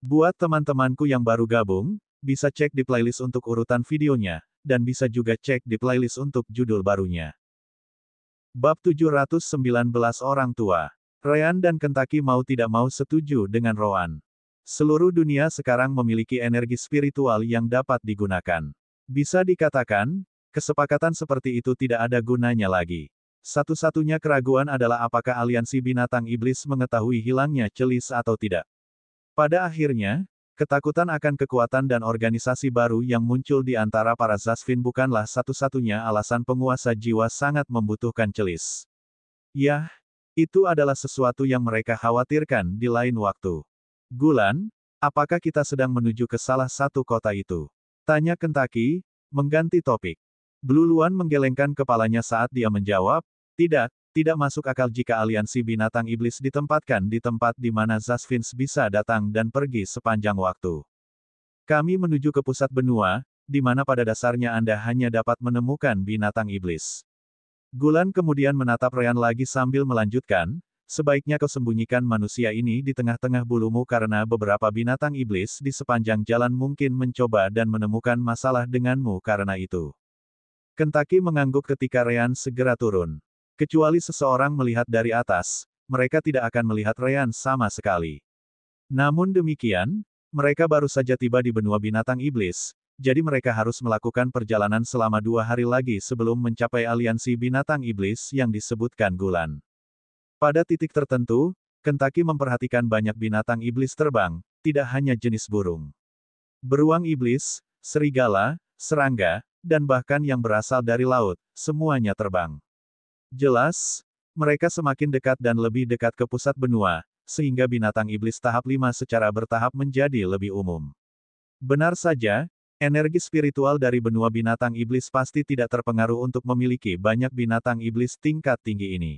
Buat teman-temanku yang baru gabung, bisa cek di playlist untuk urutan videonya, dan bisa juga cek di playlist untuk judul barunya. Bab 719 Orang Tua. Ryan dan Kentaki mau tidak mau setuju dengan Rowan. Seluruh dunia sekarang memiliki energi spiritual yang dapat digunakan. Bisa dikatakan, kesepakatan seperti itu tidak ada gunanya lagi. Satu-satunya keraguan adalah apakah aliansi binatang iblis mengetahui hilangnya Celis atau tidak. Pada akhirnya, ketakutan akan kekuatan dan organisasi baru yang muncul di antara para Zasvin bukanlah satu-satunya alasan penguasa jiwa sangat membutuhkan Celis. Yah, itu adalah sesuatu yang mereka khawatirkan di lain waktu. Gulan, apakah kita sedang menuju ke salah satu kota itu? Tanya Kentaki, mengganti topik. Blue Luan menggelengkan kepalanya saat dia menjawab, tidak masuk akal jika aliansi binatang iblis ditempatkan di tempat di mana Zasvins bisa datang dan pergi sepanjang waktu. Kami menuju ke pusat benua, di mana pada dasarnya Anda hanya dapat menemukan binatang iblis. Gulan kemudian menatap Ryan lagi sambil melanjutkan, sebaiknya kau sembunyikan manusia ini di tengah-tengah bulumu karena beberapa binatang iblis di sepanjang jalan mungkin mencoba dan menemukan masalah denganmu karena itu. Kentaki mengangguk ketika Ryan segera turun. Kecuali seseorang melihat dari atas, mereka tidak akan melihat Ryan sama sekali. Namun demikian, mereka baru saja tiba di benua binatang iblis, jadi mereka harus melakukan perjalanan selama 2 hari lagi sebelum mencapai aliansi binatang iblis yang disebutkan Gulan. Pada titik tertentu, Kentaki memperhatikan banyak binatang iblis terbang, tidak hanya jenis burung. Beruang iblis, serigala, serangga, dan bahkan yang berasal dari laut, semuanya terbang. Jelas, mereka semakin dekat dan lebih dekat ke pusat benua, sehingga binatang iblis tahap 5 secara bertahap menjadi lebih umum. Benar saja, energi spiritual dari benua binatang iblis pasti tidak terpengaruh untuk memiliki banyak binatang iblis tingkat tinggi ini.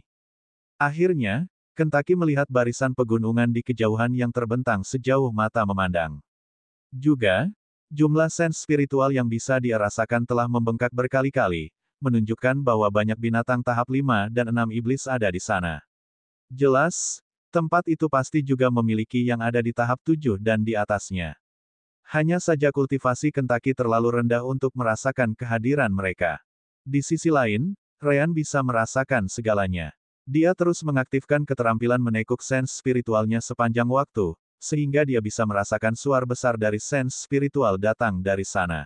Akhirnya, Kentaki melihat barisan pegunungan di kejauhan yang terbentang sejauh mata memandang. Juga, jumlah sens spiritual yang bisa dia rasakan telah membengkak berkali-kali, menunjukkan bahwa banyak binatang tahap 5 dan 6 iblis ada di sana. Jelas, tempat itu pasti juga memiliki yang ada di tahap 7 dan di atasnya. Hanya saja kultivasi Kentaki terlalu rendah untuk merasakan kehadiran mereka. Di sisi lain, Ryan bisa merasakan segalanya. Dia terus mengaktifkan keterampilan menekuk sens spiritualnya sepanjang waktu, sehingga dia bisa merasakan suara besar dari sens spiritual datang dari sana.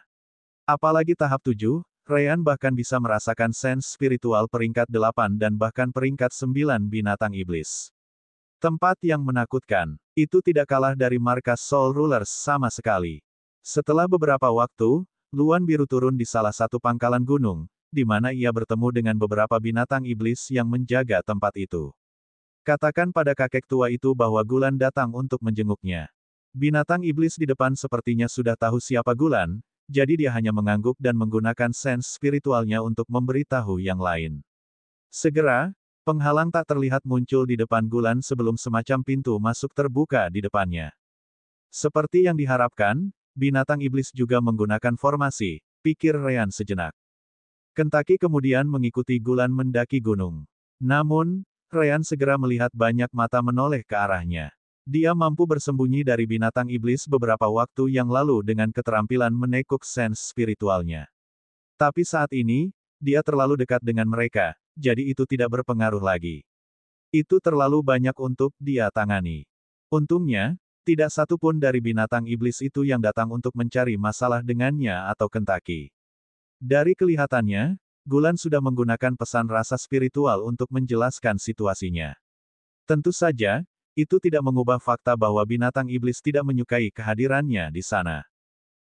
Apalagi tahap 7, Ryan bahkan bisa merasakan sens spiritual peringkat 8 dan bahkan peringkat 9 binatang iblis. Tempat yang menakutkan. Itu tidak kalah dari markas Soul Rulers sama sekali. Setelah beberapa waktu, Luan Biru turun di salah satu pangkalan gunung, di mana ia bertemu dengan beberapa binatang iblis yang menjaga tempat itu. Katakan pada kakek tua itu bahwa Gulan datang untuk menjenguknya. Binatang iblis di depan sepertinya sudah tahu siapa Gulan, jadi dia hanya mengangguk dan menggunakan sens spiritualnya untuk memberitahu yang lain. Segera, penghalang tak terlihat muncul di depan Gulan sebelum semacam pintu masuk terbuka di depannya. Seperti yang diharapkan, binatang iblis juga menggunakan formasi, pikir Ryan sejenak. Kentaki kemudian mengikuti Gulan mendaki gunung. Namun, Ryan segera melihat banyak mata menoleh ke arahnya. Dia mampu bersembunyi dari binatang iblis beberapa waktu yang lalu dengan keterampilan menekuk sens spiritualnya. Tapi saat ini, dia terlalu dekat dengan mereka, jadi itu tidak berpengaruh lagi. Itu terlalu banyak untuk dia tangani. Untungnya, tidak satu pun dari binatang iblis itu yang datang untuk mencari masalah dengannya atau Kentaki. Dari kelihatannya, Gulan sudah menggunakan pesan rasa spiritual untuk menjelaskan situasinya. Tentu saja, itu tidak mengubah fakta bahwa binatang iblis tidak menyukai kehadirannya di sana.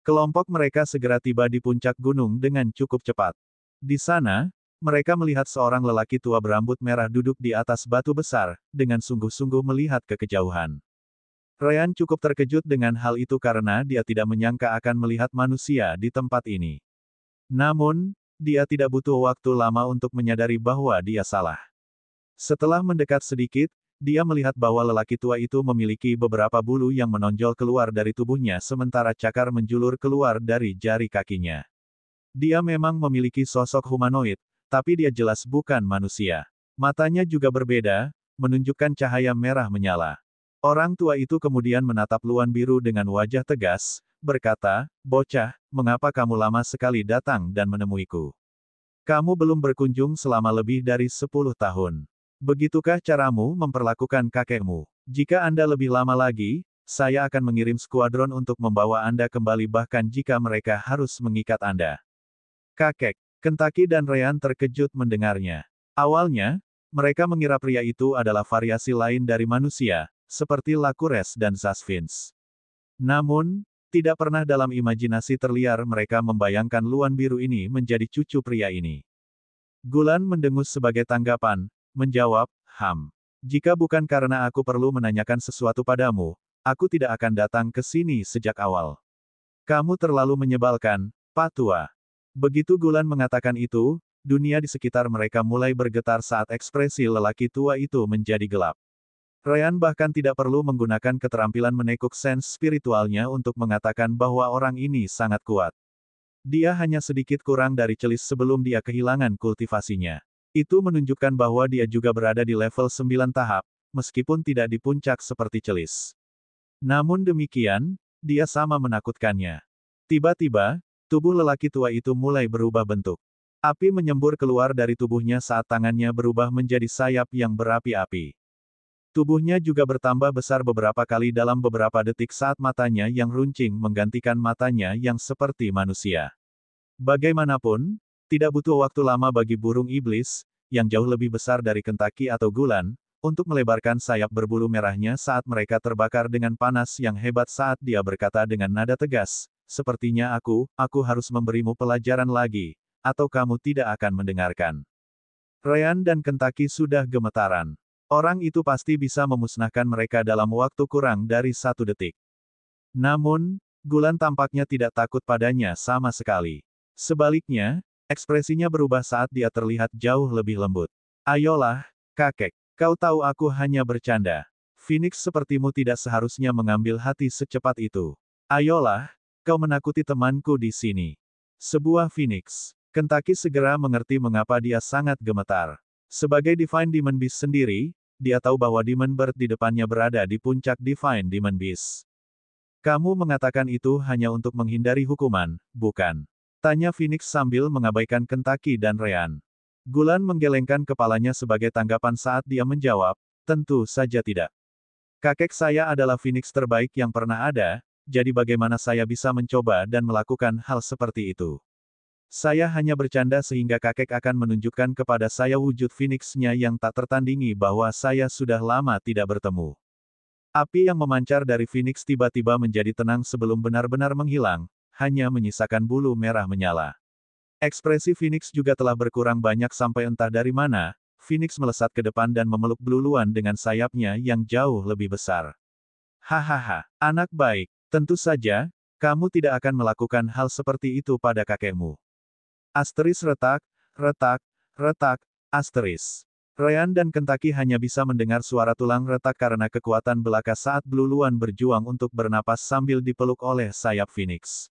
Kelompok mereka segera tiba di puncak gunung dengan cukup cepat. Di sana, mereka melihat seorang lelaki tua berambut merah duduk di atas batu besar, dengan sungguh-sungguh melihat ke kejauhan. Ryan cukup terkejut dengan hal itu karena dia tidak menyangka akan melihat manusia di tempat ini. Namun, dia tidak butuh waktu lama untuk menyadari bahwa dia salah. Setelah mendekat sedikit, dia melihat bahwa lelaki tua itu memiliki beberapa bulu yang menonjol keluar dari tubuhnya sementara cakar menjulur keluar dari jari kakinya. Dia memang memiliki sosok humanoid, tapi dia jelas bukan manusia. Matanya juga berbeda, menunjukkan cahaya merah menyala. Orang tua itu kemudian menatap Luan Biru dengan wajah tegas, berkata, "Bocah, mengapa kamu lama sekali datang dan menemuiku? Kamu belum berkunjung selama lebih dari 10 tahun. Begitukah caramu memperlakukan kakekmu? Jika Anda lebih lama lagi, saya akan mengirim skuadron untuk membawa Anda kembali bahkan jika mereka harus mengikat Anda." Kakek, Kentucky dan Ryan terkejut mendengarnya. Awalnya, mereka mengira pria itu adalah variasi lain dari manusia, seperti Lakures dan Zasvins. Namun, tidak pernah dalam imajinasi terliar mereka membayangkan Luan Biru ini menjadi cucu pria ini. Gulan mendengus sebagai tanggapan, menjawab, Jika bukan karena aku perlu menanyakan sesuatu padamu, aku tidak akan datang ke sini sejak awal. Kamu terlalu menyebalkan, Pak Tua." Begitu Gulan mengatakan itu, dunia di sekitar mereka mulai bergetar saat ekspresi lelaki tua itu menjadi gelap. Ryan bahkan tidak perlu menggunakan keterampilan menekuk sense spiritualnya untuk mengatakan bahwa orang ini sangat kuat. Dia hanya sedikit kurang dari celis sebelum dia kehilangan kultivasinya. Itu menunjukkan bahwa dia juga berada di level 9 tahap, meskipun tidak di puncak seperti celis. Namun demikian, dia sama menakutkannya. Tiba-tiba, tubuh lelaki tua itu mulai berubah bentuk. Api menyembur keluar dari tubuhnya saat tangannya berubah menjadi sayap yang berapi-api. Tubuhnya juga bertambah besar beberapa kali dalam beberapa detik saat matanya yang runcing menggantikan matanya yang seperti manusia. Bagaimanapun, tidak butuh waktu lama bagi burung iblis, yang jauh lebih besar dari Kentucky atau Gulan, untuk melebarkan sayap berbulu merahnya saat mereka terbakar dengan panas yang hebat saat dia berkata dengan nada tegas, "Sepertinya aku harus memberimu pelajaran lagi, atau kamu tidak akan mendengarkan." Ryan dan Kentucky sudah gemetaran. Orang itu pasti bisa memusnahkan mereka dalam waktu kurang dari 1 detik. Namun, Gulan tampaknya tidak takut padanya sama sekali. Sebaliknya, ekspresinya berubah saat dia terlihat jauh lebih lembut. "Ayolah, kakek. Kau tahu aku hanya bercanda. Phoenix sepertimu tidak seharusnya mengambil hati secepat itu. Ayolah, kau menakuti temanku di sini." Sebuah Phoenix. Kentucky segera mengerti mengapa dia sangat gemetar. Sebagai Divine Demon Beast sendiri, dia tahu bahwa Demon Bird di depannya berada di puncak Divine Demon Beast. "Kamu mengatakan itu hanya untuk menghindari hukuman, bukan?" tanya Phoenix sambil mengabaikan Kentucky dan Ryan. Gulan menggelengkan kepalanya sebagai tanggapan saat dia menjawab, "Tentu saja tidak. Kakek saya adalah Phoenix terbaik yang pernah ada, jadi bagaimana saya bisa mencoba dan melakukan hal seperti itu? Saya hanya bercanda sehingga kakek akan menunjukkan kepada saya wujud Phoenix-nya yang tak tertandingi bahwa saya sudah lama tidak bertemu." Api yang memancar dari Phoenix tiba-tiba menjadi tenang sebelum benar-benar menghilang, hanya menyisakan bulu merah menyala. Ekspresi Phoenix juga telah berkurang banyak sampai entah dari mana, Phoenix melesat ke depan dan memeluk Bluluan dengan sayapnya yang jauh lebih besar. "Hahaha, anak baik, tentu saja, kamu tidak akan melakukan hal seperti itu pada kakekmu." Asteris retak, retak, retak, asteris. Ryan dan Kentucky hanya bisa mendengar suara tulang retak karena kekuatan belaka saat Bluluan berjuang untuk bernapas sambil dipeluk oleh sayap Phoenix.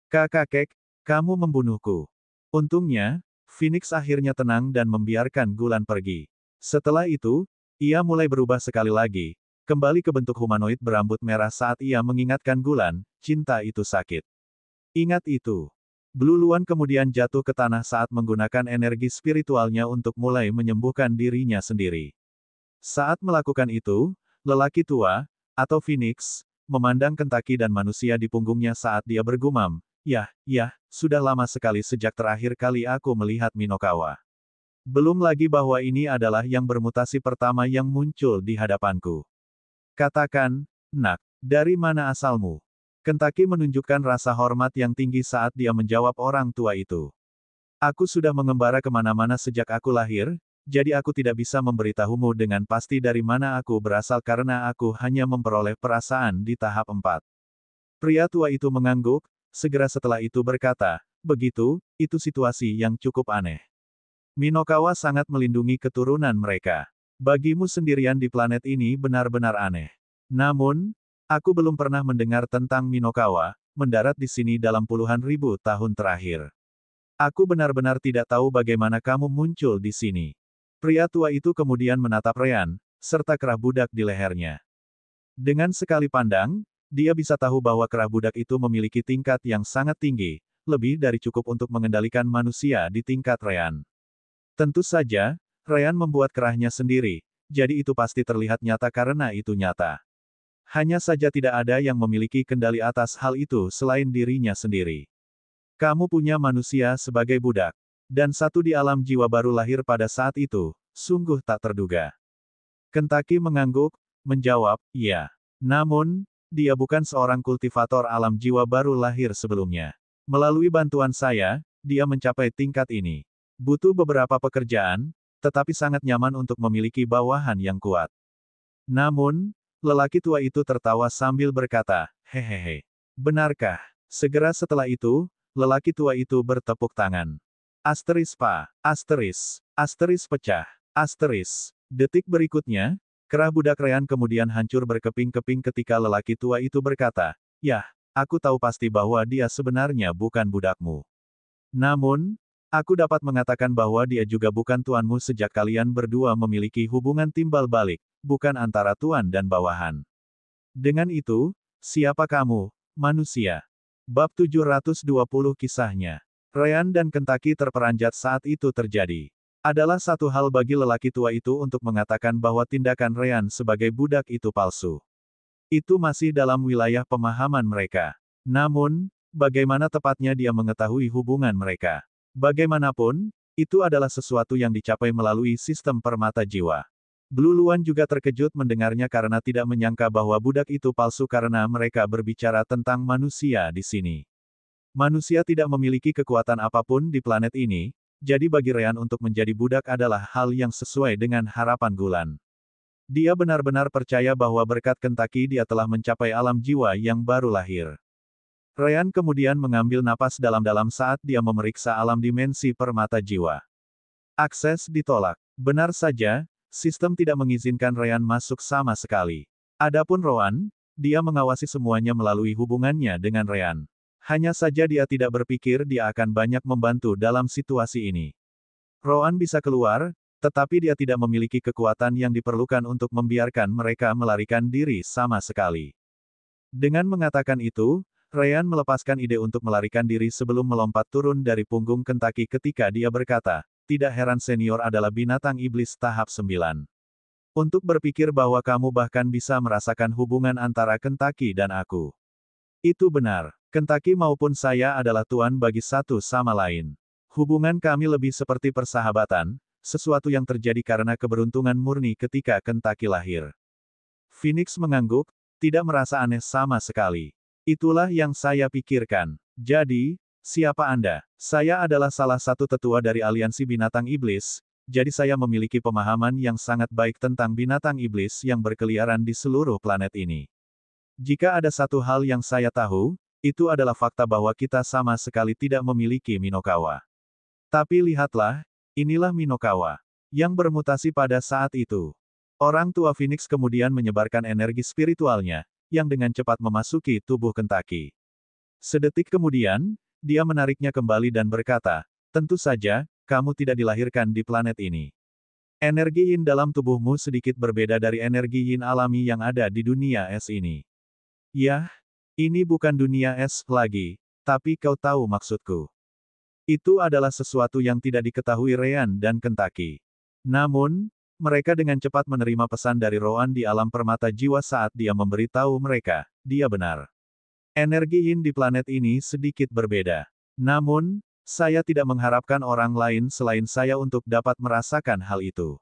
Kakek, kamu membunuhku." Untungnya, Phoenix akhirnya tenang dan membiarkan Gulan pergi. Setelah itu, ia mulai berubah sekali lagi, kembali ke bentuk humanoid berambut merah saat ia mengingatkan Gulan, cinta itu sakit. Ingat itu. Bluluan kemudian jatuh ke tanah saat menggunakan energi spiritualnya untuk mulai menyembuhkan dirinya sendiri. Saat melakukan itu, lelaki tua, atau Phoenix, memandang Kentucky dan manusia di punggungnya saat dia bergumam, "Yah, sudah lama sekali sejak terakhir kali aku melihat Minokawa. Belum lagi bahwa ini adalah yang bermutasi pertama yang muncul di hadapanku. Katakan, Nak, dari mana asalmu?" Kentucky menunjukkan rasa hormat yang tinggi saat dia menjawab orang tua itu. "Aku sudah mengembara kemana-mana sejak aku lahir, jadi aku tidak bisa memberitahumu dengan pasti dari mana aku berasal karena aku hanya memperoleh perasaan di tahap 4. Pria tua itu mengangguk, segera setelah itu berkata, "Begitu, itu situasi yang cukup aneh. Minokawa sangat melindungi keturunan mereka. Bagimu sendirian di planet ini benar-benar aneh. Namun, aku belum pernah mendengar tentang Minokawa, mendarat di sini dalam puluhan ribu tahun terakhir. Aku benar-benar tidak tahu bagaimana kamu muncul di sini." Pria tua itu kemudian menatap Ryan, serta kerah budak di lehernya. Dengan sekali pandang, dia bisa tahu bahwa kerah budak itu memiliki tingkat yang sangat tinggi, lebih dari cukup untuk mengendalikan manusia di tingkat Ryan. Tentu saja, Ryan membuat kerahnya sendiri, jadi itu pasti terlihat nyata karena itu nyata. Hanya saja tidak ada yang memiliki kendali atas hal itu selain dirinya sendiri. Kamu punya manusia sebagai budak. Dan satu di alam jiwa baru lahir pada saat itu, sungguh tak terduga. Kentucky mengangguk, menjawab, "Ya. Namun, dia bukan seorang kultivator alam jiwa baru lahir sebelumnya. Melalui bantuan saya, dia mencapai tingkat ini. Butuh beberapa pekerjaan, tetapi sangat nyaman untuk memiliki bawahan yang kuat." Namun, lelaki tua itu tertawa sambil berkata, "Hehehe. Benarkah?" Segera setelah itu, lelaki tua itu bertepuk tangan. Asteris pecah. Detik berikutnya, kerah budak Ryan kemudian hancur berkeping-keping ketika lelaki tua itu berkata, "Yah, aku tahu pasti bahwa dia sebenarnya bukan budakmu. Namun, aku dapat mengatakan bahwa dia juga bukan tuanmu sejak kalian berdua memiliki hubungan timbal balik, bukan antara tuan dan bawahan. Dengan itu, siapa kamu, manusia?" Bab 720 kisahnya. Ryan dan Kentucky terperanjat saat itu terjadi. Adalah satu hal bagi lelaki tua itu untuk mengatakan bahwa tindakan Ryan sebagai budak itu palsu. Itu masih dalam wilayah pemahaman mereka. Namun, bagaimana tepatnya dia mengetahui hubungan mereka? Bagaimanapun, itu adalah sesuatu yang dicapai melalui sistem permata jiwa. Blue Luan juga terkejut mendengarnya karena tidak menyangka bahwa budak itu palsu karena mereka berbicara tentang manusia di sini. Manusia tidak memiliki kekuatan apapun di planet ini, jadi bagi Ryan untuk menjadi budak adalah hal yang sesuai dengan harapan Gulan. Dia benar-benar percaya bahwa berkat Kentucky dia telah mencapai alam jiwa yang baru lahir. Ryan kemudian mengambil napas dalam-dalam saat dia memeriksa alam dimensi permata jiwa. Akses ditolak. Benar saja, sistem tidak mengizinkan Ryan masuk sama sekali. Adapun Rowan, dia mengawasi semuanya melalui hubungannya dengan Ryan. Hanya saja dia tidak berpikir dia akan banyak membantu dalam situasi ini. Rowan bisa keluar, tetapi dia tidak memiliki kekuatan yang diperlukan untuk membiarkan mereka melarikan diri sama sekali. Dengan mengatakan itu, Ryan melepaskan ide untuk melarikan diri sebelum melompat turun dari punggung Kentucky ketika dia berkata, "Tidak heran senior adalah binatang iblis tahap 9. Untuk berpikir bahwa kamu bahkan bisa merasakan hubungan antara Kentucky dan aku. Itu benar. Kentucky maupun saya adalah tuan bagi satu sama lain. Hubungan kami lebih seperti persahabatan, sesuatu yang terjadi karena keberuntungan murni ketika Kentucky lahir." Phoenix mengangguk, tidak merasa aneh sama sekali. "Itulah yang saya pikirkan. Jadi, siapa Anda?" "Saya adalah salah satu tetua dari aliansi binatang iblis, jadi saya memiliki pemahaman yang sangat baik tentang binatang iblis yang berkeliaran di seluruh planet ini. Jika ada satu hal yang saya tahu, itu adalah fakta bahwa kita sama sekali tidak memiliki Minokawa. Tapi lihatlah, inilah Minokawa yang bermutasi pada saat itu." Orang tua Phoenix kemudian menyebarkan energi spiritualnya, yang dengan cepat memasuki tubuh Kentucky. Sedetik kemudian, dia menariknya kembali dan berkata, "Tentu saja, kamu tidak dilahirkan di planet ini. Energi yin dalam tubuhmu sedikit berbeda dari energi yin alami yang ada di dunia es ini." "Yah, ini bukan dunia es lagi, tapi kau tahu maksudku." Itu adalah sesuatu yang tidak diketahui Ryan dan Kentucky. Namun, mereka dengan cepat menerima pesan dari Rowan di alam permata jiwa saat dia memberitahu mereka, dia benar. Energi yin di planet ini sedikit berbeda. Namun, saya tidak mengharapkan orang lain selain saya untuk dapat merasakan hal itu.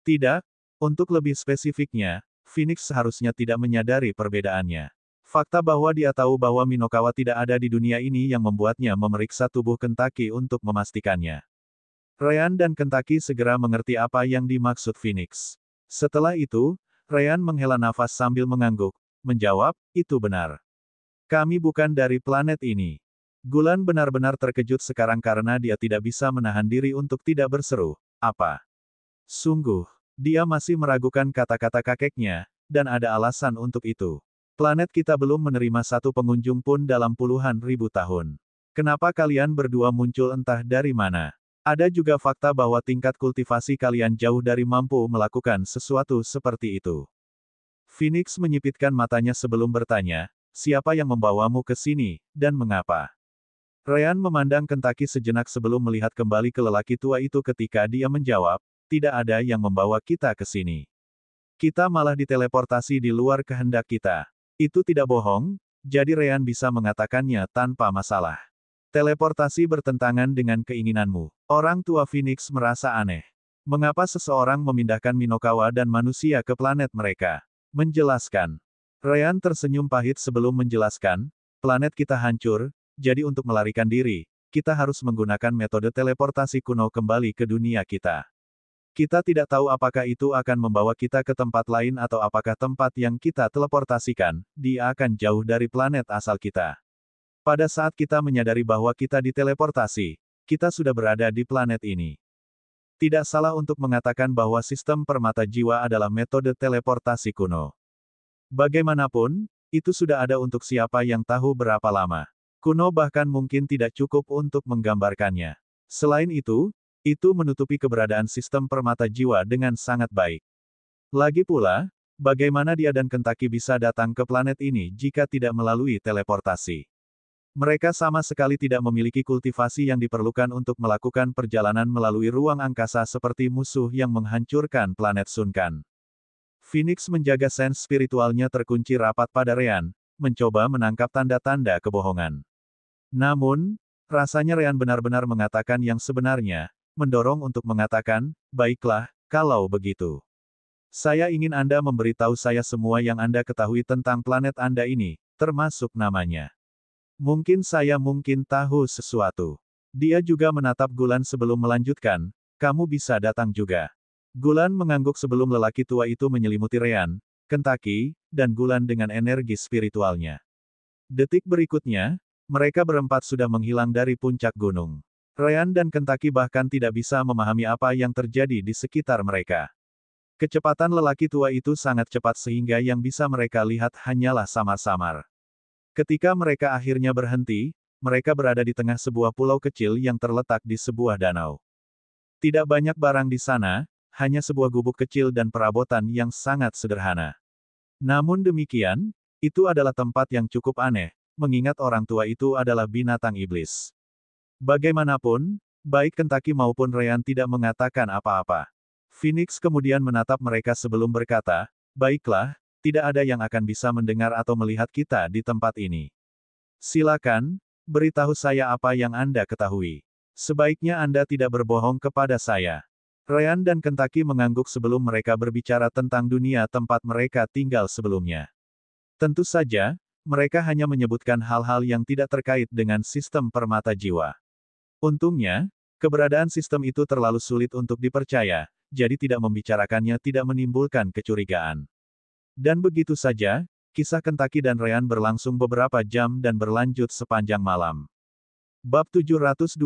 Tidak, untuk lebih spesifiknya, Phoenix seharusnya tidak menyadari perbedaannya. Fakta bahwa dia tahu bahwa Minokawa tidak ada di dunia ini yang membuatnya memeriksa tubuh Kentucky untuk memastikannya. Ryan dan Kentucky segera mengerti apa yang dimaksud Phoenix. Setelah itu, Ryan menghela nafas sambil mengangguk, menjawab, "Itu benar. Kami bukan dari planet ini." Gulan benar-benar terkejut sekarang karena dia tidak bisa menahan diri untuk tidak berseru, "Apa?" Sungguh, dia masih meragukan kata-kata kakeknya, dan ada alasan untuk itu. "Planet kita belum menerima satu pengunjung pun dalam puluhan ribu tahun. Kenapa kalian berdua muncul entah dari mana? Ada juga fakta bahwa tingkat kultivasi kalian jauh dari mampu melakukan sesuatu seperti itu." Phoenix menyipitkan matanya sebelum bertanya, siapa yang membawamu ke sini, dan mengapa? Ryan memandang Kentucky sejenak sebelum melihat kembali ke lelaki tua itu ketika dia menjawab, tidak ada yang membawa kita ke sini. Kita malah diteleportasi di luar kehendak kita. Itu tidak bohong, jadi Ryan bisa mengatakannya tanpa masalah. Teleportasi bertentangan dengan keinginanmu. Orang tua Phoenix merasa aneh. Mengapa seseorang memindahkan Minokawa dan manusia ke planet mereka? Menjelaskan. Ryan tersenyum pahit sebelum menjelaskan, planet kita hancur, jadi untuk melarikan diri, kita harus menggunakan metode teleportasi kuno kembali ke dunia kita. Kita tidak tahu apakah itu akan membawa kita ke tempat lain atau apakah tempat yang kita teleportasikan, dia akan jauh dari planet asal kita. Pada saat kita menyadari bahwa kita diteleportasi, kita sudah berada di planet ini. Tidak salah untuk mengatakan bahwa sistem permata jiwa adalah metode teleportasi kuno. Bagaimanapun, itu sudah ada untuk siapa yang tahu berapa lama. Kuno bahkan mungkin tidak cukup untuk menggambarkannya. Selain itu menutupi keberadaan sistem permata jiwa dengan sangat baik. Lagi pula, bagaimana dia dan Kentucky bisa datang ke planet ini jika tidak melalui teleportasi? Mereka sama sekali tidak memiliki kultivasi yang diperlukan untuk melakukan perjalanan melalui ruang angkasa seperti musuh yang menghancurkan planet Sunkan. Phoenix menjaga sense spiritualnya terkunci rapat pada Ryan, mencoba menangkap tanda-tanda kebohongan. Namun, rasanya Ryan benar-benar mengatakan yang sebenarnya, mendorong untuk mengatakan, baiklah, kalau begitu. Saya ingin Anda memberitahu saya semua yang Anda ketahui tentang planet Anda ini, termasuk namanya. Mungkin saya tahu sesuatu. Dia juga menatap Gulan sebelum melanjutkan, kamu bisa datang juga. Gulan mengangguk sebelum lelaki tua itu menyelimuti Ryan, Kentucky, dan Gulan dengan energi spiritualnya. Detik berikutnya, mereka berempat sudah menghilang dari puncak gunung. Ryan dan Kentucky bahkan tidak bisa memahami apa yang terjadi di sekitar mereka. Kecepatan lelaki tua itu sangat cepat sehingga yang bisa mereka lihat hanyalah samar-samar. Ketika mereka akhirnya berhenti, mereka berada di tengah sebuah pulau kecil yang terletak di sebuah danau. Tidak banyak barang di sana, hanya sebuah gubuk kecil dan perabotan yang sangat sederhana. Namun demikian, itu adalah tempat yang cukup aneh, mengingat orang tua itu adalah binatang iblis. Bagaimanapun, baik Kentucky maupun Ryan tidak mengatakan apa-apa. Phoenix kemudian menatap mereka sebelum berkata, baiklah, tidak ada yang akan bisa mendengar atau melihat kita di tempat ini. Silakan, beritahu saya apa yang Anda ketahui. Sebaiknya Anda tidak berbohong kepada saya. Ryan dan Kentucky mengangguk sebelum mereka berbicara tentang dunia tempat mereka tinggal sebelumnya. Tentu saja, mereka hanya menyebutkan hal-hal yang tidak terkait dengan sistem permata jiwa. Untungnya, keberadaan sistem itu terlalu sulit untuk dipercaya, jadi tidak membicarakannya tidak menimbulkan kecurigaan. Dan begitu saja, kisah Kentucky dan Ryan berlangsung beberapa jam dan berlanjut sepanjang malam. Bab 721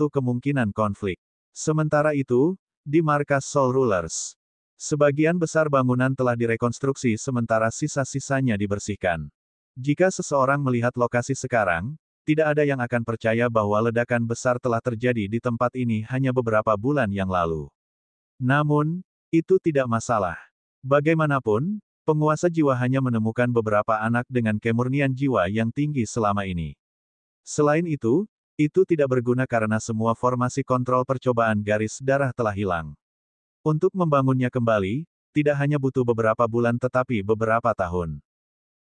Kemungkinan konflik. Sementara itu, di markas Soul Rulers, sebagian besar bangunan telah direkonstruksi sementara sisa-sisanya dibersihkan. Jika seseorang melihat lokasi sekarang, tidak ada yang akan percaya bahwa ledakan besar telah terjadi di tempat ini hanya beberapa bulan yang lalu. Namun, itu tidak masalah. Bagaimanapun, penguasa jiwa hanya menemukan beberapa anak dengan kemurnian jiwa yang tinggi selama ini. Selain itu tidak berguna karena semua formasi kontrol percobaan garis darah telah hilang. Untuk membangunnya kembali, tidak hanya butuh beberapa bulan tetapi beberapa tahun.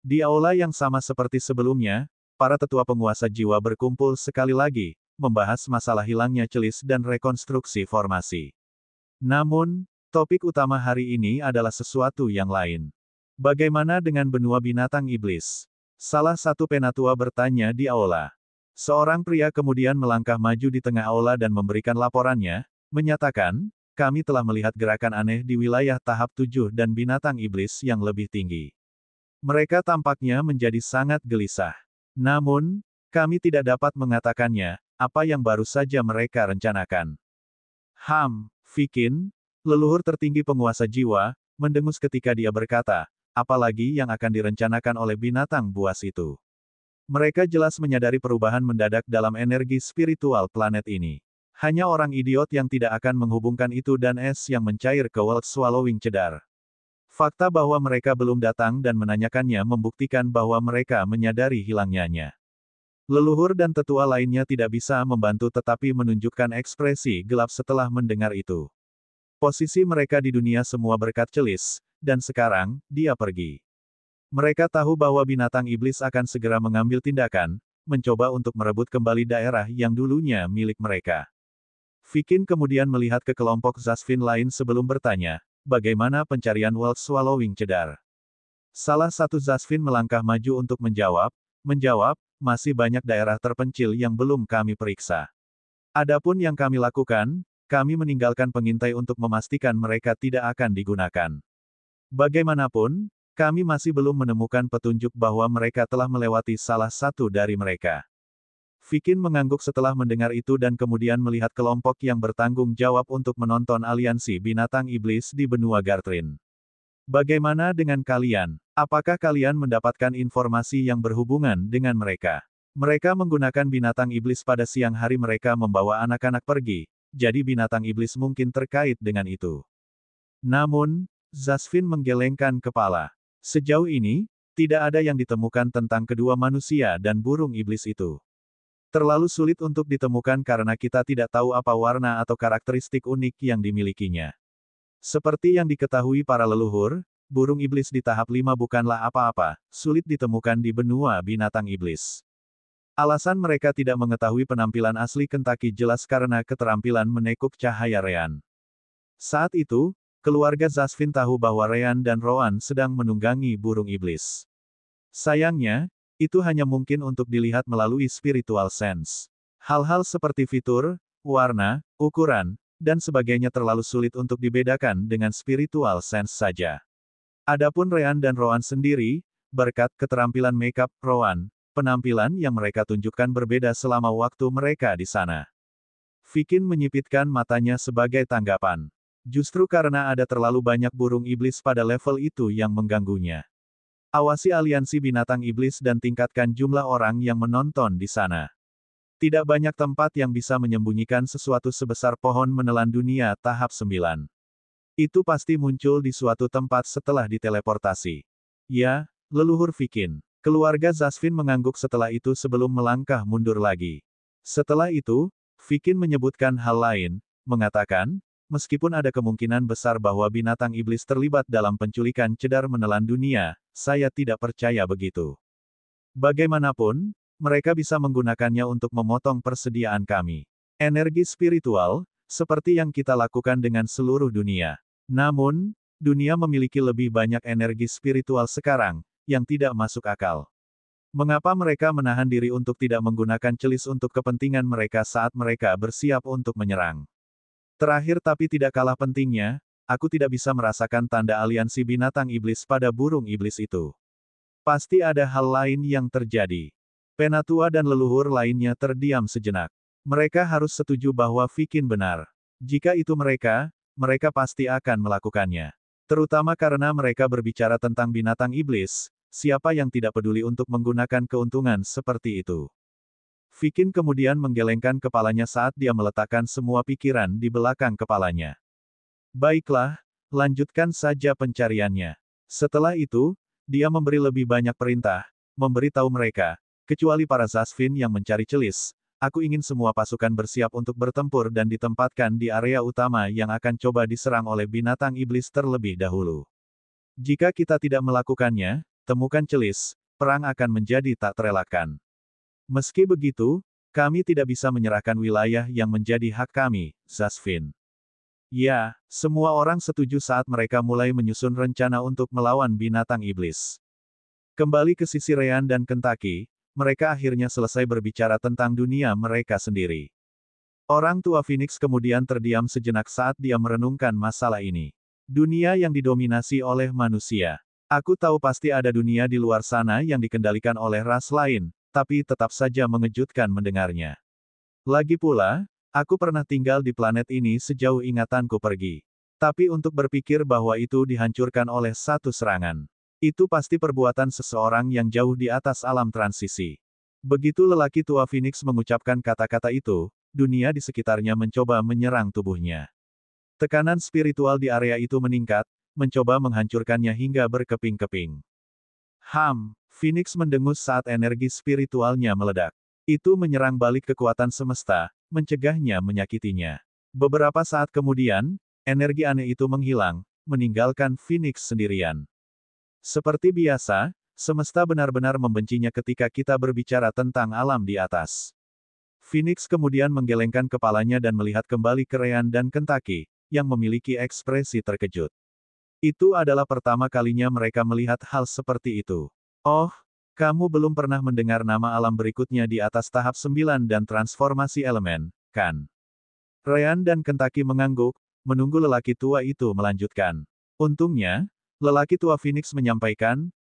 Di aula yang sama seperti sebelumnya, para tetua penguasa jiwa berkumpul sekali lagi, membahas masalah hilangnya celis dan rekonstruksi formasi. Namun, topik utama hari ini adalah sesuatu yang lain. Bagaimana dengan benua binatang iblis? Salah satu penatua bertanya di aula. Seorang pria kemudian melangkah maju di tengah aula dan memberikan laporannya, menyatakan, kami telah melihat gerakan aneh di wilayah tahap 7 dan binatang iblis yang lebih tinggi. Mereka tampaknya menjadi sangat gelisah. Namun, kami tidak dapat mengatakannya, apa yang baru saja mereka rencanakan. Vikin, leluhur tertinggi penguasa jiwa, mendengus ketika dia berkata, apalagi yang akan direncanakan oleh binatang buas itu. Mereka jelas menyadari perubahan mendadak dalam energi spiritual planet ini. Hanya orang idiot yang tidak akan menghubungkan itu dan es yang mencair ke World Swallowing Cedar. Fakta bahwa mereka belum datang dan menanyakannya membuktikan bahwa mereka menyadari hilangnya. Leluhur dan tetua lainnya tidak bisa membantu tetapi menunjukkan ekspresi gelap setelah mendengar itu. Posisi mereka di dunia semua berkat celis, dan sekarang, dia pergi. Mereka tahu bahwa binatang iblis akan segera mengambil tindakan, mencoba untuk merebut kembali daerah yang dulunya milik mereka. Vikin kemudian melihat ke kelompok Zasvin lain sebelum bertanya, bagaimana pencarian World Swallowing Cedar? Salah satu Zasvin melangkah maju untuk menjawab, masih banyak daerah terpencil yang belum kami periksa. Adapun yang kami lakukan, kami meninggalkan pengintai untuk memastikan mereka tidak akan digunakan. Bagaimanapun, kami masih belum menemukan petunjuk bahwa mereka telah melewati salah satu dari mereka. Vikin mengangguk setelah mendengar itu dan kemudian melihat kelompok yang bertanggung jawab untuk menonton aliansi binatang iblis di benua Gartrin. Bagaimana dengan kalian? Apakah kalian mendapatkan informasi yang berhubungan dengan mereka? Mereka menggunakan binatang iblis pada siang hari mereka membawa anak-anak pergi, jadi binatang iblis mungkin terkait dengan itu. Namun, Zasvin menggelengkan kepala. Sejauh ini, tidak ada yang ditemukan tentang kedua manusia dan burung iblis itu. Terlalu sulit untuk ditemukan karena kita tidak tahu apa warna atau karakteristik unik yang dimilikinya. Seperti yang diketahui para leluhur, burung iblis di tahap 5 bukanlah apa-apa, sulit ditemukan di benua binatang iblis. Alasan mereka tidak mengetahui penampilan asli Kentucky jelas karena keterampilan menekuk cahaya Rean. Saat itu, keluarga Zasvin tahu bahwa Rean dan Roan sedang menunggangi burung iblis. Sayangnya, itu hanya mungkin untuk dilihat melalui spiritual sense. Hal-hal seperti fitur, warna, ukuran, dan sebagainya terlalu sulit untuk dibedakan dengan spiritual sense saja. Adapun Rean dan Roan sendiri, berkat keterampilan makeup Roan, penampilan yang mereka tunjukkan berbeda selama waktu mereka di sana. Vikin menyipitkan matanya sebagai tanggapan. Justru karena ada terlalu banyak burung iblis pada level itu yang mengganggunya. Awasi aliansi binatang iblis dan tingkatkan jumlah orang yang menonton di sana. Tidak banyak tempat yang bisa menyembunyikan sesuatu sebesar pohon menelan dunia tahap 9. Itu pasti muncul di suatu tempat setelah diteleportasi. Ya, leluhur Vikin. Keluarga Zasvin mengangguk setelah itu sebelum melangkah mundur lagi. Setelah itu, Vikin menyebutkan hal lain, mengatakan, meskipun ada kemungkinan besar bahwa binatang iblis terlibat dalam penculikan cedar menelan dunia, saya tidak percaya begitu. Bagaimanapun, mereka bisa menggunakannya untuk memotong persediaan kami. Energi spiritual, seperti yang kita lakukan dengan seluruh dunia. Namun, dunia memiliki lebih banyak energi spiritual sekarang, yang tidak masuk akal. Mengapa mereka menahan diri untuk tidak menggunakan celis untuk kepentingan mereka saat mereka bersiap untuk menyerang? Terakhir tapi tidak kalah pentingnya, aku tidak bisa merasakan tanda aliansi binatang iblis pada burung iblis itu. Pasti ada hal lain yang terjadi. Penatua dan leluhur lainnya terdiam sejenak. Mereka harus setuju bahwa Vikin benar. Jika itu mereka pasti akan melakukannya. Terutama karena mereka berbicara tentang binatang iblis, siapa yang tidak peduli untuk menggunakan keuntungan seperti itu. Vikin kemudian menggelengkan kepalanya saat dia meletakkan semua pikiran di belakang kepalanya. Baiklah, lanjutkan saja pencariannya. Setelah itu, dia memberi lebih banyak perintah, memberitahu mereka, kecuali para Zasvin yang mencari celis, aku ingin semua pasukan bersiap untuk bertempur dan ditempatkan di area utama yang akan coba diserang oleh binatang iblis terlebih dahulu. Jika kita tidak melakukannya, temukan celis, perang akan menjadi tak terelakkan. Meski begitu, kami tidak bisa menyerahkan wilayah yang menjadi hak kami, Zasvin. Ya, semua orang setuju saat mereka mulai menyusun rencana untuk melawan binatang iblis. Kembali ke sisi Rean dan Kentucky, mereka akhirnya selesai berbicara tentang dunia mereka sendiri. Orang tua Phoenix kemudian terdiam sejenak saat dia merenungkan masalah ini. Dunia yang didominasi oleh manusia. Aku tahu pasti ada dunia di luar sana yang dikendalikan oleh ras lain, tapi tetap saja mengejutkan mendengarnya. Lagi pula, aku pernah tinggal di planet ini sejauh ingatanku pergi. Tapi untuk berpikir bahwa itu dihancurkan oleh satu serangan. Itu pasti perbuatan seseorang yang jauh di atas alam transisi. Begitu lelaki tua Phoenix mengucapkan kata-kata itu, dunia di sekitarnya mencoba menyerang tubuhnya. Tekanan spiritual di area itu meningkat, mencoba menghancurkannya hingga berkeping-keping. Phoenix mendengus saat energi spiritualnya meledak. Itu menyerang balik kekuatan semesta, mencegahnya menyakitinya. Beberapa saat kemudian, energi aneh itu menghilang, meninggalkan Phoenix sendirian. Seperti biasa, semesta benar-benar membencinya ketika kita berbicara tentang alam di atas. Phoenix kemudian menggelengkan kepalanya dan melihat kembali ke Ryan dan Kentucky, yang memiliki ekspresi terkejut. Itu adalah pertama kalinya mereka melihat hal seperti itu. Oh, kamu belum pernah mendengar nama alam berikutnya di atas tahap 9 dan transformasi elemen, kan? Ryan dan Kentucky mengangguk, menunggu lelaki tua itu melanjutkan. Untungnya, lelaki tua Phoenix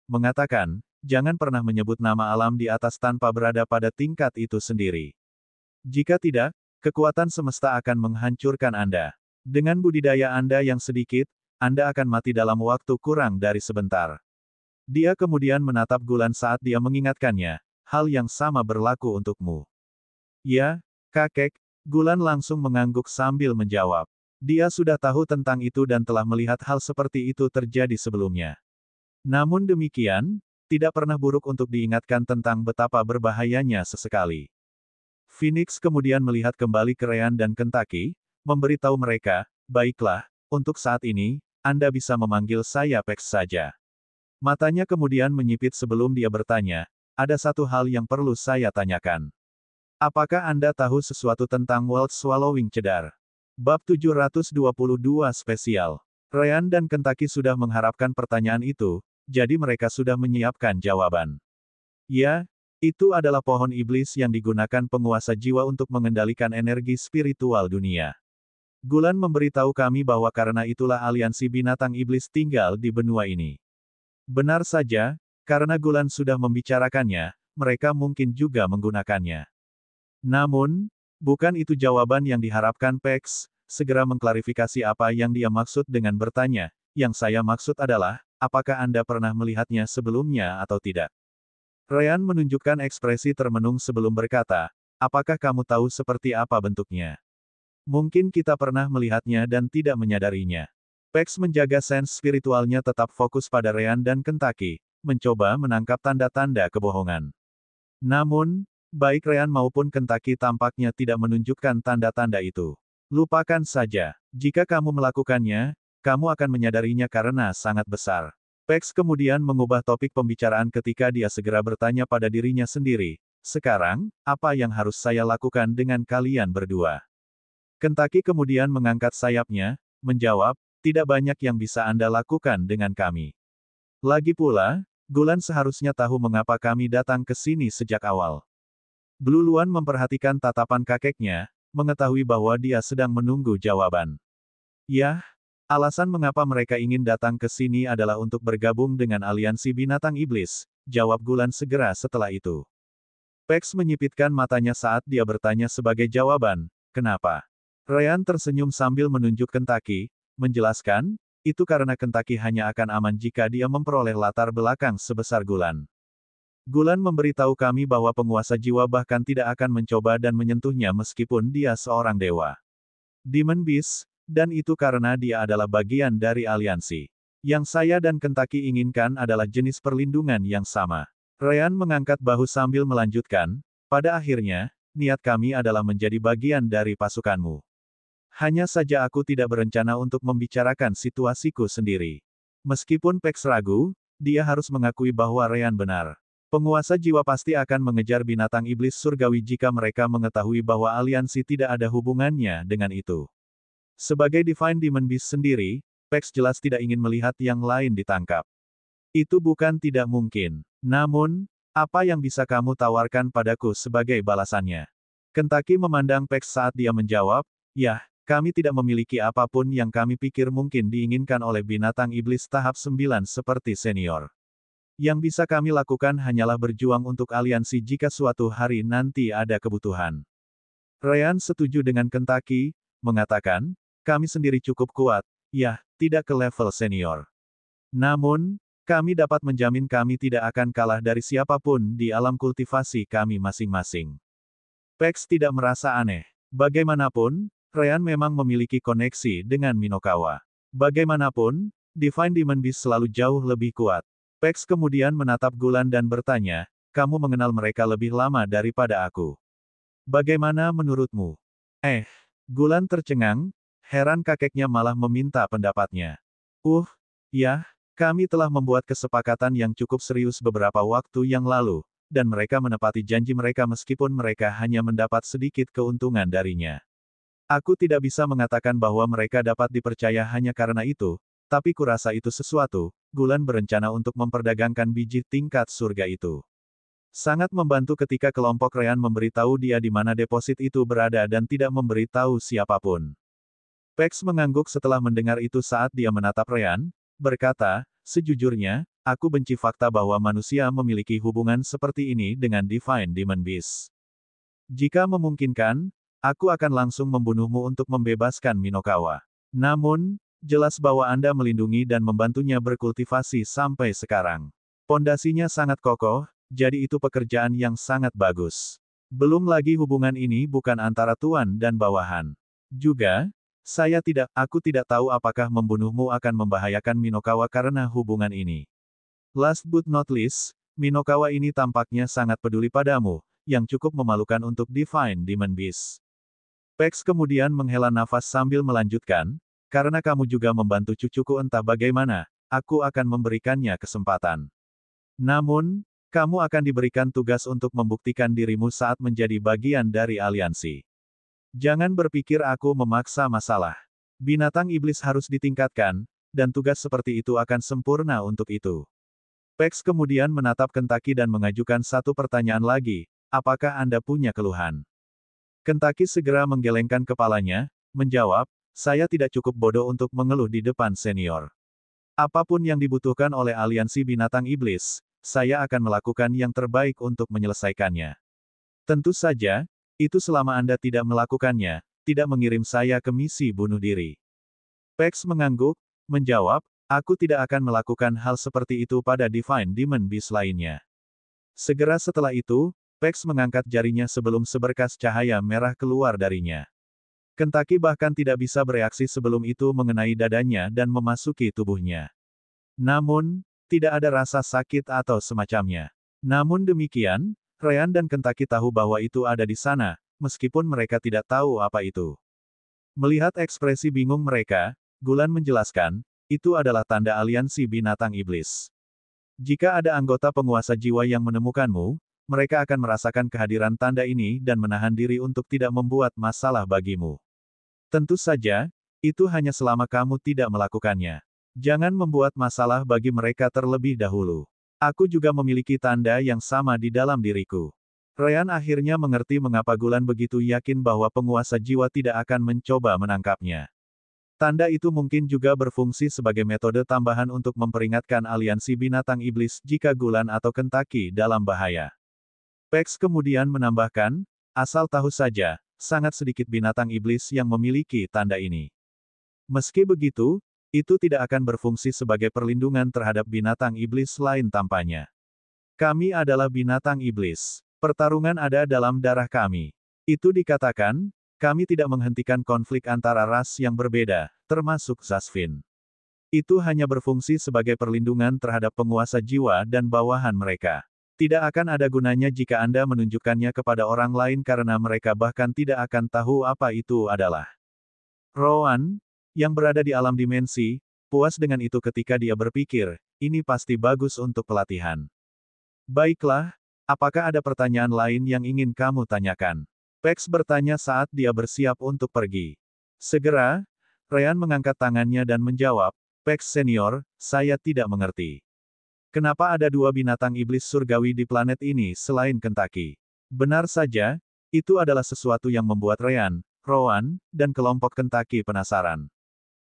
mengatakan, jangan pernah menyebut nama alam di atas tanpa berada pada tingkat itu sendiri. Jika tidak, kekuatan semesta akan menghancurkan Anda. Dengan budidaya Anda yang sedikit, Anda akan mati dalam waktu kurang dari sebentar. Dia kemudian menatap Gulan saat dia mengingatkannya, hal yang sama berlaku untukmu. Ya, kakek, Gulan langsung mengangguk sambil menjawab. Dia sudah tahu tentang itu dan telah melihat hal seperti itu terjadi sebelumnya. Namun demikian, tidak pernah buruk untuk diingatkan tentang betapa berbahayanya sesekali. Phoenix kemudian melihat kembali ke Ryan dan Kentucky, memberitahu mereka, baiklah, untuk saat ini, Anda bisa memanggil saya Pex saja. Matanya kemudian menyipit sebelum dia bertanya, ada satu hal yang perlu saya tanyakan. Apakah Anda tahu sesuatu tentang World Swallowing Cedar? Bab 722 spesial. Ryan dan Kentucky sudah mengharapkan pertanyaan itu, jadi mereka sudah menyiapkan jawaban. Ya, itu adalah pohon iblis yang digunakan penguasa jiwa untuk mengendalikan energi spiritual dunia. Gulan memberitahu kami bahwa karena itulah aliansi binatang iblis tinggal di benua ini. Benar saja, karena Gulan sudah membicarakannya, mereka mungkin juga menggunakannya. Namun, bukan itu jawaban yang diharapkan Pex, segera mengklarifikasi apa yang dia maksud dengan bertanya, yang saya maksud adalah, apakah Anda pernah melihatnya sebelumnya atau tidak? Ryan menunjukkan ekspresi termenung sebelum berkata, apakah kamu tahu seperti apa bentuknya? Mungkin kita pernah melihatnya dan tidak menyadarinya. Pex menjaga sense spiritualnya tetap fokus pada Ryan dan Kentucky, mencoba menangkap tanda-tanda kebohongan. Namun, baik Ryan maupun Kentucky tampaknya tidak menunjukkan tanda-tanda itu. Lupakan saja. Jika kamu melakukannya, kamu akan menyadarinya karena sangat besar. Pex kemudian mengubah topik pembicaraan ketika dia segera bertanya pada dirinya sendiri, sekarang, apa yang harus saya lakukan dengan kalian berdua? Kentucky kemudian mengangkat sayapnya, menjawab, tidak banyak yang bisa Anda lakukan dengan kami. Lagi pula, Gulan seharusnya tahu mengapa kami datang ke sini sejak awal. Blue Luan memperhatikan tatapan kakeknya, mengetahui bahwa dia sedang menunggu jawaban. Yah, alasan mengapa mereka ingin datang ke sini adalah untuk bergabung dengan aliansi binatang iblis, jawab Gulan segera setelah itu. Pex menyipitkan matanya saat dia bertanya sebagai jawaban, kenapa? Ryan tersenyum sambil menunjuk Kentucky, menjelaskan, itu karena Kentucky hanya akan aman jika dia memperoleh latar belakang sebesar Gulan. Gulan memberitahu kami bahwa penguasa jiwa bahkan tidak akan mencoba dan menyentuhnya meskipun dia seorang dewa. Demon Beast, dan itu karena dia adalah bagian dari aliansi. Yang saya dan Kentucky inginkan adalah jenis perlindungan yang sama. Ryan mengangkat bahu sambil melanjutkan, pada akhirnya, niat kami adalah menjadi bagian dari pasukanmu. Hanya saja aku tidak berencana untuk membicarakan situasiku sendiri. Meskipun Pex ragu, dia harus mengakui bahwa Ryan benar. Penguasa jiwa pasti akan mengejar binatang iblis surgawi jika mereka mengetahui bahwa aliansi tidak ada hubungannya dengan itu. Sebagai Divine Demon Beast sendiri, Pex jelas tidak ingin melihat yang lain ditangkap. Itu bukan tidak mungkin. Namun, apa yang bisa kamu tawarkan padaku sebagai balasannya? Kentucky memandang Pex saat dia menjawab, yah, kami tidak memiliki apapun yang kami pikir mungkin diinginkan oleh binatang iblis tahap 9 seperti senior. Yang bisa kami lakukan hanyalah berjuang untuk aliansi jika suatu hari nanti ada kebutuhan. Ryan setuju dengan Kentucky, mengatakan, kami sendiri cukup kuat, ya, tidak ke level senior. Namun, kami dapat menjamin kami tidak akan kalah dari siapapun di alam kultivasi kami masing-masing. Pex tidak merasa aneh. Bagaimanapun, Ryan memang memiliki koneksi dengan Minokawa. Bagaimanapun, Divine Demon Beast selalu jauh lebih kuat. Pex kemudian menatap Gulan dan bertanya, kamu mengenal mereka lebih lama daripada aku. Bagaimana menurutmu? Gulan tercengang, heran kakeknya malah meminta pendapatnya. Ya, kami telah membuat kesepakatan yang cukup serius beberapa waktu yang lalu, dan mereka menepati janji mereka meskipun mereka hanya mendapat sedikit keuntungan darinya. Aku tidak bisa mengatakan bahwa mereka dapat dipercaya hanya karena itu, tapi kurasa itu sesuatu. Gulan berencana untuk memperdagangkan biji tingkat surga itu. Sangat membantu ketika kelompok Ryan memberitahu dia di mana deposit itu berada dan tidak memberitahu siapapun. Pex mengangguk setelah mendengar itu saat dia menatap Ryan, berkata, sejujurnya, aku benci fakta bahwa manusia memiliki hubungan seperti ini dengan Divine Demon Beast. Jika memungkinkan, aku akan langsung membunuhmu untuk membebaskan Minokawa. Namun, jelas bahwa Anda melindungi dan membantunya berkultivasi sampai sekarang. Pondasinya sangat kokoh, jadi itu pekerjaan yang sangat bagus. Belum lagi hubungan ini bukan antara tuan dan bawahan. Juga, aku tidak tahu apakah membunuhmu akan membahayakan Minokawa karena hubungan ini. Last but not least, Minokawa ini tampaknya sangat peduli padamu, yang cukup memalukan untuk Divine Demon Beast. Pex kemudian menghela nafas sambil melanjutkan, karena kamu juga membantu cucuku entah bagaimana, aku akan memberikannya kesempatan. Namun, kamu akan diberikan tugas untuk membuktikan dirimu saat menjadi bagian dari aliansi. Jangan berpikir aku memaksa masalah. Binatang iblis harus ditingkatkan, dan tugas seperti itu akan sempurna untuk itu. Pex kemudian menatap Kentucky dan mengajukan satu pertanyaan lagi, apakah Anda punya keluhan? Kentucky segera menggelengkan kepalanya, menjawab, saya tidak cukup bodoh untuk mengeluh di depan senior. Apapun yang dibutuhkan oleh aliansi binatang iblis, saya akan melakukan yang terbaik untuk menyelesaikannya. Tentu saja, itu selama Anda tidak melakukannya, tidak mengirim saya ke misi bunuh diri. Pex mengangguk, menjawab, aku tidak akan melakukan hal seperti itu pada Divine Demon Beast lainnya. Segera setelah itu, Pex mengangkat jarinya sebelum seberkas cahaya merah keluar darinya. Kentucky bahkan tidak bisa bereaksi sebelum itu mengenai dadanya dan memasuki tubuhnya. Namun, tidak ada rasa sakit atau semacamnya. Namun demikian, Ryan dan Kentucky tahu bahwa itu ada di sana, meskipun mereka tidak tahu apa itu. Melihat ekspresi bingung mereka, Gulan menjelaskan, itu adalah tanda aliansi binatang iblis. Jika ada anggota penguasa jiwa yang menemukanmu, mereka akan merasakan kehadiran tanda ini dan menahan diri untuk tidak membuat masalah bagimu. Tentu saja, itu hanya selama kamu tidak melakukannya. Jangan membuat masalah bagi mereka terlebih dahulu. Aku juga memiliki tanda yang sama di dalam diriku. Ryan akhirnya mengerti mengapa Gulan begitu yakin bahwa penguasa jiwa tidak akan mencoba menangkapnya. Tanda itu mungkin juga berfungsi sebagai metode tambahan untuk memperingatkan aliansi binatang iblis jika Gulan atau Kentucky dalam bahaya. Pex kemudian menambahkan, asal tahu saja, sangat sedikit binatang iblis yang memiliki tanda ini. Meski begitu, itu tidak akan berfungsi sebagai perlindungan terhadap binatang iblis lain tampaknya. Kami adalah binatang iblis. Pertarungan ada dalam darah kami. Itu dikatakan, kami tidak menghentikan konflik antara ras yang berbeda, termasuk Zasvin. Itu hanya berfungsi sebagai perlindungan terhadap penguasa jiwa dan bawahan mereka. Tidak akan ada gunanya jika Anda menunjukkannya kepada orang lain karena mereka bahkan tidak akan tahu apa itu adalah. Rowan, yang berada di alam dimensi, puas dengan itu ketika dia berpikir, ini pasti bagus untuk pelatihan. Baiklah, apakah ada pertanyaan lain yang ingin kamu tanyakan? Pex bertanya saat dia bersiap untuk pergi. Segera, Ryan mengangkat tangannya dan menjawab, Pex senior, saya tidak mengerti. Kenapa ada dua binatang iblis surgawi di planet ini selain Kentucky? Benar saja, itu adalah sesuatu yang membuat Ryan, Rowan, dan kelompok Kentucky penasaran.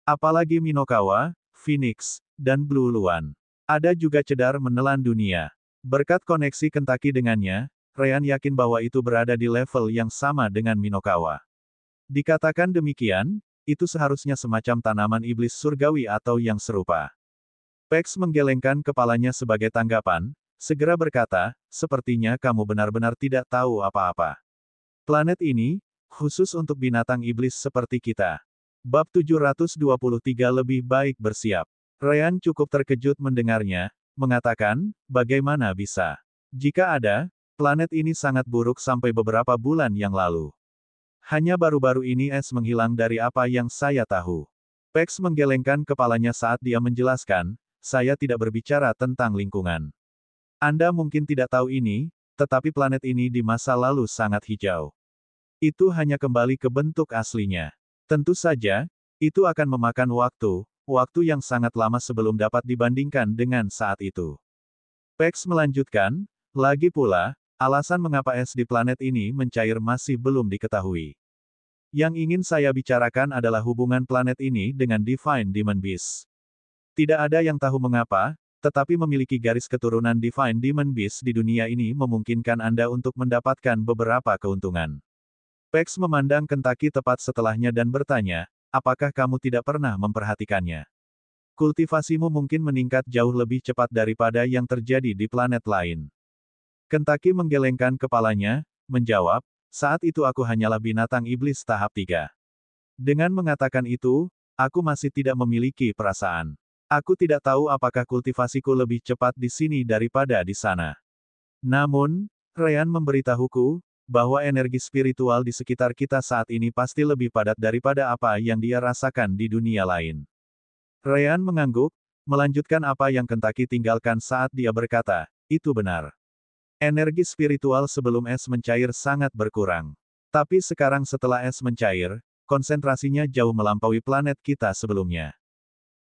Apalagi Minokawa, Phoenix, dan Blue Luan. Ada juga Cedar menelan dunia. Berkat koneksi Kentucky dengannya, Ryan yakin bahwa itu berada di level yang sama dengan Minokawa. Dikatakan demikian, itu seharusnya semacam tanaman iblis surgawi atau yang serupa. Pex menggelengkan kepalanya sebagai tanggapan, segera berkata, sepertinya kamu benar-benar tidak tahu apa-apa. Planet ini, khusus untuk binatang iblis seperti kita. Bab 723 lebih baik bersiap. Ryan cukup terkejut mendengarnya, mengatakan, bagaimana bisa? Jika ada, planet ini sangat buruk sampai beberapa bulan yang lalu. Hanya baru-baru ini es menghilang dari apa yang saya tahu. Pex menggelengkan kepalanya saat dia menjelaskan, saya tidak berbicara tentang lingkungan. Anda mungkin tidak tahu ini, tetapi planet ini di masa lalu sangat hijau. Itu hanya kembali ke bentuk aslinya. Tentu saja, itu akan memakan waktu yang sangat lama sebelum dapat dibandingkan dengan saat itu. Pex melanjutkan, lagi pula, alasan mengapa es di planet ini mencair masih belum diketahui. Yang ingin saya bicarakan adalah hubungan planet ini dengan Divine Demon Beast. Tidak ada yang tahu mengapa, tetapi memiliki garis keturunan Divine Demon Beast di dunia ini memungkinkan Anda untuk mendapatkan beberapa keuntungan. Pex memandang Kentucky tepat setelahnya dan bertanya, apakah kamu tidak pernah memperhatikannya? Kultivasimu mungkin meningkat jauh lebih cepat daripada yang terjadi di planet lain. Kentucky menggelengkan kepalanya, menjawab, saat itu aku hanyalah binatang iblis tahap 3. Dengan mengatakan itu, aku masih tidak memiliki perasaan. Aku tidak tahu apakah kultivasiku lebih cepat di sini daripada di sana. Namun, Ryan memberitahuku, bahwa energi spiritual di sekitar kita saat ini pasti lebih padat daripada apa yang dia rasakan di dunia lain. Ryan mengangguk, melanjutkan apa yang Kentucky tinggalkan saat dia berkata, itu benar. Energi spiritual sebelum es mencair sangat berkurang. Tapi sekarang setelah es mencair, konsentrasinya jauh melampaui planet kita sebelumnya.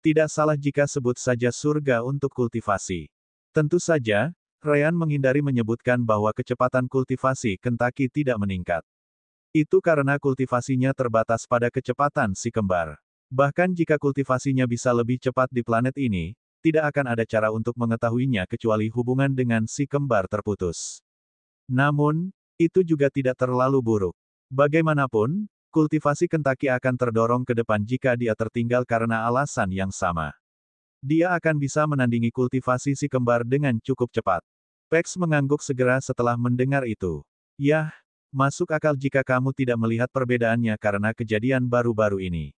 Tidak salah jika sebut saja surga untuk kultivasi. Tentu saja, Ryan menghindari menyebutkan bahwa kecepatan kultivasi Kentucky tidak meningkat. Itu karena kultivasinya terbatas pada kecepatan si kembar. Bahkan jika kultivasinya bisa lebih cepat di planet ini, tidak akan ada cara untuk mengetahuinya kecuali hubungan dengan si kembar terputus. Namun, itu juga tidak terlalu buruk. Bagaimanapun, kultivasi Kentucky akan terdorong ke depan jika dia tertinggal karena alasan yang sama. Dia akan bisa menandingi kultivasi si kembar dengan cukup cepat. Pex mengangguk segera setelah mendengar itu. Yah, masuk akal jika kamu tidak melihat perbedaannya karena kejadian baru-baru ini.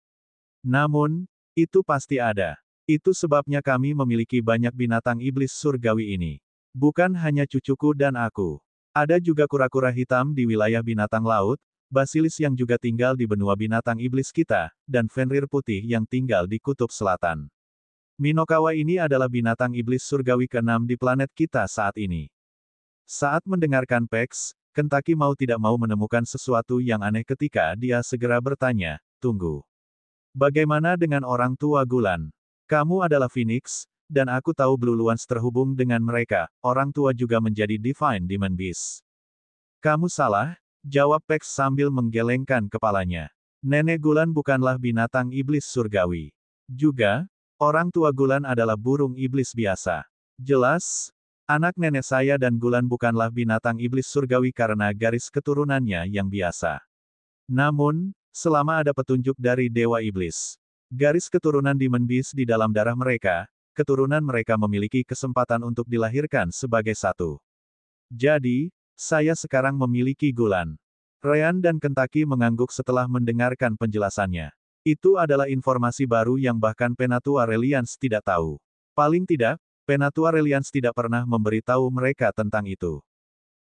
Namun, itu pasti ada. Itu sebabnya kami memiliki banyak binatang iblis surgawi ini. Bukan hanya cucuku dan aku. Ada juga kura-kura hitam di wilayah binatang laut, basilis yang juga tinggal di benua binatang iblis kita, dan Fenrir putih yang tinggal di kutub selatan. Minokawa ini adalah binatang iblis surgawi ke-6 di planet kita saat ini. Saat mendengarkan Pex, Kentucky mau tidak mau menemukan sesuatu yang aneh ketika dia segera bertanya, tunggu. Bagaimana dengan orang tua Gulan? Kamu adalah Phoenix, dan aku tahu Blue Luans terhubung dengan mereka, orang tua juga menjadi Divine Demon Beast. Kamu salah, jawab Pex sambil menggelengkan kepalanya. Nenek Gulan bukanlah binatang iblis surgawi. Juga, orang tua Gulan adalah burung iblis biasa. Jelas, anak nenek saya dan Gulan bukanlah binatang iblis surgawi karena garis keturunannya yang biasa. Namun, selama ada petunjuk dari Dewa Iblis, garis keturunan Demon Beast di dalam darah mereka, keturunan mereka memiliki kesempatan untuk dilahirkan sebagai satu. Jadi, saya sekarang memiliki Gulan. Ryan dan Kentucky mengangguk setelah mendengarkan penjelasannya. Itu adalah informasi baru yang bahkan Penatua Reliance tidak tahu. Paling tidak, Penatua Reliance tidak pernah memberitahu mereka tentang itu.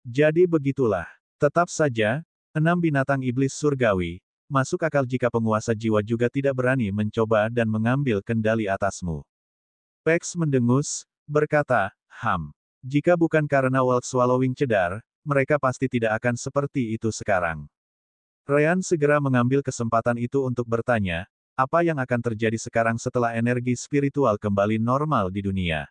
Jadi begitulah. Tetap saja, 6 binatang iblis surgawi, masuk akal jika penguasa jiwa juga tidak berani mencoba dan mengambil kendali atasmu. Pex mendengus, berkata, jika bukan karena World Swallowing Cedar, mereka pasti tidak akan seperti itu sekarang. Ryan segera mengambil kesempatan itu untuk bertanya, apa yang akan terjadi sekarang setelah energi spiritual kembali normal di dunia?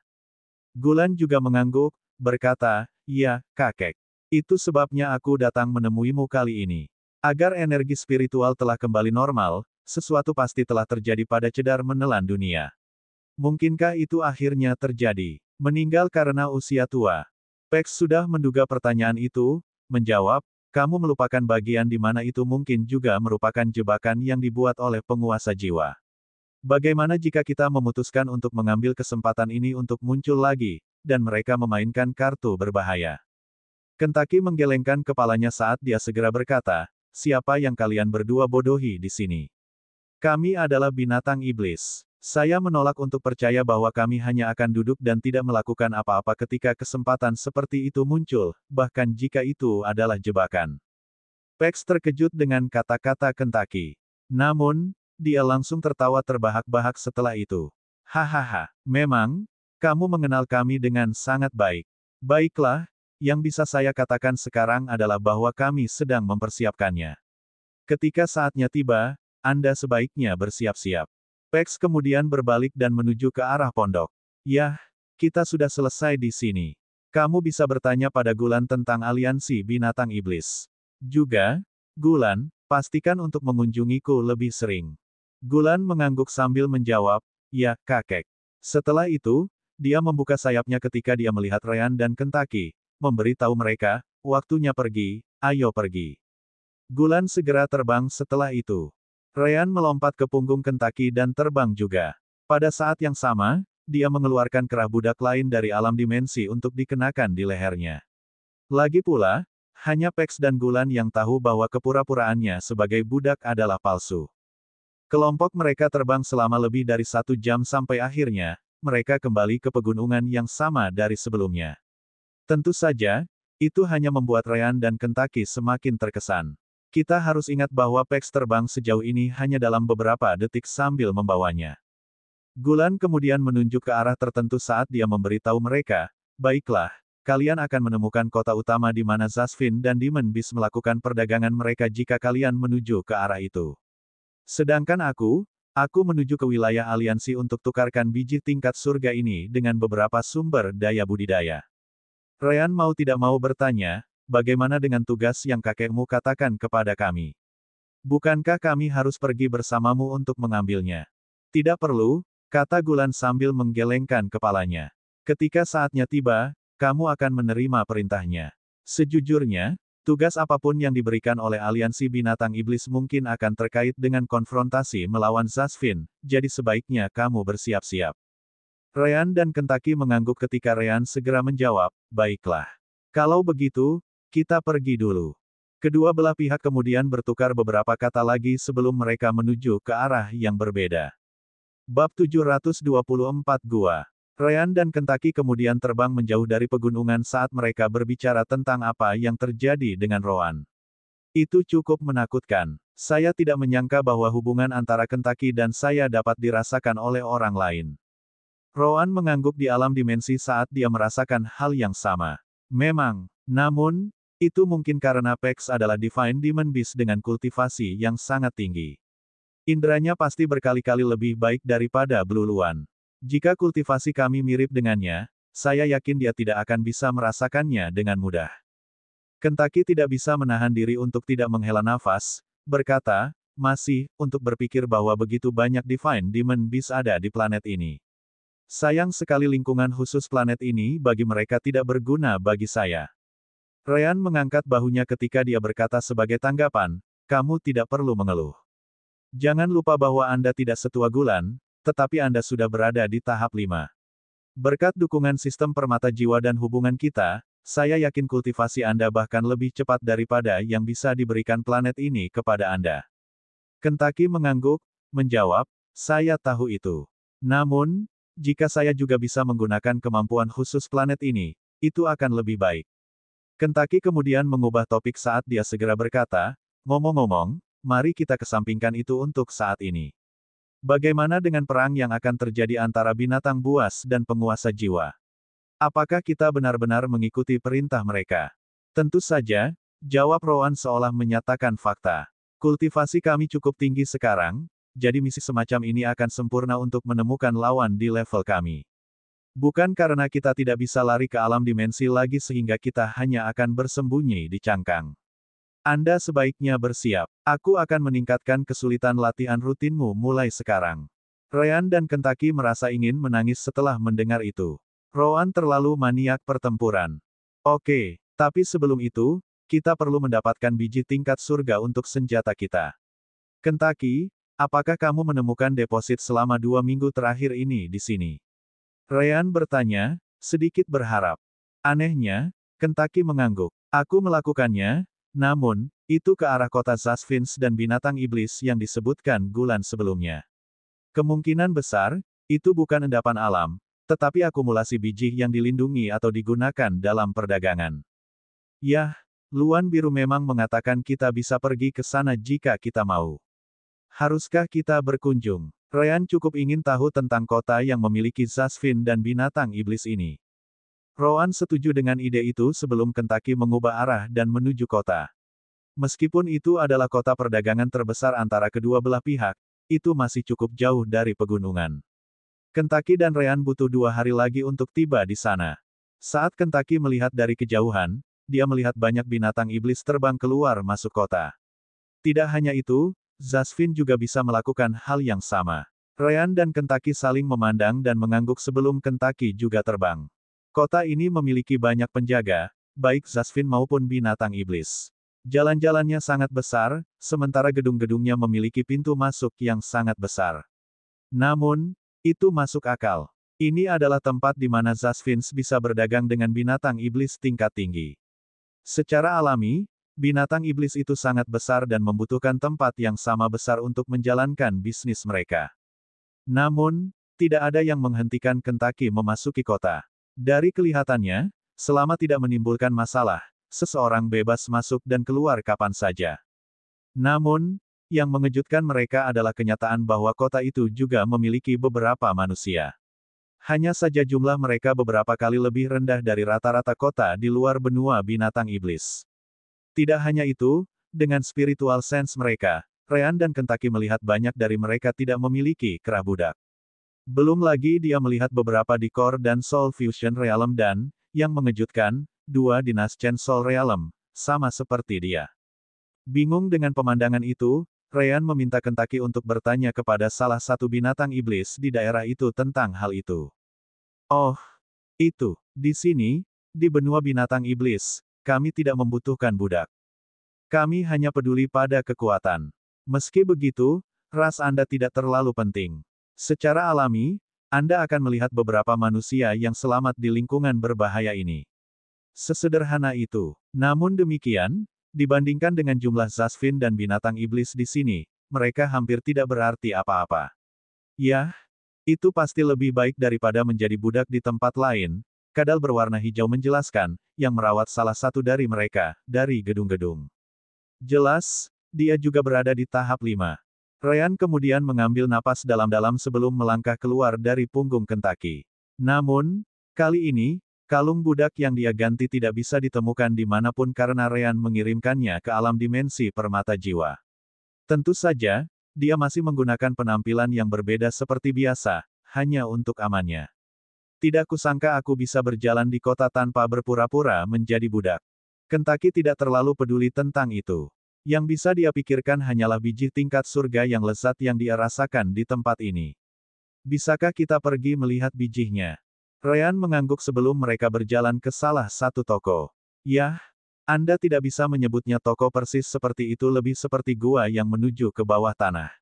Gulan juga mengangguk, berkata, ya, kakek. Itu sebabnya aku datang menemuimu kali ini. Agar energi spiritual telah kembali normal, sesuatu pasti telah terjadi pada cedar menelan dunia. Mungkinkah itu akhirnya terjadi? Meninggal karena usia tua. Pex sudah menduga pertanyaan itu, menjawab, kamu melupakan bagian di mana itu mungkin juga merupakan jebakan yang dibuat oleh penguasa jiwa. Bagaimana jika kita memutuskan untuk mengambil kesempatan ini untuk muncul lagi, dan mereka memainkan kartu berbahaya? Kentucky menggelengkan kepalanya saat dia segera berkata, siapa yang kalian berdua bodohi di sini? Kami adalah binatang iblis. Saya menolak untuk percaya bahwa kami hanya akan duduk dan tidak melakukan apa-apa ketika kesempatan seperti itu muncul, bahkan jika itu adalah jebakan. Pax terkejut dengan kata-kata Kentucky. Namun, dia langsung tertawa terbahak-bahak setelah itu. Hahaha, memang, kamu mengenal kami dengan sangat baik. Baiklah, yang bisa saya katakan sekarang adalah bahwa kami sedang mempersiapkannya. Ketika saatnya tiba, Anda sebaiknya bersiap-siap. Pax kemudian berbalik dan menuju ke arah pondok. Yah, kita sudah selesai di sini. Kamu bisa bertanya pada Gulan tentang aliansi binatang iblis. Juga, Gulan, pastikan untuk mengunjungiku lebih sering. Gulan mengangguk sambil menjawab, ya, kakek. Setelah itu, dia membuka sayapnya ketika dia melihat Ryan dan Kentucky, memberitahu mereka, waktunya pergi, ayo pergi. Gulan segera terbang setelah itu. Ryan melompat ke punggung Kentucky dan terbang juga. Pada saat yang sama, dia mengeluarkan kerah budak lain dari alam dimensi untuk dikenakan di lehernya. Lagi pula, hanya Pax dan Gulan yang tahu bahwa kepura-puraannya sebagai budak adalah palsu. Kelompok mereka terbang selama lebih dari 1 jam sampai akhirnya, mereka kembali ke pegunungan yang sama dari sebelumnya. Tentu saja, itu hanya membuat Ryan dan Kentucky semakin terkesan. Kita harus ingat bahwa Pax terbang sejauh ini hanya dalam beberapa detik sambil membawanya. Gulan kemudian menunjuk ke arah tertentu saat dia memberitahu mereka, baiklah, kalian akan menemukan kota utama di mana Zasvin dan Demon Beast melakukan perdagangan mereka jika kalian menuju ke arah itu. Sedangkan aku menuju ke wilayah aliansi untuk tukarkan biji tingkat surga ini dengan beberapa sumber daya budidaya. Ryan mau tidak mau bertanya, bagaimana dengan tugas yang kakekmu katakan kepada kami? Bukankah kami harus pergi bersamamu untuk mengambilnya? Tidak perlu, kata Gulan sambil menggelengkan kepalanya. Ketika saatnya tiba, kamu akan menerima perintahnya. Sejujurnya, tugas apapun yang diberikan oleh aliansi binatang iblis mungkin akan terkait dengan konfrontasi melawan Zasvin, jadi sebaiknya kamu bersiap-siap. Ryan dan Kentucky mengangguk ketika Ryan segera menjawab, baiklah. Kalau begitu, kita pergi dulu. Kedua belah pihak kemudian bertukar beberapa kata lagi sebelum mereka menuju ke arah yang berbeda. Bab 724 Gua. Ryan dan Kentucky kemudian terbang menjauh dari pegunungan saat mereka berbicara tentang apa yang terjadi dengan Rowan. Itu cukup menakutkan. Saya tidak menyangka bahwa hubungan antara Kentucky dan saya dapat dirasakan oleh orang lain. Rowan mengangguk di alam dimensi saat dia merasakan hal yang sama. Memang, namun, itu mungkin karena Pax adalah Divine Demon Beast dengan kultivasi yang sangat tinggi. Indranya pasti berkali-kali lebih baik daripada Bluluan. Jika kultivasi kami mirip dengannya, saya yakin dia tidak akan bisa merasakannya dengan mudah. Kentucky tidak bisa menahan diri untuk tidak menghela nafas, berkata, masih, untuk berpikir bahwa begitu banyak Divine Demon Beast ada di planet ini. Sayang sekali lingkungan khusus planet ini bagi mereka tidak berguna bagi saya. Ryan mengangkat bahunya ketika dia berkata sebagai tanggapan, kamu tidak perlu mengeluh. Jangan lupa bahwa Anda tidak setua Gulan, tetapi Anda sudah berada di tahap 5. Berkat dukungan sistem permata jiwa dan hubungan kita, saya yakin kultivasi Anda bahkan lebih cepat daripada yang bisa diberikan planet ini kepada Anda. Kentucky mengangguk, menjawab, saya tahu itu. Namun, jika saya juga bisa menggunakan kemampuan khusus planet ini, itu akan lebih baik. Kentucky kemudian mengubah topik saat dia segera berkata, ngomong-ngomong, mari kita kesampingkan itu untuk saat ini. Bagaimana dengan perang yang akan terjadi antara binatang buas dan penguasa jiwa? Apakah kita benar-benar mengikuti perintah mereka? Tentu saja, jawab Rowan seolah menyatakan fakta. Kultivasi kami cukup tinggi sekarang, jadi misi semacam ini akan sempurna untuk menemukan lawan di level kami. Bukan karena kita tidak bisa lari ke alam dimensi lagi sehingga kita hanya akan bersembunyi di cangkang. Anda sebaiknya bersiap. Aku akan meningkatkan kesulitan latihan rutinmu mulai sekarang. Ryan dan Kentucky merasa ingin menangis setelah mendengar itu. Rowan terlalu maniak pertempuran. Oke, tapi sebelum itu, kita perlu mendapatkan biji tingkat surga untuk senjata kita. Kentucky, apakah kamu menemukan deposit selama 2 minggu terakhir ini di sini? Ryan bertanya, sedikit berharap. Anehnya, Kentucky mengangguk. Aku melakukannya, namun, itu ke arah kota Zasvin dan binatang iblis yang disebutkan Gulan sebelumnya. Kemungkinan besar, itu bukan endapan alam, tetapi akumulasi biji yang dilindungi atau digunakan dalam perdagangan. Yah, Luan Biru memang mengatakan kita bisa pergi ke sana jika kita mau. Haruskah kita berkunjung? Ryan cukup ingin tahu tentang kota yang memiliki Zasvin dan binatang iblis ini. Rowan setuju dengan ide itu sebelum Kentucky mengubah arah dan menuju kota. Meskipun itu adalah kota perdagangan terbesar antara kedua belah pihak, itu masih cukup jauh dari pegunungan. Kentucky dan Ryan butuh 2 hari lagi untuk tiba di sana. Saat Kentucky melihat dari kejauhan, dia melihat banyak binatang iblis terbang keluar masuk kota. Tidak hanya itu, Zasvin juga bisa melakukan hal yang sama. Ryan dan Kentucky saling memandang dan mengangguk sebelum Kentucky juga terbang. Kota ini memiliki banyak penjaga, baik Zasvin maupun binatang iblis. Jalan-jalannya sangat besar, sementara gedung-gedungnya memiliki pintu masuk yang sangat besar. Namun, itu masuk akal. Ini adalah tempat di mana Zasvin bisa berdagang dengan binatang iblis tingkat tinggi. Secara alami, binatang iblis itu sangat besar dan membutuhkan tempat yang sama besar untuk menjalankan bisnis mereka. Namun, tidak ada yang menghentikan Kentucky memasuki kota. Dari kelihatannya, selama tidak menimbulkan masalah, seseorang bebas masuk dan keluar kapan saja. Namun, yang mengejutkan mereka adalah kenyataan bahwa kota itu juga memiliki beberapa manusia. Hanya saja jumlah mereka beberapa kali lebih rendah dari rata-rata kota di luar benua binatang iblis. Tidak hanya itu, dengan spiritual sense mereka, Ryan dan Kentucky melihat banyak dari mereka tidak memiliki kerah budak. Belum lagi dia melihat beberapa di Core dan Soul Fusion Realm dan, yang mengejutkan, 2 di Naschen Soul Realm, sama seperti dia. Bingung dengan pemandangan itu, Ryan meminta Kentucky untuk bertanya kepada salah satu binatang iblis di daerah itu tentang hal itu. Oh, itu, di sini, di benua binatang iblis, kami tidak membutuhkan budak. Kami hanya peduli pada kekuatan. Meski begitu, ras Anda tidak terlalu penting. Secara alami, Anda akan melihat beberapa manusia yang selamat di lingkungan berbahaya ini. Sesederhana itu. Namun demikian, dibandingkan dengan jumlah Zasvin dan binatang iblis di sini, mereka hampir tidak berarti apa-apa. Yah, itu pasti lebih baik daripada menjadi budak di tempat lain, kadal berwarna hijau menjelaskan, yang merawat salah satu dari mereka, dari gedung-gedung. Jelas, dia juga berada di tahap 5. Ryan kemudian mengambil napas dalam-dalam sebelum melangkah keluar dari punggung Kentucky. Namun, kali ini, kalung budak yang dia ganti tidak bisa ditemukan dimanapun karena Ryan mengirimkannya ke alam dimensi permata jiwa. Tentu saja, dia masih menggunakan penampilan yang berbeda seperti biasa, hanya untuk amannya. Tidak kusangka aku bisa berjalan di kota tanpa berpura-pura menjadi budak. Kentucky tidak terlalu peduli tentang itu. Yang bisa dia pikirkan hanyalah biji tingkat surga yang lezat yang dia rasakan di tempat ini. Bisakah kita pergi melihat bijinya? Ryan mengangguk sebelum mereka berjalan ke salah satu toko. Yah, Anda tidak bisa menyebutnya toko persis seperti itu, lebih seperti gua yang menuju ke bawah tanah.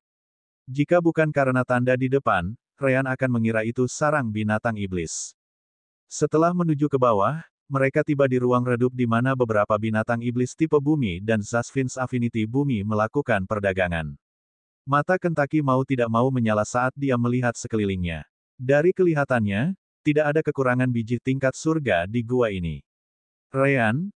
Jika bukan karena tanda di depan, Ryan akan mengira itu sarang binatang iblis. Setelah menuju ke bawah, mereka tiba di ruang redup di mana beberapa binatang iblis tipe bumi dan Zasvin's Affinity bumi melakukan perdagangan. Mata Kentucky mau tidak mau menyala saat dia melihat sekelilingnya. Dari kelihatannya, tidak ada kekurangan biji tingkat surga di gua ini. Ryan,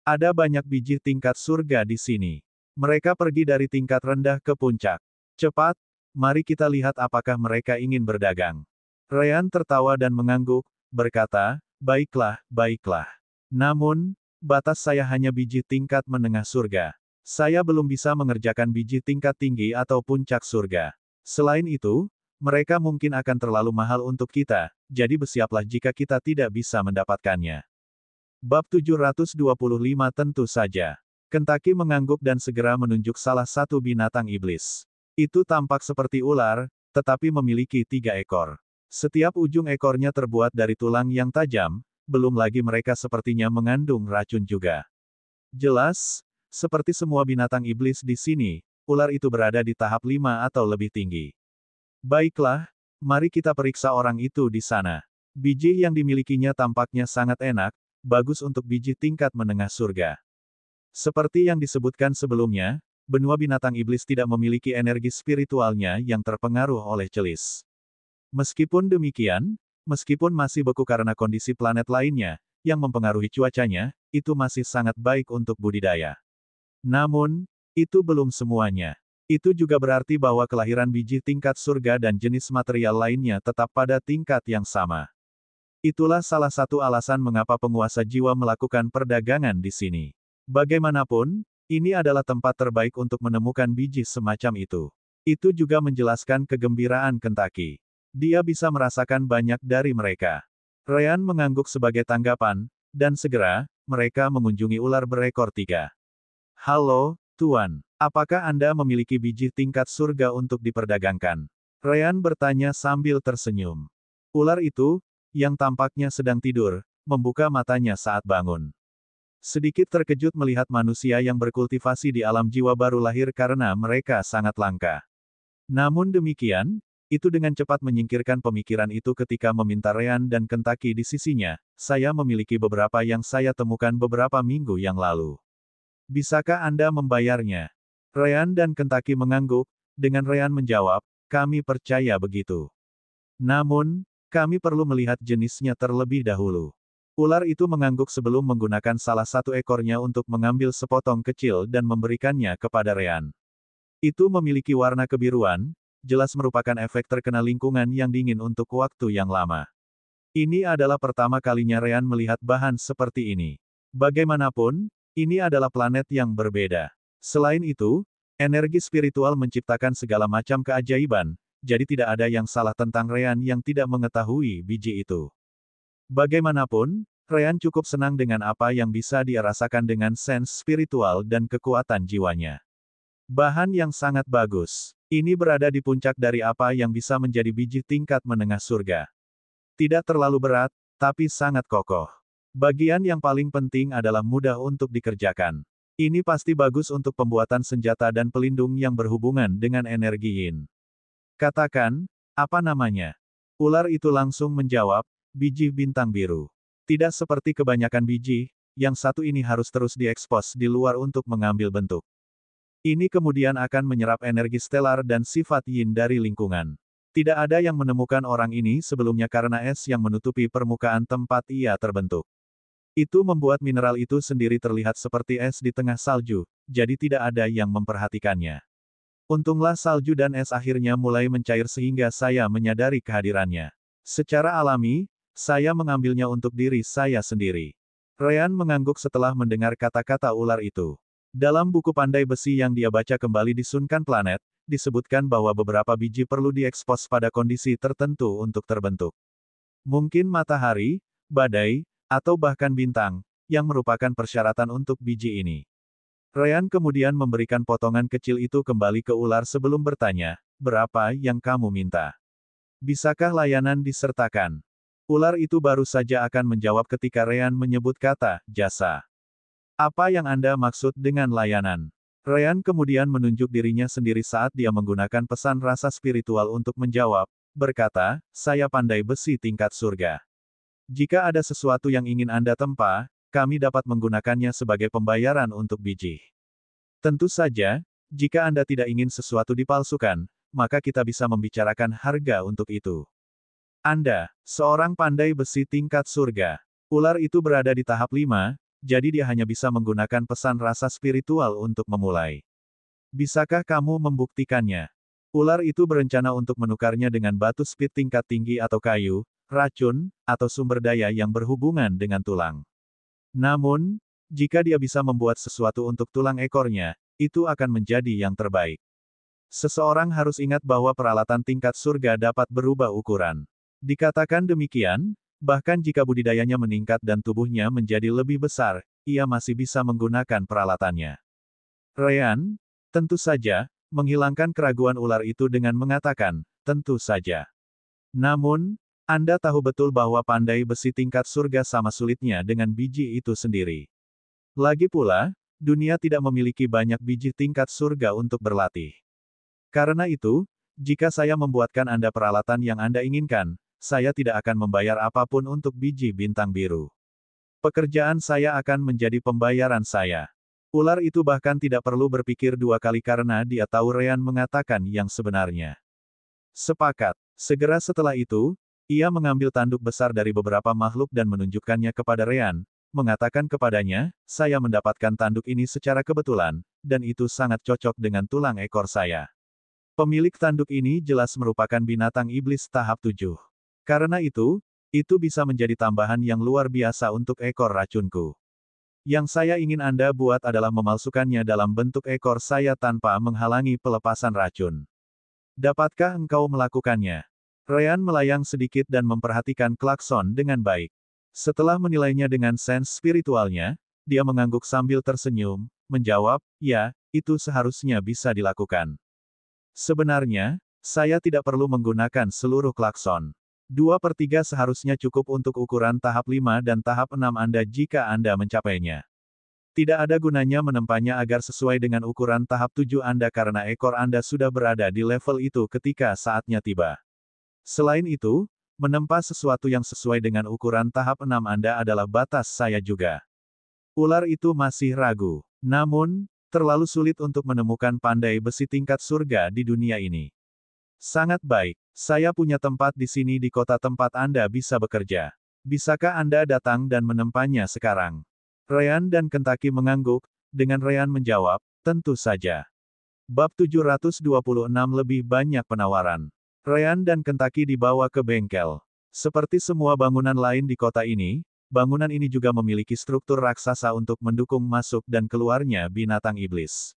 ada banyak biji tingkat surga di sini. Mereka pergi dari tingkat rendah ke puncak. Cepat, mari kita lihat apakah mereka ingin berdagang. Ryan tertawa dan mengangguk, berkata, baiklah, baiklah. Namun, batas saya hanya biji tingkat menengah surga. Saya belum bisa mengerjakan biji tingkat tinggi atau puncak surga. Selain itu, mereka mungkin akan terlalu mahal untuk kita, jadi bersiaplah jika kita tidak bisa mendapatkannya. Bab 725 tentu saja. Kentucky mengangguk dan segera menunjuk salah satu binatang iblis. Itu tampak seperti ular, tetapi memiliki 3 ekor. Setiap ujung ekornya terbuat dari tulang yang tajam, belum lagi mereka sepertinya mengandung racun juga. Jelas, seperti semua binatang iblis di sini, ular itu berada di tahap 5 atau lebih tinggi. Baiklah, mari kita periksa orang itu di sana. Biji yang dimilikinya tampaknya sangat enak, bagus untuk biji tingkat menengah surga. Seperti yang disebutkan sebelumnya, benua binatang iblis tidak memiliki energi spiritualnya yang terpengaruh oleh celis. Meskipun demikian, meskipun masih beku karena kondisi planet lainnya, yang mempengaruhi cuacanya, itu masih sangat baik untuk budidaya. Namun, itu belum semuanya. Itu juga berarti bahwa kelahiran biji tingkat surga dan jenis material lainnya tetap pada tingkat yang sama. Itulah salah satu alasan mengapa penguasa jiwa melakukan perdagangan di sini. Bagaimanapun, ini adalah tempat terbaik untuk menemukan biji semacam itu. Itu juga menjelaskan kegembiraan Kentucky. Dia bisa merasakan banyak dari mereka. Ryan mengangguk sebagai tanggapan, dan segera, mereka mengunjungi ular berekor 3. Halo, Tuan. Apakah Anda memiliki biji tingkat surga untuk diperdagangkan? Ryan bertanya sambil tersenyum. Ular itu, yang tampaknya sedang tidur, membuka matanya saat bangun. Sedikit terkejut melihat manusia yang berkultivasi di alam jiwa baru lahir karena mereka sangat langka. Namun demikian, itu dengan cepat menyingkirkan pemikiran itu ketika meminta Ryan dan Kentucky di sisinya. Saya memiliki beberapa yang saya temukan beberapa minggu yang lalu. Bisakah Anda membayarnya? Ryan dan Kentucky mengangguk, dengan Ryan menjawab, kami percaya begitu. Namun, kami perlu melihat jenisnya terlebih dahulu. Ular itu mengangguk sebelum menggunakan salah satu ekornya untuk mengambil sepotong kecil dan memberikannya kepada Ryan. Itu memiliki warna kebiruan, jelas merupakan efek terkena lingkungan yang dingin untuk waktu yang lama. Ini adalah pertama kalinya Ryan melihat bahan seperti ini. Bagaimanapun, ini adalah planet yang berbeda. Selain itu, energi spiritual menciptakan segala macam keajaiban, jadi tidak ada yang salah tentang Ryan yang tidak mengetahui biji itu. Bagaimanapun, Ryan cukup senang dengan apa yang bisa dia rasakan dengan sense spiritual dan kekuatan jiwanya. Bahan yang sangat bagus. Ini berada di puncak dari apa yang bisa menjadi biji tingkat menengah surga. Tidak terlalu berat, tapi sangat kokoh. Bagian yang paling penting adalah mudah untuk dikerjakan. Ini pasti bagus untuk pembuatan senjata dan pelindung yang berhubungan dengan energi yin. Katakan, apa namanya? Ular itu langsung menjawab, biji bintang biru. Tidak seperti kebanyakan biji, yang satu ini harus terus diekspos di luar untuk mengambil bentuk. Ini kemudian akan menyerap energi stelar dan sifat yin dari lingkungan. Tidak ada yang menemukan orang ini sebelumnya karena es yang menutupi permukaan tempat ia terbentuk. Itu membuat mineral itu sendiri terlihat seperti es di tengah salju, jadi tidak ada yang memperhatikannya. Untunglah salju dan es akhirnya mulai mencair sehingga saya menyadari kehadirannya. Secara alami, saya mengambilnya untuk diri saya sendiri. Ryan mengangguk setelah mendengar kata-kata ular itu. Dalam buku pandai besi yang dia baca kembali di Sunkan Planet, disebutkan bahwa beberapa biji perlu diekspos pada kondisi tertentu untuk terbentuk. Mungkin matahari, badai, atau bahkan bintang, yang merupakan persyaratan untuk biji ini. Ryan kemudian memberikan potongan kecil itu kembali ke ular sebelum bertanya, berapa yang kamu minta? Bisakah layanan disertakan? Ular itu baru saja akan menjawab ketika Ryan menyebut kata, jasa. Apa yang Anda maksud dengan layanan? Ryan kemudian menunjuk dirinya sendiri saat dia menggunakan pesan rasa spiritual untuk menjawab, berkata, saya pandai besi tingkat surga. Jika ada sesuatu yang ingin Anda tempa, kami dapat menggunakannya sebagai pembayaran untuk biji. Tentu saja, jika Anda tidak ingin sesuatu dipalsukan, maka kita bisa membicarakan harga untuk itu. Anda, seorang pandai besi tingkat surga. Ular itu berada di tahap 5, jadi dia hanya bisa menggunakan pesan rasa spiritual untuk memulai. Bisakah kamu membuktikannya? Ular itu berencana untuk menukarnya dengan batu spit tingkat tinggi atau kayu, racun, atau sumber daya yang berhubungan dengan tulang. Namun, jika dia bisa membuat sesuatu untuk tulang ekornya, itu akan menjadi yang terbaik. Seseorang harus ingat bahwa peralatan tingkat surga dapat berubah ukuran. Dikatakan demikian, bahkan jika budidayanya meningkat dan tubuhnya menjadi lebih besar, ia masih bisa menggunakan peralatannya. Ryan, tentu saja, menghilangkan keraguan ular itu dengan mengatakan, tentu saja. Namun, Anda tahu betul bahwa pandai besi tingkat surga sama sulitnya dengan biji itu sendiri. Lagi pula, dunia tidak memiliki banyak biji tingkat surga untuk berlatih. Karena itu, jika saya membuatkan Anda peralatan yang Anda inginkan, saya tidak akan membayar apapun untuk biji bintang biru. Pekerjaan saya akan menjadi pembayaran saya. Ular itu bahkan tidak perlu berpikir dua kali karena dia tahu Ryan mengatakan yang sebenarnya. Sepakat. Segera setelah itu, ia mengambil tanduk besar dari beberapa makhluk dan menunjukkannya kepada Ryan, mengatakan kepadanya, saya mendapatkan tanduk ini secara kebetulan, dan itu sangat cocok dengan tulang ekor saya. Pemilik tanduk ini jelas merupakan binatang iblis tahap 7. Karena itu bisa menjadi tambahan yang luar biasa untuk ekor racunku. Yang saya ingin Anda buat adalah memalsukannya dalam bentuk ekor saya tanpa menghalangi pelepasan racun. Dapatkah engkau melakukannya? Ryan melayang sedikit dan memperhatikan klakson dengan baik. Setelah menilainya dengan sense spiritualnya, dia mengangguk sambil tersenyum, menjawab, ya, itu seharusnya bisa dilakukan. Sebenarnya, saya tidak perlu menggunakan seluruh klakson. 2/3 seharusnya cukup untuk ukuran tahap 5 dan tahap 6 Anda jika Anda mencapainya. Tidak ada gunanya menempanya agar sesuai dengan ukuran tahap 7 Anda karena ekor Anda sudah berada di level itu ketika saatnya tiba. Selain itu, menempa sesuatu yang sesuai dengan ukuran tahap 6 Anda adalah batas saya juga. Ular itu masih ragu. Namun, terlalu sulit untuk menemukan pandai besi tingkat surga di dunia ini. Sangat baik. Saya punya tempat di sini di kota tempat Anda bisa bekerja. Bisakah Anda datang dan menempanya sekarang? Ryan dan Kentucky mengangguk, dengan Ryan menjawab, tentu saja. Bab 726 lebih banyak penawaran. Ryan dan Kentucky dibawa ke bengkel. Seperti semua bangunan lain di kota ini, bangunan ini juga memiliki struktur raksasa untuk mendukung masuk dan keluarnya binatang iblis.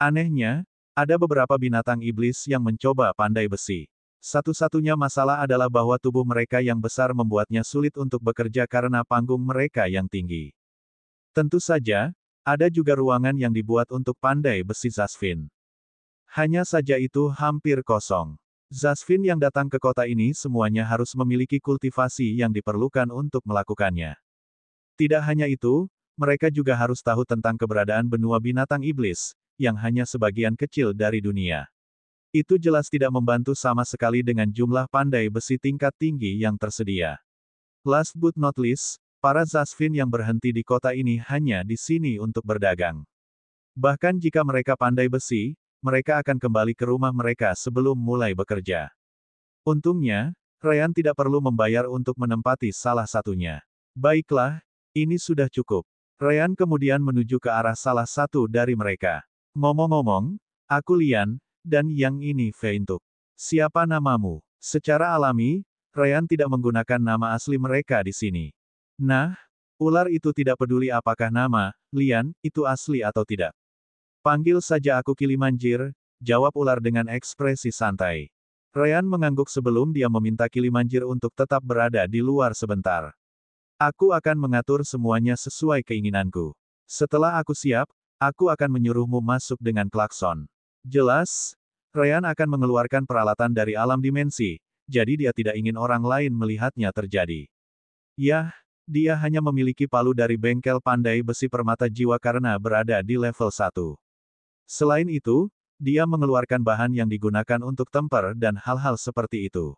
Anehnya, ada beberapa binatang iblis yang mencoba pandai besi. Satu-satunya masalah adalah bahwa tubuh mereka yang besar membuatnya sulit untuk bekerja karena panggung mereka yang tinggi. Tentu saja, ada juga ruangan yang dibuat untuk pandai besi Zasvin. Hanya saja itu hampir kosong. Zasvin yang datang ke kota ini semuanya harus memiliki kultivasi yang diperlukan untuk melakukannya. Tidak hanya itu, mereka juga harus tahu tentang keberadaan benua binatang iblis, yang hanya sebagian kecil dari dunia. Itu jelas tidak membantu sama sekali dengan jumlah pandai besi tingkat tinggi yang tersedia. Last but not least, para Zasvin yang berhenti di kota ini hanya di sini untuk berdagang. Bahkan jika mereka pandai besi, mereka akan kembali ke rumah mereka sebelum mulai bekerja. Untungnya, Ryan tidak perlu membayar untuk menempati salah satunya. Baiklah, ini sudah cukup. Ryan kemudian menuju ke arah salah satu dari mereka. Ngomong-ngomong, aku Lian, dan yang ini Feintuk. Siapa namamu? Secara alami, Ryan tidak menggunakan nama asli mereka di sini. Nah, ular itu tidak peduli apakah nama, Lian, itu asli atau tidak. Panggil saja aku Kilimanjir, jawab ular dengan ekspresi santai. Ryan mengangguk sebelum dia meminta Kilimanjir untuk tetap berada di luar sebentar. Aku akan mengatur semuanya sesuai keinginanku. Setelah aku siap, aku akan menyuruhmu masuk dengan klakson. Jelas, Ryan akan mengeluarkan peralatan dari alam dimensi, jadi dia tidak ingin orang lain melihatnya terjadi. Yah, dia hanya memiliki palu dari bengkel pandai besi permata jiwa karena berada di level 1. Selain itu, dia mengeluarkan bahan yang digunakan untuk temper dan hal-hal seperti itu.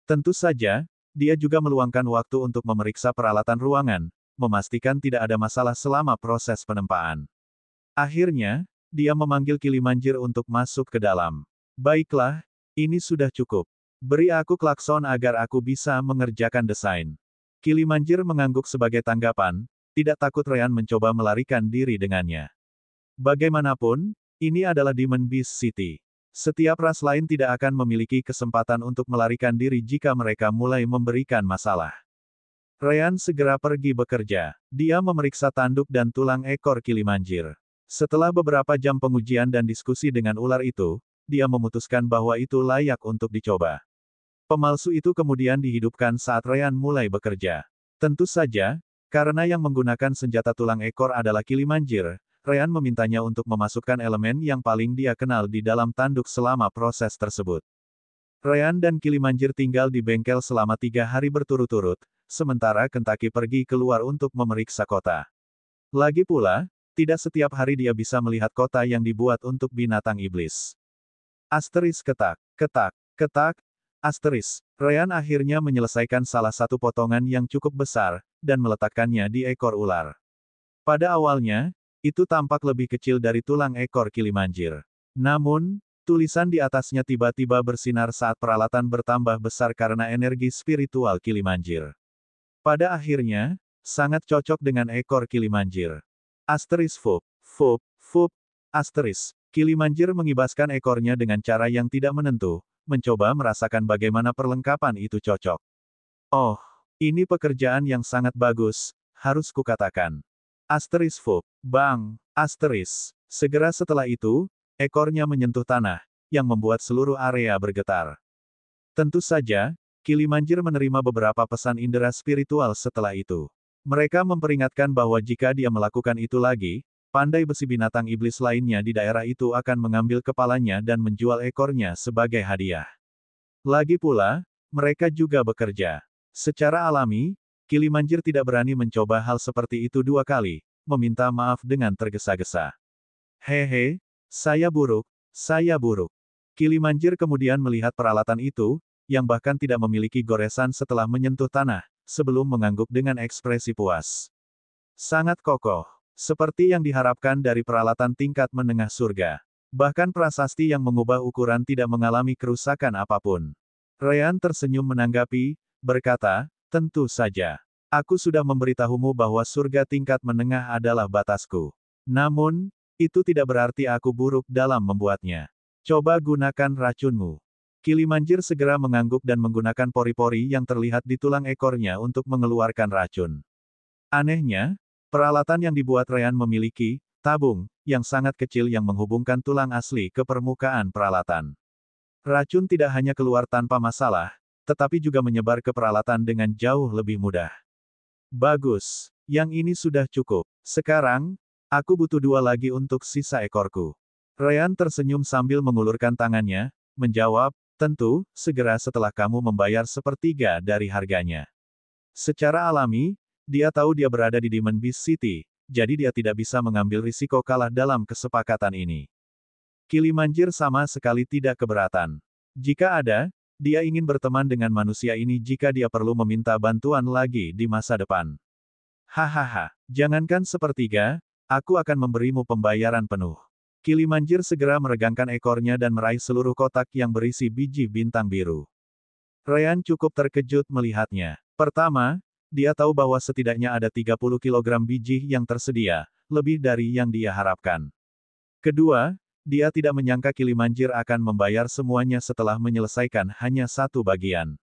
Tentu saja, dia juga meluangkan waktu untuk memeriksa peralatan ruangan, memastikan tidak ada masalah selama proses penempaan. Akhirnya, dia memanggil Kilimanjir untuk masuk ke dalam. Baiklah, ini sudah cukup. Beri aku klakson agar aku bisa mengerjakan desain. Kilimanjir mengangguk sebagai tanggapan, tidak takut Ryan mencoba melarikan diri dengannya. Bagaimanapun, ini adalah Demon Beast City. Setiap ras lain tidak akan memiliki kesempatan untuk melarikan diri jika mereka mulai memberikan masalah. Ryan segera pergi bekerja. Dia memeriksa tanduk dan tulang ekor Kilimanjir. Setelah beberapa jam pengujian dan diskusi dengan ular itu, dia memutuskan bahwa itu layak untuk dicoba. Pemalsu itu kemudian dihidupkan saat Ryan mulai bekerja. Tentu saja, karena yang menggunakan senjata tulang ekor adalah Kilimanjir, Ryan memintanya untuk memasukkan elemen yang paling dia kenal di dalam tanduk selama proses tersebut. Ryan dan Kilimanjir tinggal di bengkel selama 3 hari berturut-turut, sementara Kentucky pergi keluar untuk memeriksa kota. Lagi pula, tidak setiap hari dia bisa melihat kota yang dibuat untuk binatang iblis. Asteris ketak, ketak, ketak, asteris. Ryan akhirnya menyelesaikan salah satu potongan yang cukup besar, dan meletakkannya di ekor ular. Pada awalnya, Itu tampak lebih kecil dari tulang ekor Kilimanjir. Namun, tulisan di atasnya tiba-tiba bersinar saat peralatan bertambah besar karena energi spiritual Kilimanjir. Pada akhirnya, sangat cocok dengan ekor Kilimanjir. Asteris Fup, Fup, Fup, Asteris. Kilimanjir mengibaskan ekornya dengan cara yang tidak menentu, mencoba merasakan bagaimana perlengkapan itu cocok. Oh, ini pekerjaan yang sangat bagus, harus kukatakan. Asteris Fup, bang, asteris. Segera setelah itu, ekornya menyentuh tanah, yang membuat seluruh area bergetar. Tentu saja, Kilimanjir menerima beberapa pesan indera spiritual setelah itu. Mereka memperingatkan bahwa jika dia melakukan itu lagi, pandai besi binatang iblis lainnya di daerah itu akan mengambil kepalanya dan menjual ekornya sebagai hadiah. Lagi pula, mereka juga bekerja. Secara alami, Kilimanjir tidak berani mencoba hal seperti itu dua kali, meminta maaf dengan tergesa-gesa. Hehe, saya buruk, saya buruk. Kilimanjir kemudian melihat peralatan itu, yang bahkan tidak memiliki goresan setelah menyentuh tanah, sebelum mengangguk dengan ekspresi puas. Sangat kokoh. Seperti yang diharapkan dari peralatan tingkat menengah surga. Bahkan prasasti yang mengubah ukuran tidak mengalami kerusakan apapun. Ryan tersenyum menanggapi, berkata, tentu saja. Aku sudah memberitahumu bahwa surga tingkat menengah adalah batasku. Namun, itu tidak berarti aku buruk dalam membuatnya. Coba gunakan racunmu. Kilimanjir segera mengangguk dan menggunakan pori-pori yang terlihat di tulang ekornya untuk mengeluarkan racun. Anehnya, peralatan yang dibuat Ryan memiliki tabung yang sangat kecil yang menghubungkan tulang asli ke permukaan peralatan. Racun tidak hanya keluar tanpa masalah, tetapi juga menyebar ke peralatan dengan jauh lebih mudah. Bagus, yang ini sudah cukup. Sekarang, aku butuh 2 lagi untuk sisa ekorku. Ryan tersenyum sambil mengulurkan tangannya, menjawab, tentu, segera setelah kamu membayar sepertiga dari harganya. Secara alami, dia tahu dia berada di Demon Beast City, jadi dia tidak bisa mengambil risiko kalah dalam kesepakatan ini. Kilimanjir sama sekali tidak keberatan. Jika ada, dia ingin berteman dengan manusia ini jika dia perlu meminta bantuan lagi di masa depan. Hahaha, jangankan sepertiga, aku akan memberimu pembayaran penuh. Kilimanjir segera meregangkan ekornya dan meraih seluruh kotak yang berisi biji bintang biru. Ryan cukup terkejut melihatnya. Pertama, dia tahu bahwa setidaknya ada 30 kg biji yang tersedia, lebih dari yang dia harapkan. Kedua, dia tidak menyangka Kilimanjir akan membayar semuanya setelah menyelesaikan hanya satu bagian.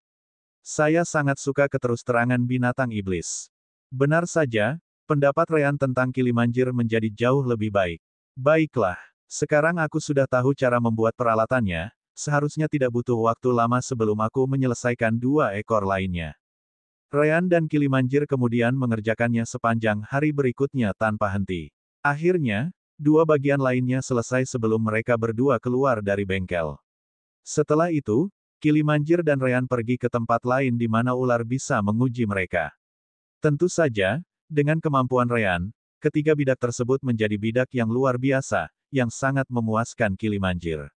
Saya sangat suka keterus-terangan binatang iblis. Benar saja, pendapat Ryan tentang Kilimanjir menjadi jauh lebih baik. Baiklah, sekarang aku sudah tahu cara membuat peralatannya, seharusnya tidak butuh waktu lama sebelum aku menyelesaikan 2 ekor lainnya. Ryan dan Kilimanjir kemudian mengerjakannya sepanjang hari berikutnya tanpa henti. Akhirnya, 2 bagian lainnya selesai sebelum mereka berdua keluar dari bengkel. Setelah itu, Kilimanjir dan Ryan pergi ke tempat lain di mana ular bisa menguji mereka. Tentu saja, dengan kemampuan Ryan, ketiga bidak tersebut menjadi bidak yang luar biasa, yang sangat memuaskan Kilimanjir.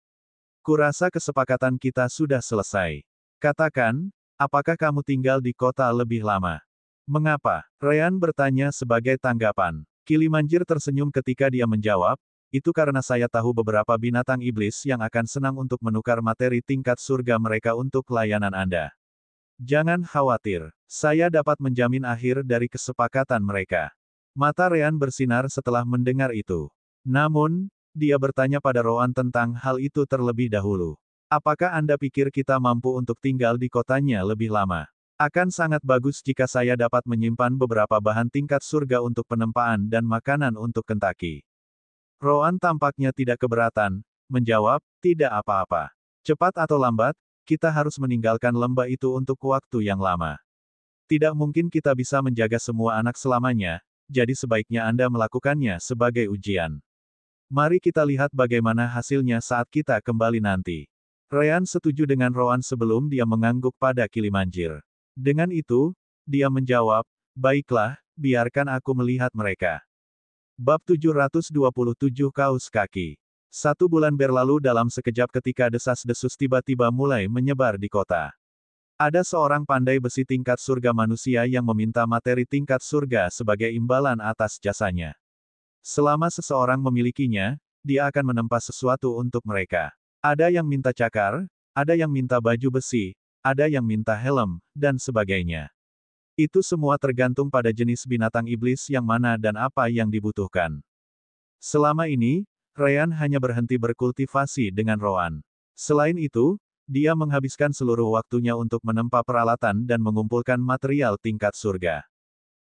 Kurasa kesepakatan kita sudah selesai. Katakan, apakah kamu tinggal di kota lebih lama? Mengapa? Ryan bertanya sebagai tanggapan. Kilimanjir tersenyum ketika dia menjawab, itu karena saya tahu beberapa binatang iblis yang akan senang untuk menukar materi tingkat surga mereka untuk layanan Anda. Jangan khawatir, saya dapat menjamin akhir dari kesepakatan mereka. Mata Ryan bersinar setelah mendengar itu. Namun, dia bertanya pada Rowan tentang hal itu terlebih dahulu. Apakah Anda pikir kita mampu untuk tinggal di kotanya lebih lama? Akan sangat bagus jika saya dapat menyimpan beberapa bahan tingkat surga untuk penempaan dan makanan untuk Kentucky. Rowan tampaknya tidak keberatan, menjawab, tidak apa-apa. Cepat atau lambat, kita harus meninggalkan lembah itu untuk waktu yang lama. Tidak mungkin kita bisa menjaga semua anak selamanya, jadi sebaiknya Anda melakukannya sebagai ujian. Mari kita lihat bagaimana hasilnya saat kita kembali nanti. Ryan setuju dengan Rowan sebelum dia mengangguk pada Kilimanjir. Dengan itu, dia menjawab, baiklah, biarkan aku melihat mereka. Bab 727 Kaus Kaki. 1 bulan berlalu dalam sekejap ketika desas-desus tiba-tiba mulai menyebar di kota. Ada seorang pandai besi tingkat surga manusia yang meminta materi tingkat surga sebagai imbalan atas jasanya. Selama seseorang memilikinya, dia akan menempa sesuatu untuk mereka. Ada yang minta cakar, ada yang minta baju besi, ada yang minta helm, dan sebagainya. Itu semua tergantung pada jenis binatang iblis yang mana dan apa yang dibutuhkan. Selama ini, Ryan hanya berhenti berkultivasi dengan Roan. Selain itu, dia menghabiskan seluruh waktunya untuk menempa peralatan dan mengumpulkan material tingkat surga.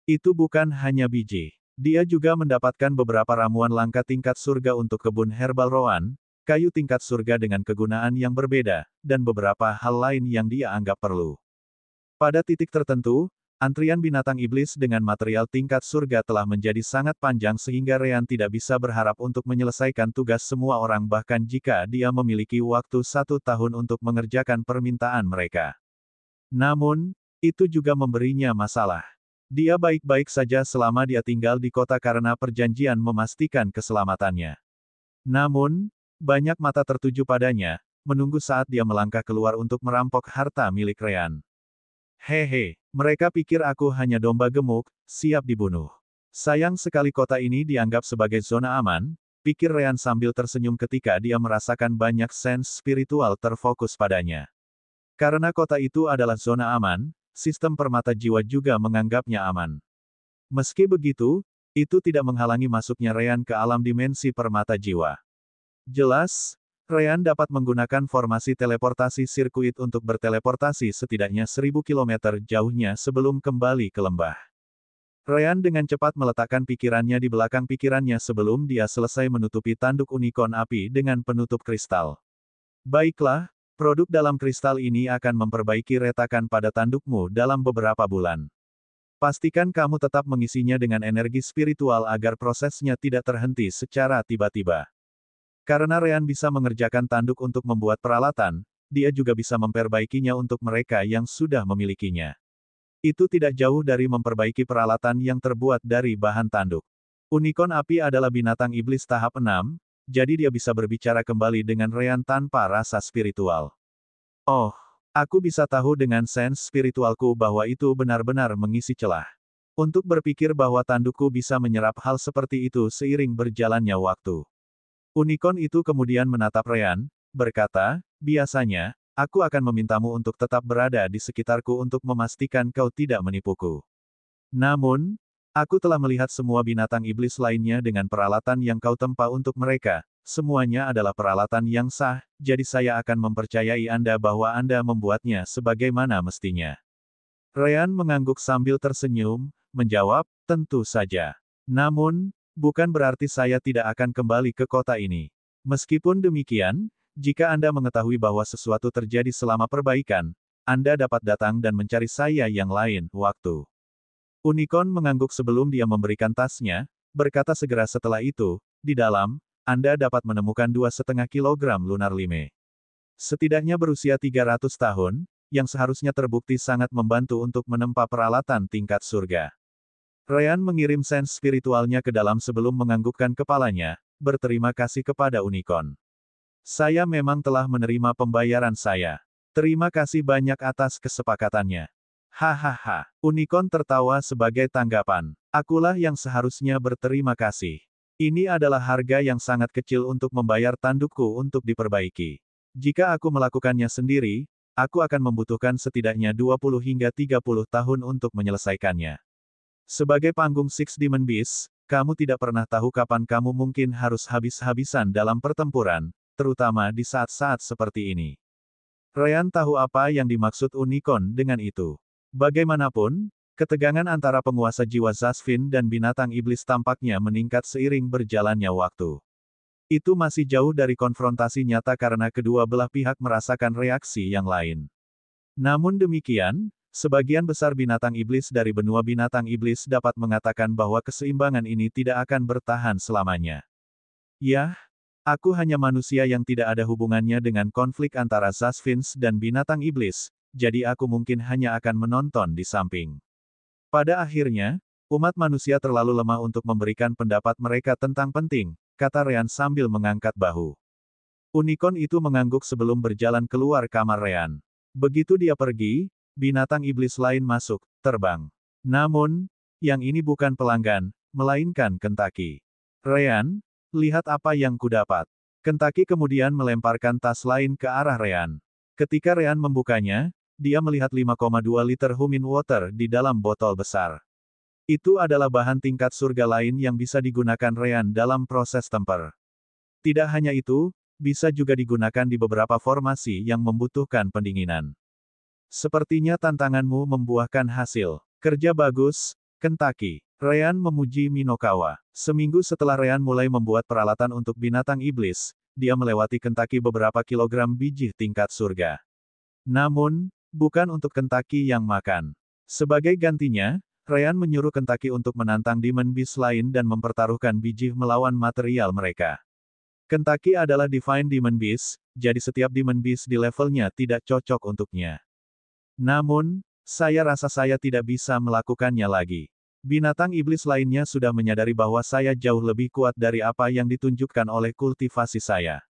Itu bukan hanya biji. Dia juga mendapatkan beberapa ramuan langka tingkat surga untuk kebun herbal Roan, kayu tingkat surga dengan kegunaan yang berbeda, dan beberapa hal lain yang dia anggap perlu. Pada titik tertentu, antrian binatang iblis dengan material tingkat surga telah menjadi sangat panjang sehingga Ryan tidak bisa berharap untuk menyelesaikan tugas semua orang bahkan jika dia memiliki waktu 1 tahun untuk mengerjakan permintaan mereka. Namun, itu juga memberinya masalah. Dia baik-baik saja selama dia tinggal di kota karena perjanjian memastikan keselamatannya. Namun, banyak mata tertuju padanya, menunggu saat dia melangkah keluar untuk merampok harta milik Ryan. Hehe, mereka pikir aku hanya domba gemuk, siap dibunuh. Sayang sekali kota ini dianggap sebagai zona aman, pikir Ryan sambil tersenyum ketika dia merasakan banyak sense spiritual terfokus padanya. Karena kota itu adalah zona aman, sistem permata jiwa juga menganggapnya aman. Meski begitu, itu tidak menghalangi masuknya Ryan ke alam dimensi permata jiwa. Jelas, Ryan dapat menggunakan formasi teleportasi sirkuit untuk berteleportasi setidaknya 1000 km jauhnya sebelum kembali ke lembah. Ryan dengan cepat meletakkan pikirannya di belakang pikirannya sebelum dia selesai menutupi tanduk unicorn api dengan penutup kristal. Baiklah, produk dalam kristal ini akan memperbaiki retakan pada tandukmu dalam beberapa bulan. Pastikan kamu tetap mengisinya dengan energi spiritual agar prosesnya tidak terhenti secara tiba-tiba. Karena Ryan bisa mengerjakan tanduk untuk membuat peralatan, dia juga bisa memperbaikinya untuk mereka yang sudah memilikinya. Itu tidak jauh dari memperbaiki peralatan yang terbuat dari bahan tanduk. Unicorn api adalah binatang iblis tahap 6, jadi dia bisa berbicara kembali dengan Ryan tanpa rasa spiritual. Oh, aku bisa tahu dengan sense spiritualku bahwa itu benar-benar mengisi celah. Untuk berpikir bahwa tandukku bisa menyerap hal seperti itu seiring berjalannya waktu. Unicorn itu kemudian menatap Ryan, berkata, biasanya, aku akan memintamu untuk tetap berada di sekitarku untuk memastikan kau tidak menipuku. Namun, aku telah melihat semua binatang iblis lainnya dengan peralatan yang kau tempa untuk mereka, semuanya adalah peralatan yang sah, jadi saya akan mempercayai Anda bahwa Anda membuatnya sebagaimana mestinya. Ryan mengangguk sambil tersenyum, menjawab, tentu saja. Namun, bukan berarti saya tidak akan kembali ke kota ini. Meskipun demikian, jika Anda mengetahui bahwa sesuatu terjadi selama perbaikan, Anda dapat datang dan mencari saya yang lain, waktu. Unicorn mengangguk sebelum dia memberikan tasnya, berkata segera setelah itu, di dalam, Anda dapat menemukan 2,5 kg lunar lime. Setidaknya berusia 300 tahun, yang seharusnya terbukti sangat membantu untuk menempa peralatan tingkat surga. Ryan mengirim sense spiritualnya ke dalam sebelum menganggukkan kepalanya, berterima kasih kepada Unicorn. Saya memang telah menerima pembayaran saya. Terima kasih banyak atas kesepakatannya. Hahaha, Unicorn tertawa sebagai tanggapan. Akulah yang seharusnya berterima kasih. Ini adalah harga yang sangat kecil untuk membayar tandukku untuk diperbaiki. Jika aku melakukannya sendiri, aku akan membutuhkan setidaknya 20 hingga 30 tahun untuk menyelesaikannya. Sebagai panggung Six Demon Beast, kamu tidak pernah tahu kapan kamu mungkin harus habis-habisan dalam pertempuran, terutama di saat-saat seperti ini. Ryan tahu apa yang dimaksud Unicorn dengan itu. Bagaimanapun, ketegangan antara penguasa jiwa Zasfin dan binatang iblis tampaknya meningkat seiring berjalannya waktu. Itu masih jauh dari konfrontasi nyata karena kedua belah pihak merasakan reaksi yang lain. Namun demikian, sebagian besar binatang iblis dari benua binatang iblis dapat mengatakan bahwa keseimbangan ini tidak akan bertahan selamanya. Yah, aku hanya manusia yang tidak ada hubungannya dengan konflik antara Zasfins dan binatang iblis, jadi aku mungkin hanya akan menonton di samping. Pada akhirnya, umat manusia terlalu lemah untuk memberikan pendapat mereka tentang penting, kata Ryan sambil mengangkat bahu. Unicorn itu mengangguk sebelum berjalan keluar kamar Ryan. Begitu dia pergi, binatang iblis lain masuk, terbang. Namun, yang ini bukan pelanggan, melainkan Kentucky. Ryan, lihat apa yang kudapat. Kentaki kemudian melemparkan tas lain ke arah Ryan. Ketika Ryan membukanya, dia melihat 5,2 liter Humin Water di dalam botol besar. Itu adalah bahan tingkat surga lain yang bisa digunakan Ryan dalam proses temper. Tidak hanya itu, bisa juga digunakan di beberapa formasi yang membutuhkan pendinginan. Sepertinya tantanganmu membuahkan hasil. Kerja bagus, Kentaki. Ryan memuji Minokawa. Seminggu setelah Ryan mulai membuat peralatan untuk binatang iblis, dia melewati Kentaki beberapa kilogram biji tingkat surga. Namun, bukan untuk Kentaki yang makan. Sebagai gantinya, Ryan menyuruh Kentaki untuk menantang Demon Beast lain dan mempertaruhkan biji melawan material mereka. Kentaki adalah Divine Demon Beast, jadi setiap Demon Beast di levelnya tidak cocok untuknya. Namun, saya rasa saya tidak bisa melakukannya lagi. Binatang iblis lainnya sudah menyadari bahwa saya jauh lebih kuat dari apa yang ditunjukkan oleh kultivasi saya.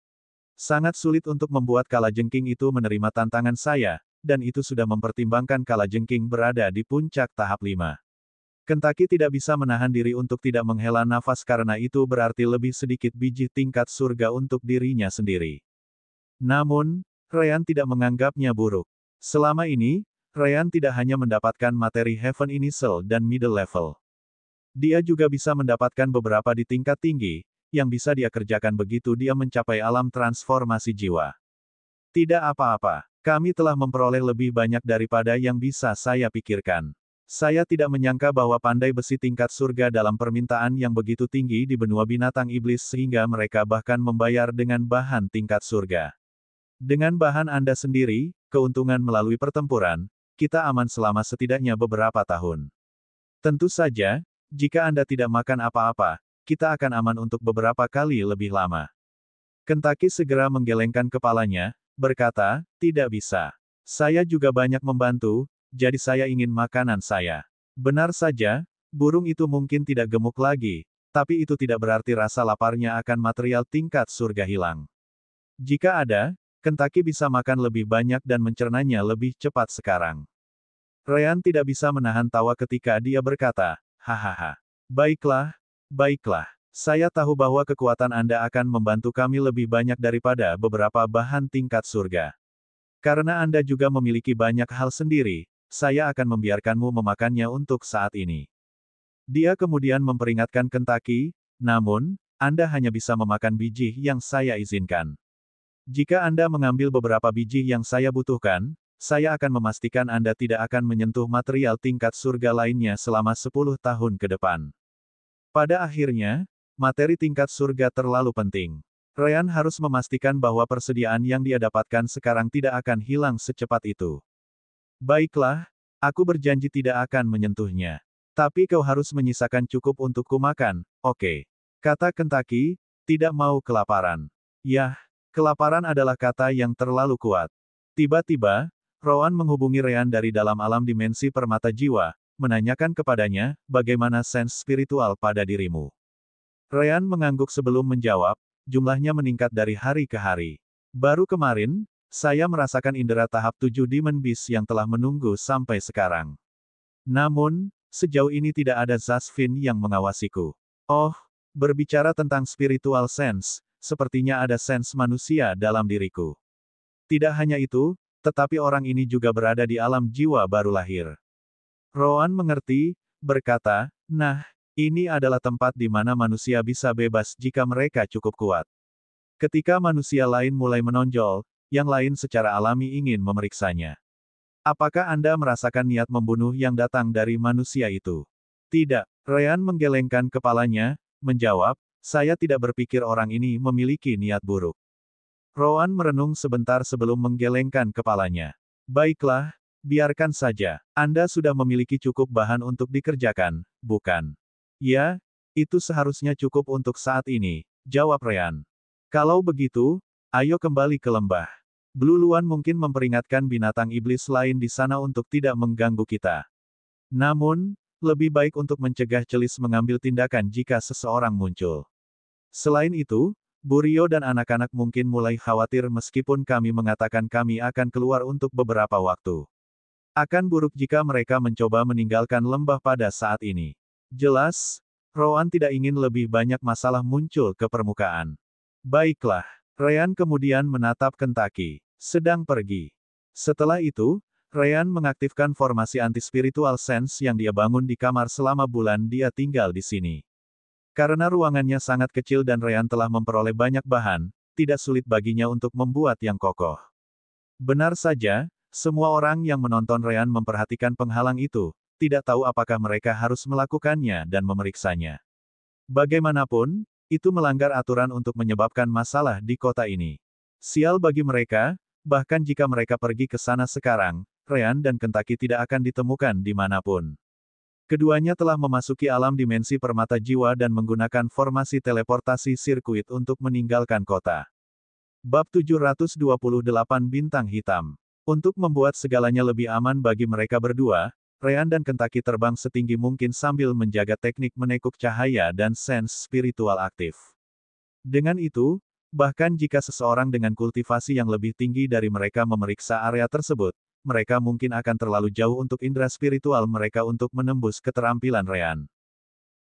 Sangat sulit untuk membuat kalajengking itu menerima tantangan saya, dan itu sudah mempertimbangkan kalajengking berada di puncak tahap 5. Kentaki tidak bisa menahan diri untuk tidak menghela nafas karena itu berarti lebih sedikit biji tingkat surga untuk dirinya sendiri. Namun, Ryan tidak menganggapnya buruk. Selama ini, Ryan tidak hanya mendapatkan materi Heaven Initial dan Middle Level. Dia juga bisa mendapatkan beberapa di tingkat tinggi, yang bisa dia kerjakan begitu dia mencapai alam transformasi jiwa. Tidak apa-apa, kami telah memperoleh lebih banyak daripada yang bisa saya pikirkan. Saya tidak menyangka bahwa pandai besi tingkat surga dalam permintaan yang begitu tinggi di benua binatang iblis sehingga mereka bahkan membayar dengan bahan tingkat surga. Dengan bahan Anda sendiri, keuntungan melalui pertempuran, kita aman selama setidaknya beberapa tahun. Tentu saja, jika Anda tidak makan apa-apa, kita akan aman untuk beberapa kali lebih lama. Kentaki segera menggelengkan kepalanya, berkata, tidak bisa. Saya juga banyak membantu, jadi saya ingin makanan saya. Benar saja, burung itu mungkin tidak gemuk lagi, tapi itu tidak berarti rasa laparnya akan material tingkat surga hilang. Jika ada, Kentaki bisa makan lebih banyak dan mencernanya lebih cepat sekarang. Ryan tidak bisa menahan tawa ketika dia berkata, hahaha. Baiklah, baiklah. Saya tahu bahwa kekuatan Anda akan membantu kami lebih banyak daripada beberapa bahan tingkat surga. Karena Anda juga memiliki banyak hal sendiri, saya akan membiarkanmu memakannya untuk saat ini. Dia kemudian memperingatkan Kentaki, namun, Anda hanya bisa memakan biji yang saya izinkan. Jika Anda mengambil beberapa biji yang saya butuhkan, saya akan memastikan Anda tidak akan menyentuh material tingkat surga lainnya selama 10 tahun ke depan. Pada akhirnya, materi tingkat surga terlalu penting. Ryan harus memastikan bahwa persediaan yang dia dapatkan sekarang tidak akan hilang secepat itu. Baiklah, aku berjanji tidak akan menyentuhnya. Tapi kau harus menyisakan cukup untukku makan, oke? Kata Kentaki, tidak mau kelaparan. Yah. Kelaparan adalah kata yang terlalu kuat. Tiba-tiba, Rowan menghubungi Ryan dari dalam alam dimensi permata jiwa, menanyakan kepadanya, bagaimana sense spiritual pada dirimu. Ryan mengangguk sebelum menjawab, jumlahnya meningkat dari hari ke hari. Baru kemarin, saya merasakan indera tahap 7 Demon Beast yang telah menunggu sampai sekarang. Namun, sejauh ini tidak ada Zasvin yang mengawasiku. Oh, berbicara tentang spiritual sense, sepertinya ada sense manusia dalam diriku. Tidak hanya itu, tetapi orang ini juga berada di alam jiwa baru lahir. Rowan mengerti, berkata, nah, ini adalah tempat di mana manusia bisa bebas jika mereka cukup kuat. Ketika manusia lain mulai menonjol, yang lain secara alami ingin memeriksanya. Apakah Anda merasakan niat membunuh yang datang dari manusia itu? Tidak. Ryan menggelengkan kepalanya, menjawab, saya tidak berpikir orang ini memiliki niat buruk. Rowan merenung sebentar sebelum menggelengkan kepalanya. Baiklah, biarkan saja. Anda sudah memiliki cukup bahan untuk dikerjakan, bukan? Ya, itu seharusnya cukup untuk saat ini, jawab Ryan. Kalau begitu, ayo kembali ke lembah. Blue Luan mungkin memperingatkan binatang iblis lain di sana untuk tidak mengganggu kita. Namun, lebih baik untuk mencegah celis mengambil tindakan jika seseorang muncul. Selain itu, Burio dan anak-anak mungkin mulai khawatir meskipun kami mengatakan kami akan keluar untuk beberapa waktu. Akan buruk jika mereka mencoba meninggalkan lembah pada saat ini. Jelas, Rowan tidak ingin lebih banyak masalah muncul ke permukaan. Baiklah. Ryan kemudian menatap Kentucky. Sedang pergi. Setelah itu, Ryan mengaktifkan formasi anti-spiritual sense yang dia bangun di kamar selama bulan dia tinggal di sini. Karena ruangannya sangat kecil dan Ryan telah memperoleh banyak bahan, tidak sulit baginya untuk membuat yang kokoh. Benar saja, semua orang yang menonton Ryan memperhatikan penghalang itu, tidak tahu apakah mereka harus melakukannya dan memeriksanya. Bagaimanapun, itu melanggar aturan untuk menyebabkan masalah di kota ini. Sial bagi mereka, bahkan jika mereka pergi ke sana sekarang, Ryan dan Kentucky tidak akan ditemukan dimanapun. Keduanya telah memasuki alam dimensi permata jiwa dan menggunakan formasi teleportasi sirkuit untuk meninggalkan kota. Bab 728 Bintang Hitam. Untuk membuat segalanya lebih aman bagi mereka berdua, Ryan dan Kentucky terbang setinggi mungkin sambil menjaga teknik menekuk cahaya dan sense spiritual aktif. Dengan itu, bahkan jika seseorang dengan kultivasi yang lebih tinggi dari mereka memeriksa area tersebut, mereka mungkin akan terlalu jauh untuk indera spiritual mereka untuk menembus keterampilan Ryan.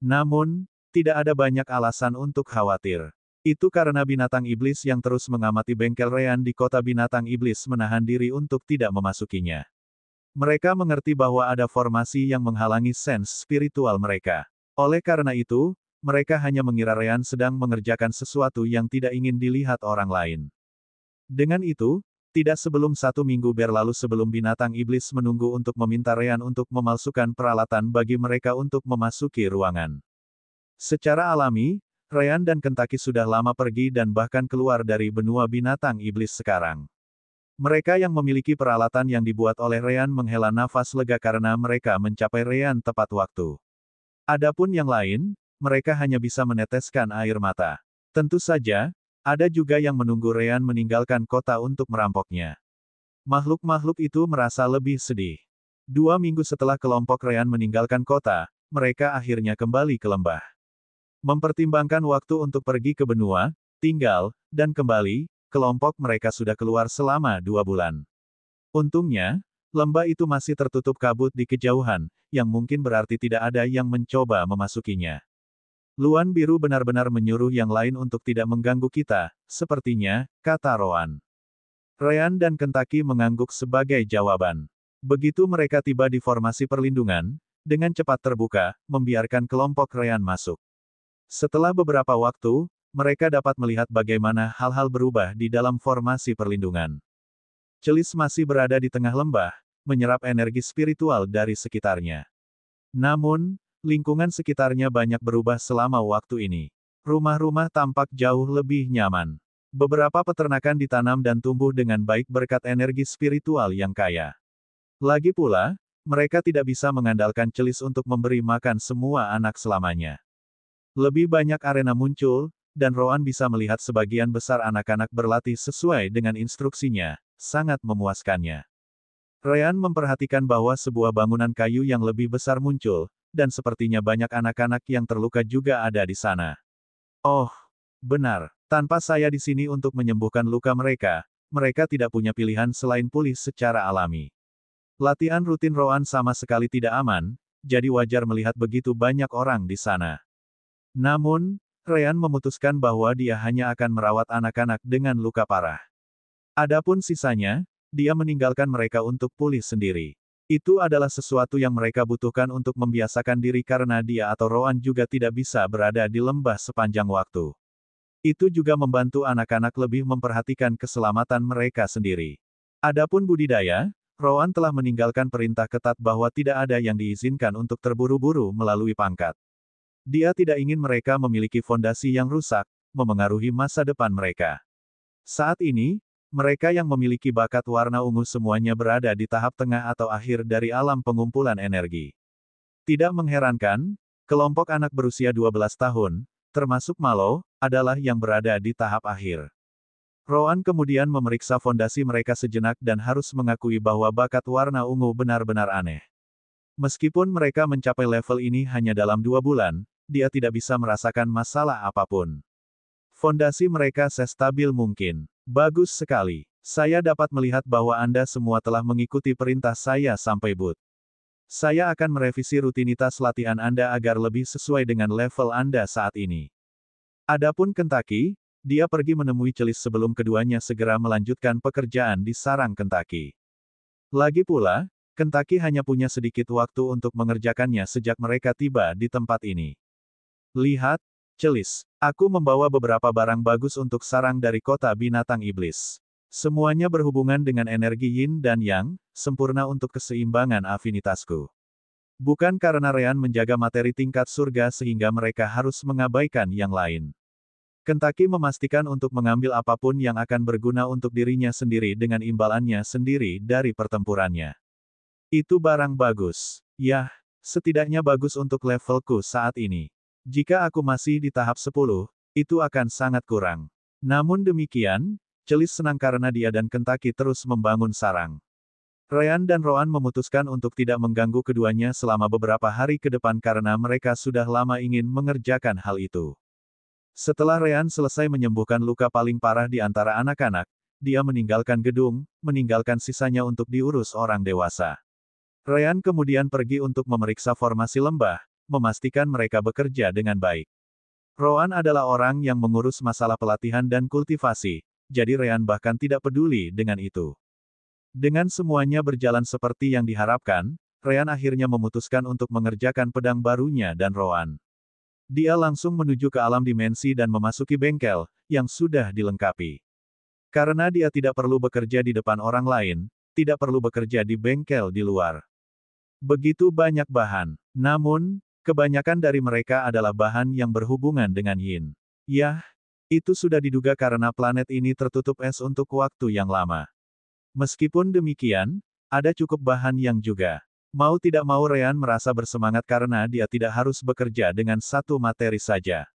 Namun, tidak ada banyak alasan untuk khawatir. Itu karena binatang iblis yang terus mengamati bengkel Ryan di kota binatang iblis menahan diri untuk tidak memasukinya. Mereka mengerti bahwa ada formasi yang menghalangi sense spiritual mereka. Oleh karena itu, mereka hanya mengira Ryan sedang mengerjakan sesuatu yang tidak ingin dilihat orang lain. Dengan itu, tidak sebelum 1 minggu berlalu sebelum binatang iblis menunggu untuk meminta Ryan untuk memalsukan peralatan bagi mereka untuk memasuki ruangan. Secara alami, Ryan dan Kentucky sudah lama pergi dan bahkan keluar dari benua binatang iblis sekarang. Mereka yang memiliki peralatan yang dibuat oleh Ryan menghela nafas lega karena mereka mencapai Ryan tepat waktu. Adapun yang lain, mereka hanya bisa meneteskan air mata. Tentu saja, ada juga yang menunggu Ryan meninggalkan kota untuk merampoknya. Makhluk-makhluk itu merasa lebih sedih. 2 minggu setelah kelompok Ryan meninggalkan kota, mereka akhirnya kembali ke lembah. Mempertimbangkan waktu untuk pergi ke benua, tinggal, dan kembali, kelompok mereka sudah keluar selama 2 bulan. Untungnya, lembah itu masih tertutup kabut di kejauhan, yang mungkin berarti tidak ada yang mencoba memasukinya. Luan Biru benar-benar menyuruh yang lain untuk tidak mengganggu kita, sepertinya, kata Rowan. Ryan dan Kentucky mengangguk sebagai jawaban. Begitu mereka tiba di formasi perlindungan, dengan cepat terbuka, membiarkan kelompok Ryan masuk. Setelah beberapa waktu, mereka dapat melihat bagaimana hal-hal berubah di dalam formasi perlindungan. Celis masih berada di tengah lembah, menyerap energi spiritual dari sekitarnya. Namun, lingkungan sekitarnya banyak berubah selama waktu ini. Rumah-rumah tampak jauh lebih nyaman. Beberapa peternakan ditanam dan tumbuh dengan baik berkat energi spiritual yang kaya. Lagi pula, mereka tidak bisa mengandalkan Celis untuk memberi makan semua anak selamanya. Lebih banyak arena muncul, dan Rowan bisa melihat sebagian besar anak-anak berlatih sesuai dengan instruksinya, sangat memuaskannya. Ryan memperhatikan bahwa sebuah bangunan kayu yang lebih besar muncul, dan sepertinya banyak anak-anak yang terluka juga ada di sana. Oh, benar, tanpa saya di sini untuk menyembuhkan luka mereka, mereka tidak punya pilihan selain pulih secara alami. Latihan rutin Rowan sama sekali tidak aman, jadi wajar melihat begitu banyak orang di sana. Namun, Ryan memutuskan bahwa dia hanya akan merawat anak-anak dengan luka parah. Adapun sisanya, dia meninggalkan mereka untuk pulih sendiri. Itu adalah sesuatu yang mereka butuhkan untuk membiasakan diri karena dia atau Rowan juga tidak bisa berada di lembah sepanjang waktu. Itu juga membantu anak-anak lebih memperhatikan keselamatan mereka sendiri. Adapun budidaya, Rowan telah meninggalkan perintah ketat bahwa tidak ada yang diizinkan untuk terburu-buru melalui pangkat. Dia tidak ingin mereka memiliki fondasi yang rusak, memengaruhi masa depan mereka. Saat ini, mereka yang memiliki bakat warna ungu semuanya berada di tahap tengah atau akhir dari alam pengumpulan energi. Tidak mengherankan, kelompok anak berusia 12 tahun, termasuk Malo, adalah yang berada di tahap akhir. Rowan kemudian memeriksa fondasi mereka sejenak dan harus mengakui bahwa bakat warna ungu benar-benar aneh. Meskipun mereka mencapai level ini hanya dalam 2 bulan, dia tidak bisa merasakan masalah apapun. Fondasi mereka sestabil mungkin. Bagus sekali. Saya dapat melihat bahwa Anda semua telah mengikuti perintah saya sampai boot. Saya akan merevisi rutinitas latihan Anda agar lebih sesuai dengan level Anda saat ini. Adapun Kentucky, dia pergi menemui Celis sebelum keduanya segera melanjutkan pekerjaan di sarang Kentucky. Lagi pula, Kentucky hanya punya sedikit waktu untuk mengerjakannya sejak mereka tiba di tempat ini. Lihat, Celis, aku membawa beberapa barang bagus untuk sarang dari kota binatang iblis. Semuanya berhubungan dengan energi yin dan yang, sempurna untuk keseimbangan afinitasku. Bukan karena Ryan menjaga materi tingkat surga sehingga mereka harus mengabaikan yang lain. Kentucky memastikan untuk mengambil apapun yang akan berguna untuk dirinya sendiri dengan imbalannya sendiri dari pertempurannya. Itu barang bagus. Yah, setidaknya bagus untuk levelku saat ini. Jika aku masih di tahap 10, itu akan sangat kurang. Namun demikian, Celis senang karena dia dan Kentucky terus membangun sarang. Ryan dan Roan memutuskan untuk tidak mengganggu keduanya selama beberapa hari ke depan karena mereka sudah lama ingin mengerjakan hal itu. Setelah Ryan selesai menyembuhkan luka paling parah di antara anak-anak, dia meninggalkan gedung, meninggalkan sisanya untuk diurus orang dewasa. Ryan kemudian pergi untuk memeriksa formasi lembah, memastikan mereka bekerja dengan baik. Roan adalah orang yang mengurus masalah pelatihan dan kultivasi, jadi Ryan bahkan tidak peduli dengan itu. Dengan semuanya berjalan seperti yang diharapkan, Ryan akhirnya memutuskan untuk mengerjakan pedang barunya dan Roan. Dia langsung menuju ke alam dimensi dan memasuki bengkel, yang sudah dilengkapi. Karena dia tidak perlu bekerja di depan orang lain, tidak perlu bekerja di bengkel di luar. Begitu banyak bahan. Namun, kebanyakan dari mereka adalah bahan yang berhubungan dengan yin. Yah, itu sudah diduga karena planet ini tertutup es untuk waktu yang lama. Meskipun demikian, ada cukup bahan yang juga. Mau tidak mau Ryan merasa bersemangat karena dia tidak harus bekerja dengan satu materi saja.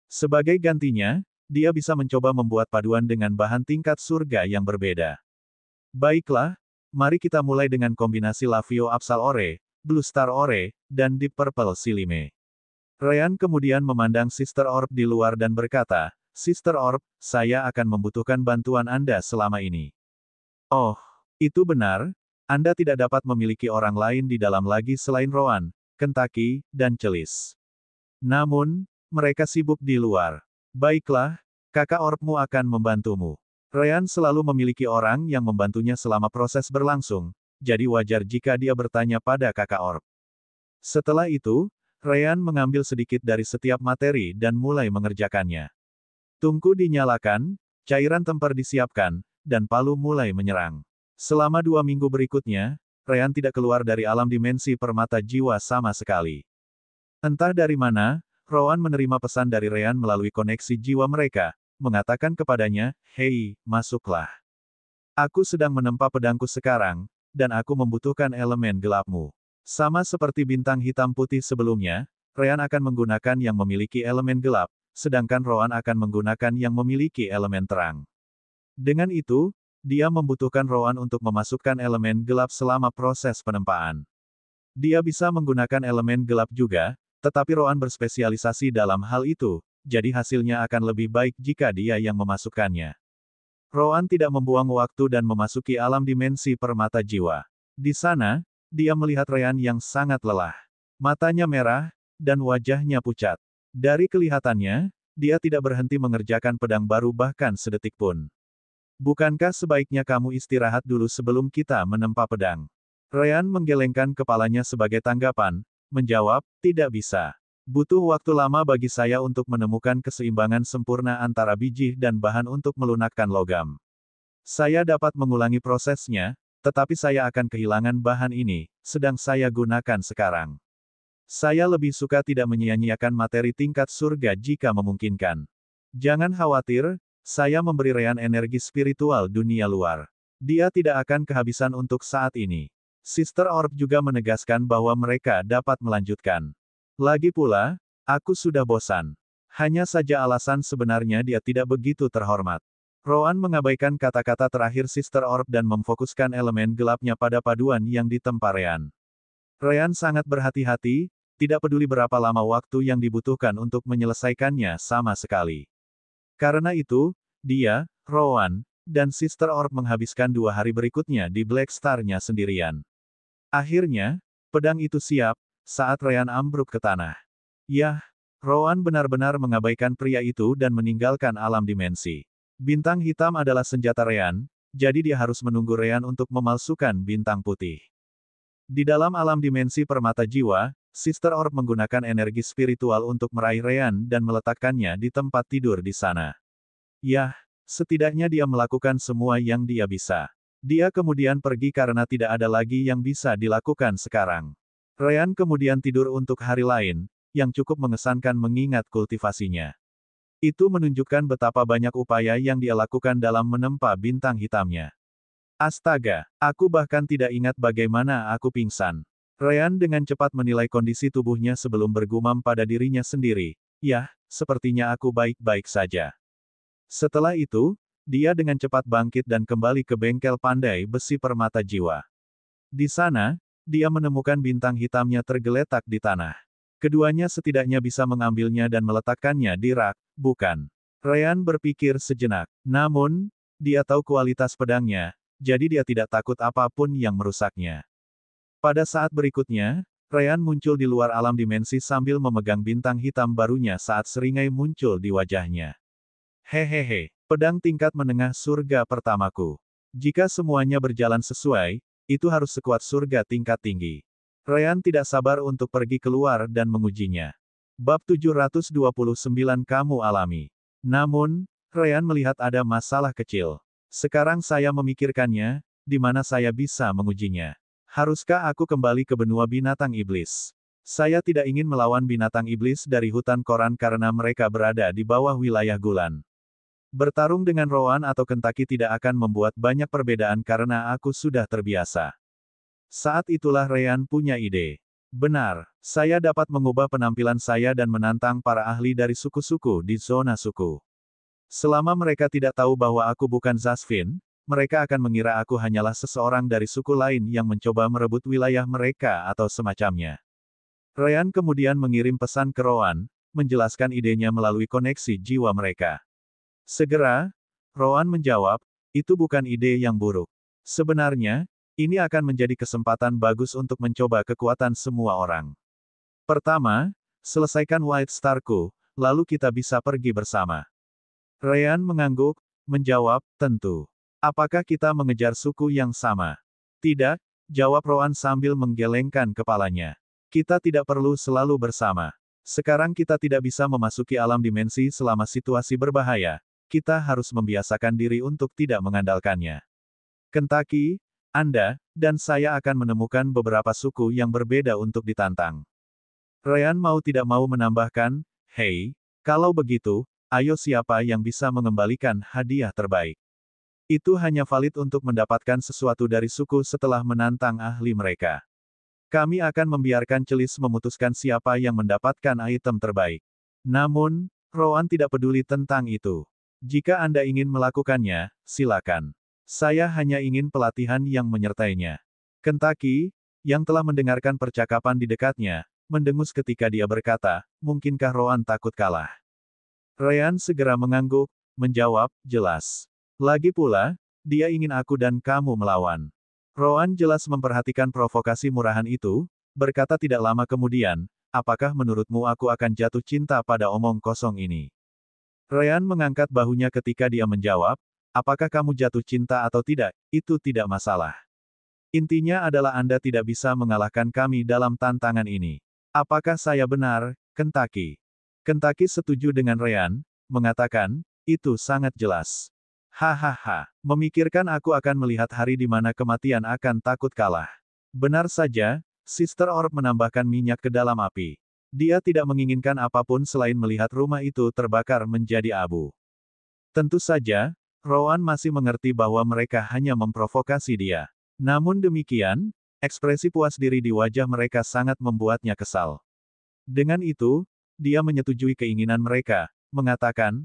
Sebagai gantinya, dia bisa mencoba membuat paduan dengan bahan tingkat surga yang berbeda. Baiklah, mari kita mulai dengan kombinasi Lavio Absol Ore, Blue Star Ore, dan Deep Purple Silime. Ryan kemudian memandang Sister Orb di luar dan berkata, Sister Orb, saya akan membutuhkan bantuan Anda selama ini. Oh, itu benar, Anda tidak dapat memiliki orang lain di dalam lagi selain Roan, Kentucky, dan Celis. Namun, mereka sibuk di luar. Baiklah, kakak Orbmu akan membantumu. Ryan selalu memiliki orang yang membantunya selama proses berlangsung, jadi wajar jika dia bertanya pada kakak Orb. Setelah itu, Ryan mengambil sedikit dari setiap materi dan mulai mengerjakannya. Tungku dinyalakan, cairan temper disiapkan, dan palu mulai menyerang. Selama 2 minggu berikutnya, Ryan tidak keluar dari alam dimensi permata jiwa sama sekali. Entah dari mana, Roan menerima pesan dari Ryan melalui koneksi jiwa mereka, mengatakan kepadanya, "Hei, masuklah. Aku sedang menempa pedangku sekarang, dan aku membutuhkan elemen gelapmu." Sama seperti bintang hitam putih sebelumnya, Ryan akan menggunakan yang memiliki elemen gelap, sedangkan Roan akan menggunakan yang memiliki elemen terang. Dengan itu, dia membutuhkan Roan untuk memasukkan elemen gelap selama proses penempaan. Dia bisa menggunakan elemen gelap juga, tetapi Roan berspesialisasi dalam hal itu, jadi hasilnya akan lebih baik jika dia yang memasukkannya. Roan tidak membuang waktu dan memasuki alam dimensi permata jiwa. Di sana, dia melihat Ryan yang sangat lelah. Matanya merah, dan wajahnya pucat. Dari kelihatannya, dia tidak berhenti mengerjakan pedang baru bahkan sedetik pun. Bukankah sebaiknya kamu istirahat dulu sebelum kita menempa pedang? Ryan menggelengkan kepalanya sebagai tanggapan, menjawab, tidak bisa. Butuh waktu lama bagi saya untuk menemukan keseimbangan sempurna antara biji dan bahan untuk melunakkan logam. Saya dapat mengulangi prosesnya, tetapi saya akan kehilangan bahan ini, sedang saya gunakan sekarang. Saya lebih suka tidak menyia-nyiakan materi tingkat surga jika memungkinkan. Jangan khawatir, saya memberi Ryan energi spiritual dunia luar. Dia tidak akan kehabisan untuk saat ini. Sister Orb juga menegaskan bahwa mereka dapat melanjutkan. Lagi pula, aku sudah bosan. Hanya saja alasan sebenarnya dia tidak begitu terhormat. Roan mengabaikan kata-kata terakhir Sister Orb dan memfokuskan elemen gelapnya pada paduan yang ditempa Ryan. Ryan sangat berhati-hati, tidak peduli berapa lama waktu yang dibutuhkan untuk menyelesaikannya sama sekali. Karena itu, dia, Roan, dan Sister Orb menghabiskan 2 hari berikutnya di Black Star-nya sendirian. Akhirnya, Pedang itu siap, saat Ryan ambruk ke tanah. Yah, Rowan benar-benar mengabaikan pria itu dan meninggalkan alam dimensi. Bintang hitam adalah senjata Ryan, jadi dia harus menunggu Ryan untuk memalsukan bintang putih. Di dalam alam dimensi permata jiwa, Sister Orb menggunakan energi spiritual untuk meraih Ryan dan meletakkannya di tempat tidur di sana. Yah, setidaknya dia melakukan semua yang dia bisa. Dia kemudian pergi karena tidak ada lagi yang bisa dilakukan sekarang. Ryan kemudian tidur untuk hari lain, yang cukup mengesankan mengingat kultivasinya. Itu menunjukkan betapa banyak upaya yang dia lakukan dalam menempa bintang hitamnya. Astaga, aku bahkan tidak ingat bagaimana aku pingsan. Ryan dengan cepat menilai kondisi tubuhnya sebelum bergumam pada dirinya sendiri. Yah, sepertinya aku baik-baik saja. Setelah itu, dia dengan cepat bangkit dan kembali ke bengkel pandai besi permata jiwa. Di sana, dia menemukan bintang hitamnya tergeletak di tanah. Keduanya setidaknya bisa mengambilnya dan meletakkannya di rak, bukan? Ryan berpikir sejenak. Namun, dia tahu kualitas pedangnya, jadi dia tidak takut apapun yang merusaknya. Pada saat berikutnya, Ryan muncul di luar alam dimensi sambil memegang bintang hitam barunya saat seringai muncul di wajahnya. Hehehe, pedang tingkat menengah surga pertamaku. Jika semuanya berjalan sesuai, itu harus sekuat surga tingkat tinggi. Ryan tidak sabar untuk pergi keluar dan mengujinya. Bab 729 kamu alami. Namun, Ryan melihat ada masalah kecil. Sekarang saya memikirkannya, di mana saya bisa mengujinya. Haruskah aku kembali ke benua binatang iblis? Saya tidak ingin melawan binatang iblis dari hutan koran karena mereka berada di bawah wilayah Gulan. Bertarung dengan Rowan atau Kentucky tidak akan membuat banyak perbedaan karena aku sudah terbiasa. Saat itulah Ryan punya ide. Benar, saya dapat mengubah penampilan saya dan menantang para ahli dari suku-suku di zona suku. Selama mereka tidak tahu bahwa aku bukan Zasvin, mereka akan mengira aku hanyalah seseorang dari suku lain yang mencoba merebut wilayah mereka atau semacamnya. Ryan kemudian mengirim pesan ke Rowan, menjelaskan idenya melalui koneksi jiwa mereka. Segera, Rowan menjawab, itu bukan ide yang buruk. Sebenarnya, ini akan menjadi kesempatan bagus untuk mencoba kekuatan semua orang. Pertama, selesaikan White Star-ku, lalu kita bisa pergi bersama. Ryan mengangguk, menjawab, tentu. Apakah kita mengejar suku yang sama? Tidak, jawab Rowan sambil menggelengkan kepalanya. Kita tidak perlu selalu bersama. Sekarang kita tidak bisa memasuki alam dimensi selama situasi berbahaya. Kita harus membiasakan diri untuk tidak mengandalkannya. Kentucky, Anda, dan saya akan menemukan beberapa suku yang berbeda untuk ditantang. Ryan mau tidak mau menambahkan, hei, kalau begitu, ayo siapa yang bisa mengembalikan hadiah terbaik. Itu hanya valid untuk mendapatkan sesuatu dari suku setelah menantang ahli mereka. Kami akan membiarkan Celis memutuskan siapa yang mendapatkan item terbaik. Namun, Rowan tidak peduli tentang itu. Jika Anda ingin melakukannya, silakan. Saya hanya ingin pelatihan yang menyertainya. Kentucky, yang telah mendengarkan percakapan di dekatnya, mendengus ketika dia berkata, mungkinkah Rowan takut kalah? Ryan segera mengangguk, menjawab, jelas. Lagi pula, dia ingin aku dan kamu melawan. Rowan jelas memperhatikan provokasi murahan itu, berkata tidak lama kemudian, apakah menurutmu aku akan jatuh cinta pada omong kosong ini? Ryan mengangkat bahunya ketika dia menjawab, apakah kamu jatuh cinta atau tidak, itu tidak masalah. Intinya adalah Anda tidak bisa mengalahkan kami dalam tantangan ini. Apakah saya benar, Kentucky? Kentucky setuju dengan Ryan, mengatakan, itu sangat jelas. Hahaha, memikirkan aku akan melihat hari di mana kematian akan takut kalah. Benar saja, Sister Orb menambahkan minyak ke dalam api. Dia tidak menginginkan apapun selain melihat rumah itu terbakar menjadi abu. Tentu saja, Rowan masih mengerti bahwa mereka hanya memprovokasi dia. Namun demikian, ekspresi puas diri di wajah mereka sangat membuatnya kesal. Dengan itu, dia menyetujui keinginan mereka, mengatakan,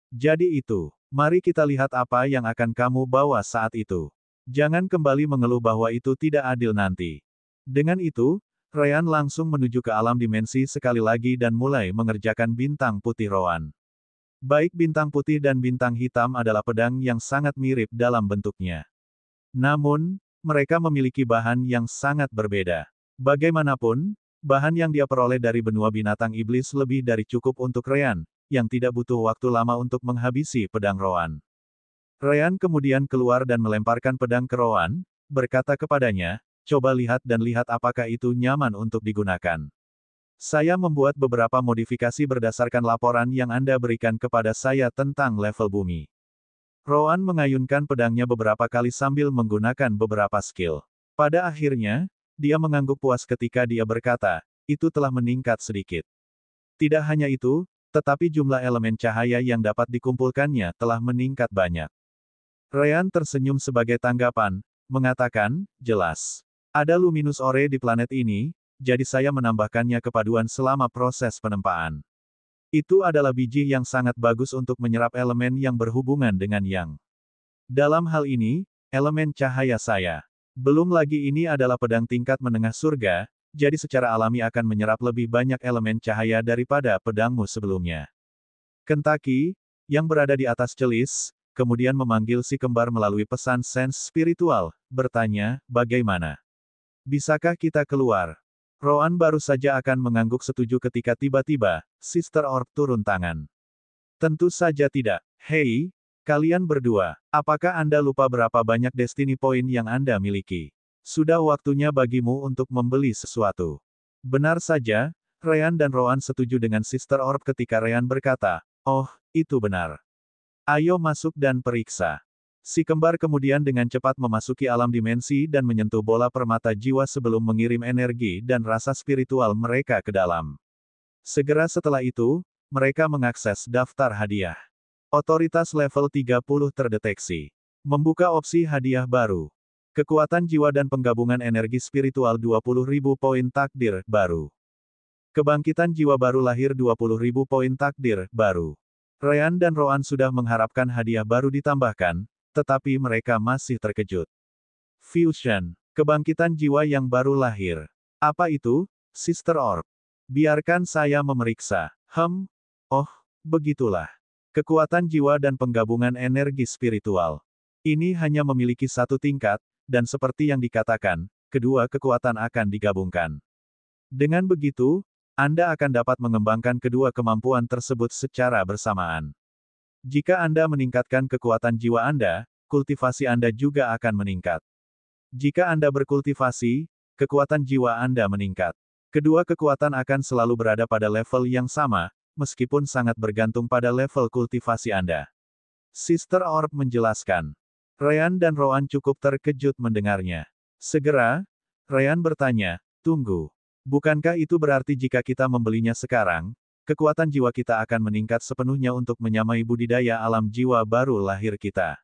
jadi itu, mari kita lihat apa yang akan kamu bawa saat itu. Jangan kembali mengeluh bahwa itu tidak adil nanti. Dengan itu, Ryan langsung menuju ke alam dimensi sekali lagi dan mulai mengerjakan bintang putih Rowan. Baik bintang putih dan bintang hitam adalah pedang yang sangat mirip dalam bentuknya. Namun, mereka memiliki bahan yang sangat berbeda. Bagaimanapun, bahan yang dia peroleh dari benua binatang iblis lebih dari cukup untuk Ryan, yang tidak butuh waktu lama untuk menghabisi pedang Rowan. Ryan kemudian keluar dan melemparkan pedang ke Rowan, berkata kepadanya, coba lihat dan lihat apakah itu nyaman untuk digunakan. Saya membuat beberapa modifikasi berdasarkan laporan yang Anda berikan kepada saya tentang level bumi. Rowan mengayunkan pedangnya beberapa kali sambil menggunakan beberapa skill. Pada akhirnya, dia mengangguk puas ketika dia berkata, itu telah meningkat sedikit. Tidak hanya itu, tetapi jumlah elemen cahaya yang dapat dikumpulkannya telah meningkat banyak. Ryan tersenyum sebagai tanggapan, mengatakan, jelas. Ada luminous ore di planet ini, jadi saya menambahkannya kepaduan selama proses penempaan. Itu adalah biji yang sangat bagus untuk menyerap elemen yang berhubungan dengan yang. Dalam hal ini, elemen cahaya saya. Belum lagi ini adalah pedang tingkat menengah surga, jadi secara alami akan menyerap lebih banyak elemen cahaya daripada pedangmu sebelumnya. Kentucky, yang berada di atas celis, kemudian memanggil si kembar melalui pesan sense spiritual, bertanya, bagaimana? Bisakah kita keluar? Rowan baru saja akan mengangguk setuju ketika tiba-tiba, Sister Orb turun tangan. Tentu saja tidak. Hei, kalian berdua, apakah Anda lupa berapa banyak Destiny Point yang Anda miliki? Sudah waktunya bagimu untuk membeli sesuatu. Benar saja, Ryan dan Rowan setuju dengan Sister Orb ketika Ryan berkata, oh, itu benar. Ayo masuk dan periksa. Si kembar kemudian dengan cepat memasuki alam dimensi dan menyentuh bola permata jiwa sebelum mengirim energi dan rasa spiritual mereka ke dalam. Segera setelah itu, mereka mengakses daftar hadiah. Otoritas level 30 terdeteksi. Membuka opsi hadiah baru. Kekuatan jiwa dan penggabungan energi spiritual 20.000 poin takdir baru. Kebangkitan jiwa baru lahir 20.000 poin takdir baru. Ryan dan Rowan sudah mengharapkan hadiah baru ditambahkan, tetapi mereka masih terkejut. Fusion, kebangkitan jiwa yang baru lahir. Apa itu, Sister Orb? Biarkan saya memeriksa. Oh, begitulah. Kekuatan jiwa dan penggabungan energi spiritual. Ini hanya memiliki satu tingkat, dan seperti yang dikatakan, kedua kekuatan akan digabungkan. Dengan begitu, Anda akan dapat mengembangkan kedua kemampuan tersebut secara bersamaan. Jika Anda meningkatkan kekuatan jiwa Anda, kultivasi Anda juga akan meningkat. Jika Anda berkultivasi, kekuatan jiwa Anda meningkat. Kedua kekuatan akan selalu berada pada level yang sama, meskipun sangat bergantung pada level kultivasi Anda. Sister Orb menjelaskan. Ryan dan Rowan cukup terkejut mendengarnya. Segera, Ryan bertanya, tunggu. Bukankah itu berarti jika kita membelinya sekarang, kekuatan jiwa kita akan meningkat sepenuhnya untuk menyamai budidaya alam jiwa baru lahir kita?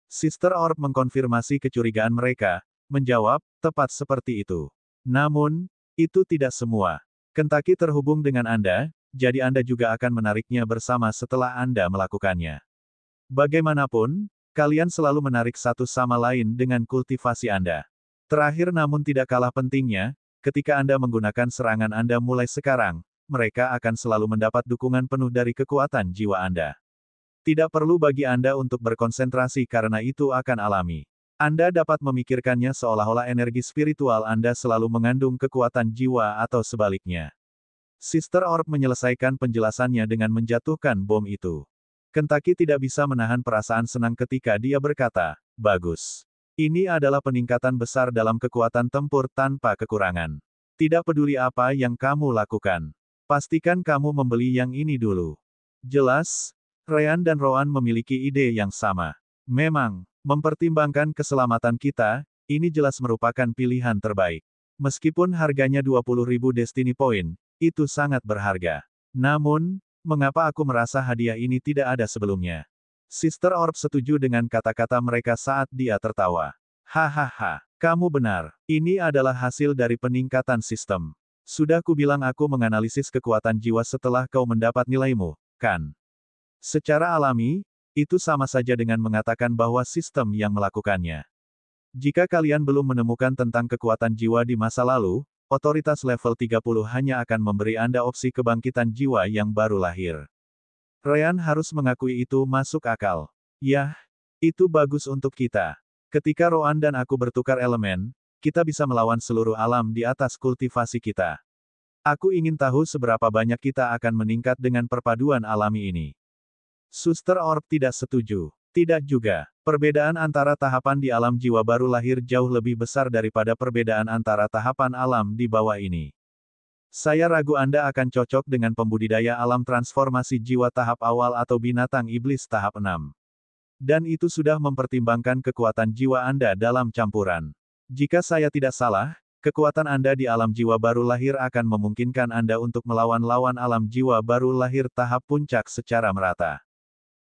Sister Orb mengkonfirmasi kecurigaan mereka, menjawab, tepat seperti itu. Namun, itu tidak semua. Kentucky terhubung dengan Anda, jadi Anda juga akan menariknya bersama setelah Anda melakukannya. Bagaimanapun, kalian selalu menarik satu sama lain dengan kultivasi Anda. Terakhir namun tidak kalah pentingnya, ketika Anda menggunakan serangan Anda mulai sekarang, mereka akan selalu mendapat dukungan penuh dari kekuatan jiwa Anda. Tidak perlu bagi Anda untuk berkonsentrasi karena itu akan alami. Anda dapat memikirkannya seolah-olah energi spiritual Anda selalu mengandung kekuatan jiwa atau sebaliknya. Sister Orb menyelesaikan penjelasannya dengan menjatuhkan bom itu. Kentucky tidak bisa menahan perasaan senang ketika dia berkata, bagus. Ini adalah peningkatan besar dalam kekuatan tempur tanpa kekurangan. Tidak peduli apa yang kamu lakukan. Pastikan kamu membeli yang ini dulu. Jelas, Ryan dan Rowan memiliki ide yang sama. Memang, mempertimbangkan keselamatan kita, ini jelas merupakan pilihan terbaik. Meskipun harganya 20.000 Destiny Point, itu sangat berharga. Namun, mengapa aku merasa hadiah ini tidak ada sebelumnya? Sister Orb setuju dengan kata-kata mereka saat dia tertawa. Hahaha, kamu benar. Ini adalah hasil dari peningkatan sistem. Sudah kubilang aku menganalisis kekuatan jiwa setelah kau mendapat nilaimu, kan? Secara alami, itu sama saja dengan mengatakan bahwa sistem yang melakukannya. Jika kalian belum menemukan tentang kekuatan jiwa di masa lalu, otoritas level 30 hanya akan memberi Anda opsi kebangkitan jiwa yang baru lahir. Ryan harus mengakui itu masuk akal. Yah, itu bagus untuk kita. Ketika Rowan dan aku bertukar elemen, kita bisa melawan seluruh alam di atas kultivasi kita. Aku ingin tahu seberapa banyak kita akan meningkat dengan perpaduan alami ini. Suster Orb tidak setuju. Tidak juga. Perbedaan antara tahapan di alam jiwa baru lahir jauh lebih besar daripada perbedaan antara tahapan alam di bawah ini. Saya ragu Anda akan cocok dengan pembudidaya alam transformasi jiwa tahap awal atau binatang iblis tahap 6. Dan itu sudah mempertimbangkan kekuatan jiwa Anda dalam campuran. Jika saya tidak salah, kekuatan Anda di alam jiwa baru lahir akan memungkinkan Anda untuk melawan lawan alam jiwa baru lahir tahap puncak secara merata.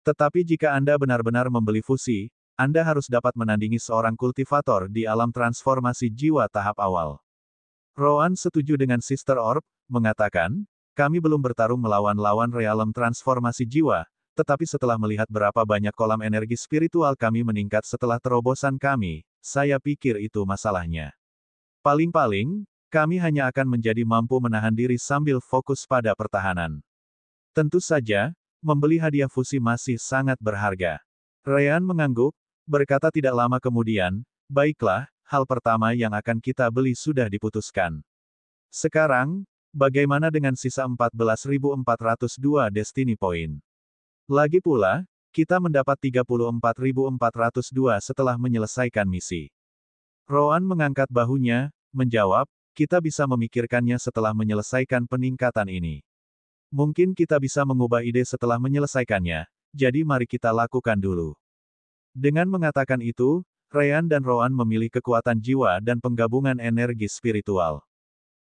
Tetapi jika Anda benar-benar membeli fusi, Anda harus dapat menandingi seorang kultivator di alam transformasi jiwa tahap awal. Rowan setuju dengan Sister Orb, mengatakan, kami belum bertarung melawan lawan realem transformasi jiwa, tetapi setelah melihat berapa banyak kolam energi spiritual kami meningkat setelah terobosan kami, saya pikir itu masalahnya. Paling-paling, kami hanya akan menjadi mampu menahan diri sambil fokus pada pertahanan. Tentu saja, membeli hadiah fusi masih sangat berharga. Ryan mengangguk, berkata tidak lama kemudian, baiklah, hal pertama yang akan kita beli sudah diputuskan. Sekarang, bagaimana dengan sisa 14.402 Destiny Point? Lagi pula, kita mendapat 34.402 setelah menyelesaikan misi. Rowan mengangkat bahunya, menjawab, kita bisa memikirkannya setelah menyelesaikan peningkatan ini. Mungkin kita bisa mengubah ide setelah menyelesaikannya, jadi mari kita lakukan dulu. Dengan mengatakan itu, Ryan dan Rowan memilih kekuatan jiwa dan penggabungan energi spiritual.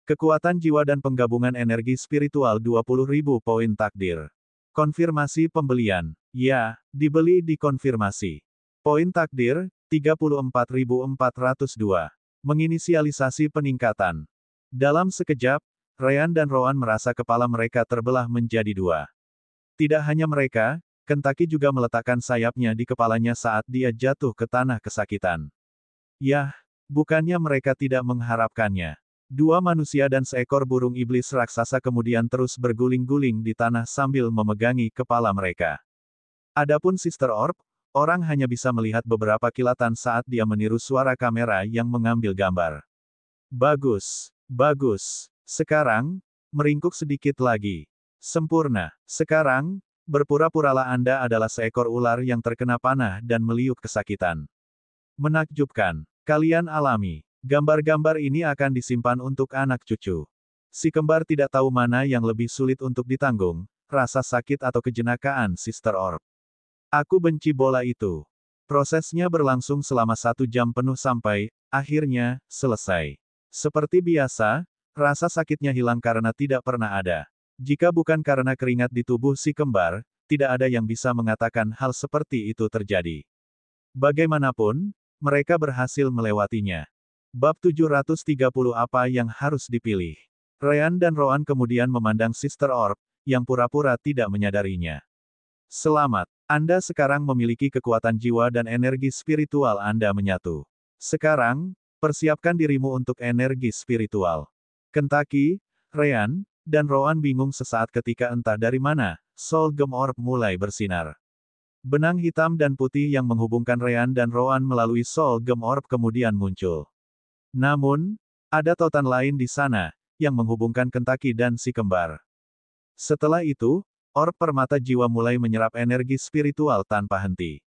Kekuatan jiwa dan penggabungan energi spiritual 20.000 poin takdir. Konfirmasi pembelian. Ya, dibeli di konfirmasi. Poin takdir, 34.402. Menginisialisasi peningkatan. Dalam sekejap, Ryan dan Rowan merasa kepala mereka terbelah menjadi dua. Tidak hanya mereka, Kentucky juga meletakkan sayapnya di kepalanya saat dia jatuh ke tanah kesakitan. Yah, bukannya mereka tidak mengharapkannya. Dua manusia dan seekor burung iblis raksasa kemudian terus berguling-guling di tanah sambil memegangi kepala mereka. Adapun Sister Orb, orang hanya bisa melihat beberapa kilatan saat dia meniru suara kamera yang mengambil gambar. Bagus, bagus. Sekarang, meringkuk sedikit lagi. Sempurna. Sekarang, berpura-puralah Anda adalah seekor ular yang terkena panah dan meliuk kesakitan. Menakjubkan. Kalian alami. Gambar-gambar ini akan disimpan untuk anak cucu. Si kembar tidak tahu mana yang lebih sulit untuk ditanggung, rasa sakit atau kejenakaan Sister Orb. Aku benci bola itu. Prosesnya berlangsung selama 1 jam penuh sampai, akhirnya, selesai. Seperti biasa, rasa sakitnya hilang karena tidak pernah ada. Jika bukan karena keringat di tubuh si kembar, tidak ada yang bisa mengatakan hal seperti itu terjadi. Bagaimanapun, mereka berhasil melewatinya. Bab 730 apa yang harus dipilih? Ryan dan Rowan kemudian memandang Sister Orb, yang pura-pura tidak menyadarinya. Selamat, Anda sekarang memiliki kekuatan jiwa dan energi spiritual Anda menyatu. Sekarang, persiapkan dirimu untuk energi spiritual. Kentucky, Ryan, dan Rowan bingung sesaat ketika entah dari mana, Soul Gem Orb mulai bersinar. Benang hitam dan putih yang menghubungkan Ryan dan Rowan melalui Soul Gem Orb kemudian muncul. Namun, ada tautan lain di sana, yang menghubungkan Kentucky dan si kembar. Setelah itu, orb permata jiwa mulai menyerap energi spiritual tanpa henti.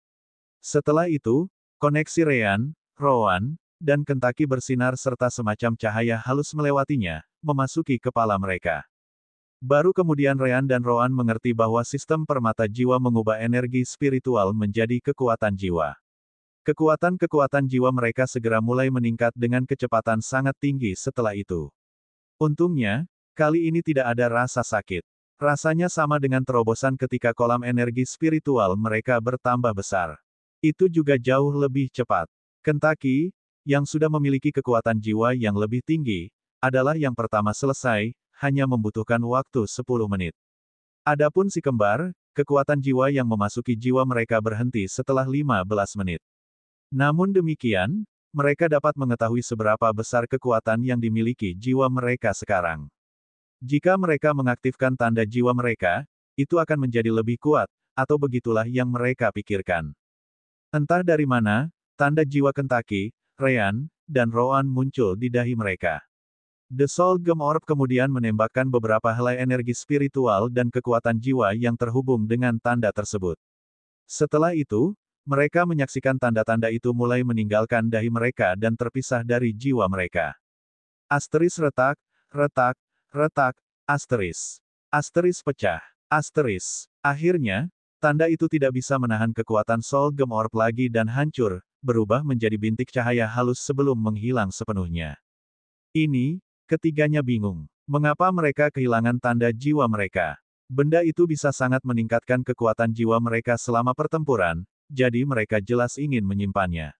Setelah itu, koneksi Ryan, Rowan, dan Kentucky bersinar serta semacam cahaya halus melewatinya, memasuki kepala mereka. Baru kemudian Ryan dan Rowan mengerti bahwa sistem permata jiwa mengubah energi spiritual menjadi kekuatan jiwa. Kekuatan-kekuatan jiwa mereka segera mulai meningkat dengan kecepatan sangat tinggi setelah itu. Untungnya, kali ini tidak ada rasa sakit. Rasanya sama dengan terobosan ketika kolam energi spiritual mereka bertambah besar. Itu juga jauh lebih cepat. Kentucky, yang sudah memiliki kekuatan jiwa yang lebih tinggi, adalah yang pertama selesai, hanya membutuhkan waktu 10 menit. Adapun si kembar, kekuatan jiwa yang memasuki jiwa mereka berhenti setelah 15 menit. Namun demikian, mereka dapat mengetahui seberapa besar kekuatan yang dimiliki jiwa mereka sekarang. Jika mereka mengaktifkan tanda jiwa mereka, itu akan menjadi lebih kuat, atau begitulah yang mereka pikirkan. Entah dari mana, tanda jiwa Kentucky, Ryan, dan Roan muncul di dahi mereka. The Soul Gem Orb kemudian menembakkan beberapa helai energi spiritual dan kekuatan jiwa yang terhubung dengan tanda tersebut. Setelah itu, mereka menyaksikan tanda-tanda itu mulai meninggalkan dahi mereka dan terpisah dari jiwa mereka. Asteris retak, retak, retak, asteris. Asteris pecah. Asteris. Akhirnya, tanda itu tidak bisa menahan kekuatan Soul Gem Orb lagi dan hancur, berubah menjadi bintik cahaya halus sebelum menghilang sepenuhnya. Ini, ketiganya bingung. Mengapa mereka kehilangan tanda jiwa mereka? Benda itu bisa sangat meningkatkan kekuatan jiwa mereka selama pertempuran, jadi mereka jelas ingin menyimpannya.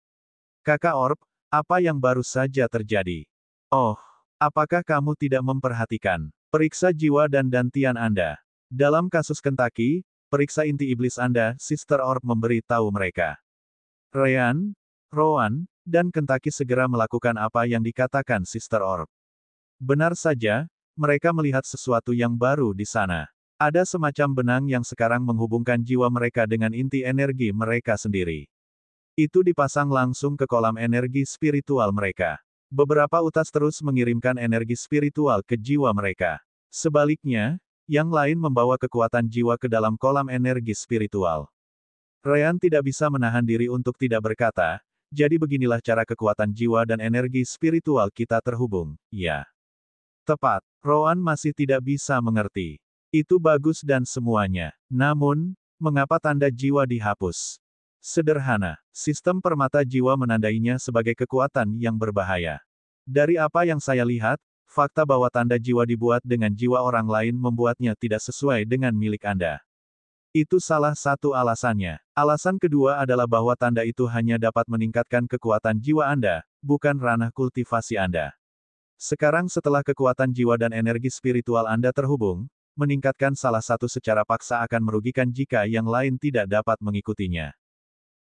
Kakak Orb, apa yang baru saja terjadi? Oh, apakah kamu tidak memperhatikan? Periksa jiwa dan dantian Anda. Dalam kasus Kentucky, periksa inti iblis Anda, Sister Orb memberi tahu mereka. Ryan, Rowan, dan Kentucky segera melakukan apa yang dikatakan Sister Orb. Benar saja, mereka melihat sesuatu yang baru di sana. Ada semacam benang yang sekarang menghubungkan jiwa mereka dengan inti energi mereka sendiri. Itu dipasang langsung ke kolam energi spiritual mereka. Beberapa utas terus mengirimkan energi spiritual ke jiwa mereka. Sebaliknya, yang lain membawa kekuatan jiwa ke dalam kolam energi spiritual. Ryan tidak bisa menahan diri untuk tidak berkata, jadi beginilah cara kekuatan jiwa dan energi spiritual kita terhubung, ya. Tepat, Rowan masih tidak bisa mengerti. Itu bagus dan semuanya. Namun, mengapa tanda jiwa dihapus? Sederhana, sistem permata jiwa menandainya sebagai kekuatan yang berbahaya. Dari apa yang saya lihat, fakta bahwa tanda jiwa dibuat dengan jiwa orang lain membuatnya tidak sesuai dengan milik Anda. Itu salah satu alasannya. Alasan kedua adalah bahwa tanda itu hanya dapat meningkatkan kekuatan jiwa Anda, bukan ranah kultivasi Anda. Sekarang setelah kekuatan jiwa dan energi spiritual Anda terhubung, meningkatkan salah satu secara paksa akan merugikan jika yang lain tidak dapat mengikutinya.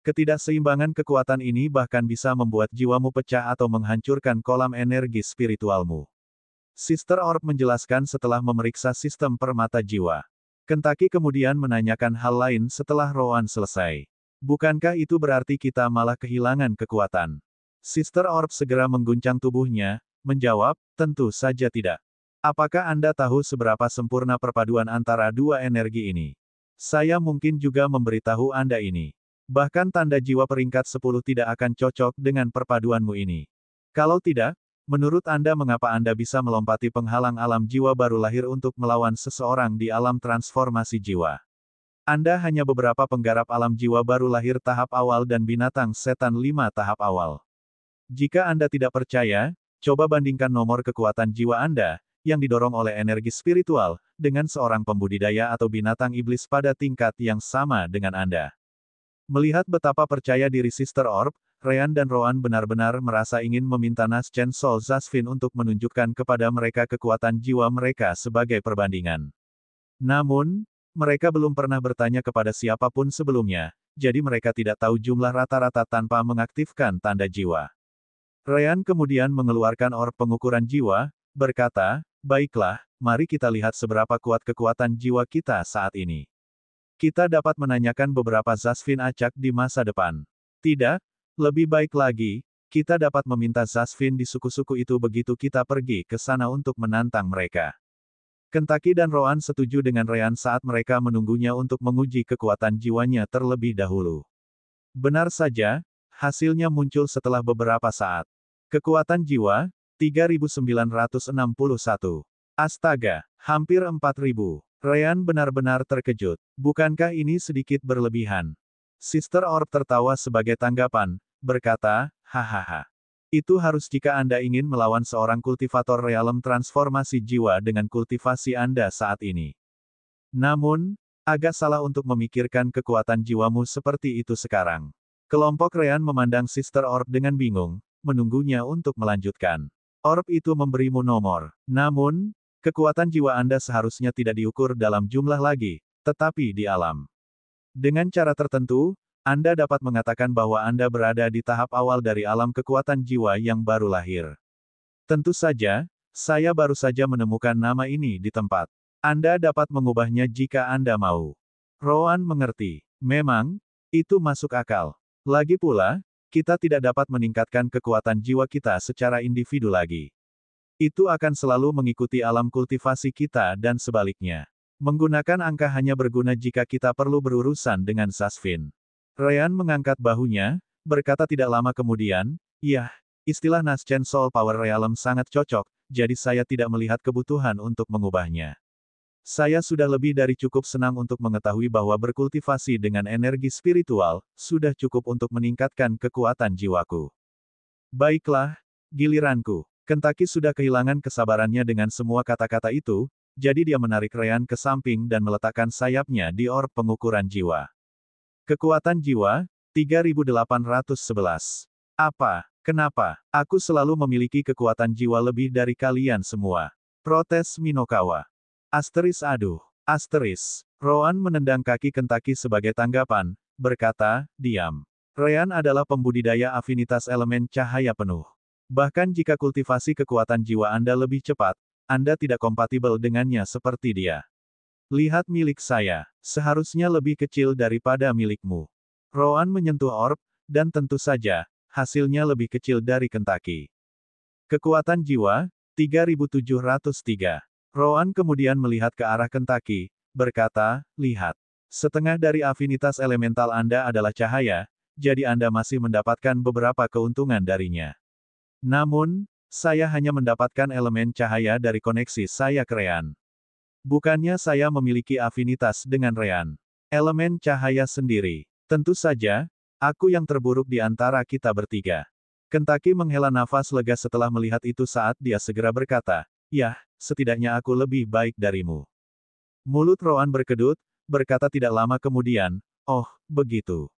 Ketidakseimbangan kekuatan ini bahkan bisa membuat jiwamu pecah atau menghancurkan kolam energi spiritualmu. Sister Orb menjelaskan setelah memeriksa sistem permata jiwa. Kentucky kemudian menanyakan hal lain setelah Rowan selesai. Bukankah itu berarti kita malah kehilangan kekuatan? Sister Orb segera mengguncang tubuhnya, menjawab, tentu saja tidak. Apakah Anda tahu seberapa sempurna perpaduan antara dua energi ini? Saya mungkin juga memberitahu Anda ini. Bahkan tanda jiwa peringkat 10 tidak akan cocok dengan perpaduanmu ini. Kalau tidak, menurut Anda mengapa Anda bisa melompati penghalang alam jiwa baru lahir untuk melawan seseorang di alam transformasi jiwa? Anda hanya beberapa penggarap alam jiwa baru lahir tahap awal dan binatang setan 5 tahap awal. Jika Anda tidak percaya, coba bandingkan nomor kekuatan jiwa Anda, yang didorong oleh energi spiritual, dengan seorang pembudidaya atau binatang iblis pada tingkat yang sama dengan Anda. Melihat betapa percaya diri Sister Orb, Ryan dan Rowan benar-benar merasa ingin meminta Naschen Soul Zasvin untuk menunjukkan kepada mereka kekuatan jiwa mereka sebagai perbandingan. Namun, mereka belum pernah bertanya kepada siapapun sebelumnya, jadi mereka tidak tahu jumlah rata-rata tanpa mengaktifkan tanda jiwa. Ryan kemudian mengeluarkan orb pengukuran jiwa, berkata, baiklah, mari kita lihat seberapa kuat kekuatan jiwa kita saat ini. Kita dapat menanyakan beberapa Zasvin acak di masa depan. Tidak, lebih baik lagi, kita dapat meminta Zasvin di suku-suku itu begitu kita pergi ke sana untuk menantang mereka. Kentucky dan Rowan setuju dengan Ryan saat mereka menunggunya untuk menguji kekuatan jiwanya terlebih dahulu. Benar saja, hasilnya muncul setelah beberapa saat. Kekuatan jiwa, 3961. Astaga, hampir 4000. Ryan benar-benar terkejut. Bukankah ini sedikit berlebihan? Sister Orb tertawa sebagai tanggapan, berkata, hahaha. Itu harus jika Anda ingin melawan seorang kultivator realem transformasi jiwa dengan kultivasi Anda saat ini. Namun, agak salah untuk memikirkan kekuatan jiwamu seperti itu sekarang. Kelompok Ryan memandang Sister Orb dengan bingung, menunggunya untuk melanjutkan. Orb itu memberimu nomor. Namun, kekuatan jiwa Anda seharusnya tidak diukur dalam jumlah lagi, tetapi di alam. Dengan cara tertentu, Anda dapat mengatakan bahwa Anda berada di tahap awal dari alam kekuatan jiwa yang baru lahir. Tentu saja, saya baru saja menemukan nama ini di tempat. Anda dapat mengubahnya jika Anda mau. Rowan mengerti. Memang, itu masuk akal. Lagi pula, kita tidak dapat meningkatkan kekuatan jiwa kita secara individu lagi. Itu akan selalu mengikuti alam kultivasi kita dan sebaliknya. Menggunakan angka hanya berguna jika kita perlu berurusan dengan Zasvin. Ryan mengangkat bahunya, berkata tidak lama kemudian, "Yah, istilah Naschen Soul Power Realm sangat cocok, jadi saya tidak melihat kebutuhan untuk mengubahnya. Saya sudah lebih dari cukup senang untuk mengetahui bahwa berkultivasi dengan energi spiritual, sudah cukup untuk meningkatkan kekuatan jiwaku. Baiklah, giliranku." Kentucky sudah kehilangan kesabarannya dengan semua kata-kata itu, jadi dia menarik Ryan ke samping dan meletakkan sayapnya di orb pengukuran jiwa. Kekuatan jiwa, 3811. Apa? Kenapa? Aku selalu memiliki kekuatan jiwa lebih dari kalian semua. Protes Minokawa. Aduh. Rowan menendang kaki Kentucky sebagai tanggapan, berkata, diam. Ryan adalah pembudidaya afinitas elemen cahaya penuh. Bahkan jika kultivasi kekuatan jiwa Anda lebih cepat, Anda tidak kompatibel dengannya seperti dia. Lihat milik saya, seharusnya lebih kecil daripada milikmu. Rowan menyentuh orb, dan tentu saja, hasilnya lebih kecil dari Kentucky. Kekuatan jiwa, 3703. Rowan kemudian melihat ke arah Kentucky, berkata, lihat. Setengah dari afinitas elemental Anda adalah cahaya, jadi Anda masih mendapatkan beberapa keuntungan darinya. Namun, saya hanya mendapatkan elemen cahaya dari koneksi saya ke Ryan. Bukannya saya memiliki afinitas dengan Ryan. Elemen cahaya sendiri. Tentu saja, aku yang terburuk di antara kita bertiga. Kentucky menghela nafas lega setelah melihat itu saat dia segera berkata, yah, setidaknya aku lebih baik darimu. Mulut Rowan berkedut, berkata tidak lama kemudian, oh, begitu.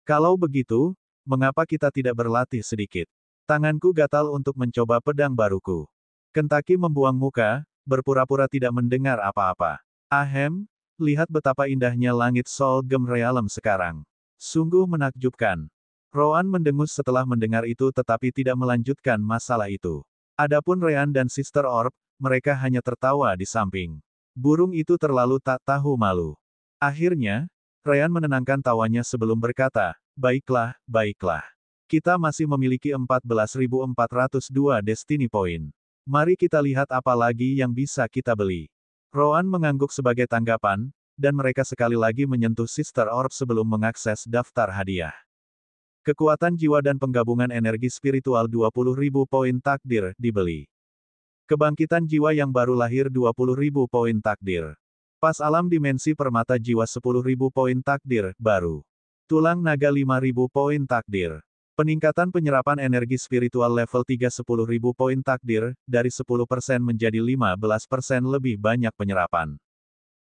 Kalau begitu, mengapa kita tidak berlatih sedikit? Tanganku gatal untuk mencoba pedang baruku. Kentucky membuang muka, berpura-pura tidak mendengar apa-apa. Ahem, lihat betapa indahnya langit Soul Gem Realm sekarang. Sungguh menakjubkan. Rowan mendengus setelah mendengar itu tetapi tidak melanjutkan masalah itu. Adapun Ryan dan Sister Orb, mereka hanya tertawa di samping. Burung itu terlalu tak tahu malu. Akhirnya, Ryan menenangkan tawanya sebelum berkata, baiklah, baiklah. Kita masih memiliki 14.402 Destiny Point. Mari kita lihat apa lagi yang bisa kita beli. Rowan mengangguk sebagai tanggapan, dan mereka sekali lagi menyentuh Sister Orb sebelum mengakses daftar hadiah. Kekuatan jiwa dan penggabungan energi spiritual 20.000 poin takdir dibeli. Kebangkitan jiwa yang baru lahir 20.000 poin takdir. Pas alam dimensi permata jiwa 10.000 poin takdir baru. Tulang naga 5.000 poin takdir. Peningkatan penyerapan energi spiritual level 3 10.000 poin takdir, dari 10% menjadi 15% lebih banyak penyerapan.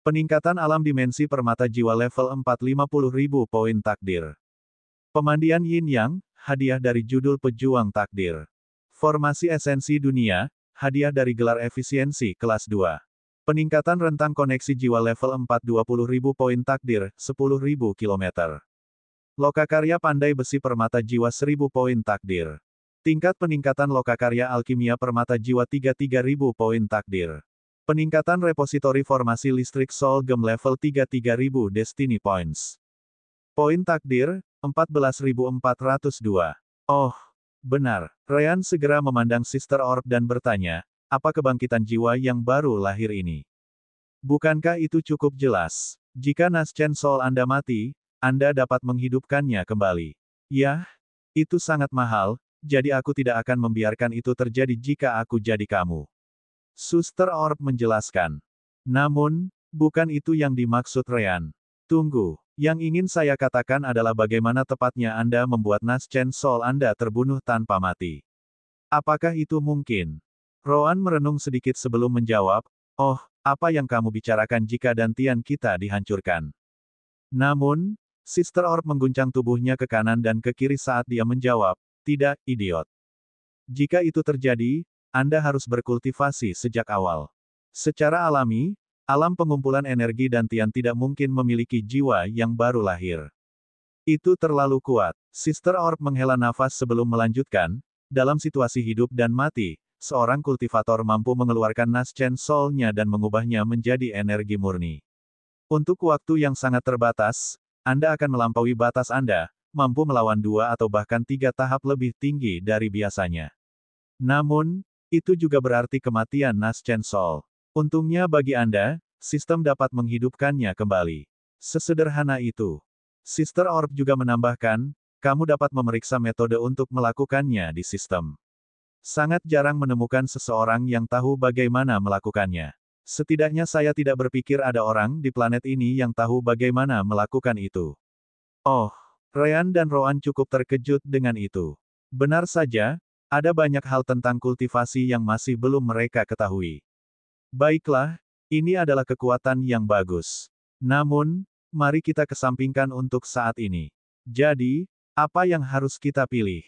Peningkatan alam dimensi permata jiwa level 4 50.000 poin takdir. Pemandian Yin Yang, hadiah dari judul Pejuang Takdir. Formasi esensi dunia, hadiah dari gelar efisiensi kelas 2. Peningkatan rentang koneksi jiwa level 4 20.000 poin takdir, 10.000 km. Lokakarya Pandai Besi Permata Jiwa 1000 poin takdir. Tingkat peningkatan Lokakarya Alkimia Permata Jiwa 33.000 poin takdir. Peningkatan repositori formasi listrik Soul Gem level 3 3.000 Destiny Points. Poin takdir, 14.402. Oh, benar. Ryan segera memandang Sister Orb dan bertanya, apa kebangkitan jiwa yang baru lahir ini? Bukankah itu cukup jelas? Jika Naschen Soul Anda mati, Anda dapat menghidupkannya kembali. Yah, itu sangat mahal, jadi aku tidak akan membiarkan itu terjadi jika aku jadi kamu. Sister Orb menjelaskan. Namun, bukan itu yang dimaksud Ryan. Tunggu, yang ingin saya katakan adalah bagaimana tepatnya Anda membuat Naschen Soul Anda terbunuh tanpa mati. Apakah itu mungkin? Rowan merenung sedikit sebelum menjawab, oh, apa yang kamu bicarakan jika dantian kita dihancurkan? Namun, Sister Orb mengguncang tubuhnya ke kanan dan ke kiri saat dia menjawab, tidak, idiot. Jika itu terjadi, Anda harus berkultivasi sejak awal. Secara alami, alam pengumpulan energi dantian tidak mungkin memiliki jiwa yang baru lahir. Itu terlalu kuat. Sister Orb menghela nafas sebelum melanjutkan, dalam situasi hidup dan mati, seorang kultivator mampu mengeluarkan Naschen Soul-nya dan mengubahnya menjadi energi murni. Untuk waktu yang sangat terbatas, Anda akan melampaui batas Anda, mampu melawan 2 atau bahkan 3 tahap lebih tinggi dari biasanya. Namun, itu juga berarti kematian Naschen Sol. Untungnya bagi Anda, sistem dapat menghidupkannya kembali. Sesederhana itu. Sister Orb juga menambahkan, kamu dapat memeriksa metode untuk melakukannya di sistem. Sangat jarang menemukan seseorang yang tahu bagaimana melakukannya. Setidaknya saya tidak berpikir ada orang di planet ini yang tahu bagaimana melakukan itu. Oh, Ryan dan Roan cukup terkejut dengan itu. Benar saja, ada banyak hal tentang kultivasi yang masih belum mereka ketahui. Baiklah, ini adalah kekuatan yang bagus. Namun, mari kita kesampingkan untuk saat ini. Jadi, apa yang harus kita pilih?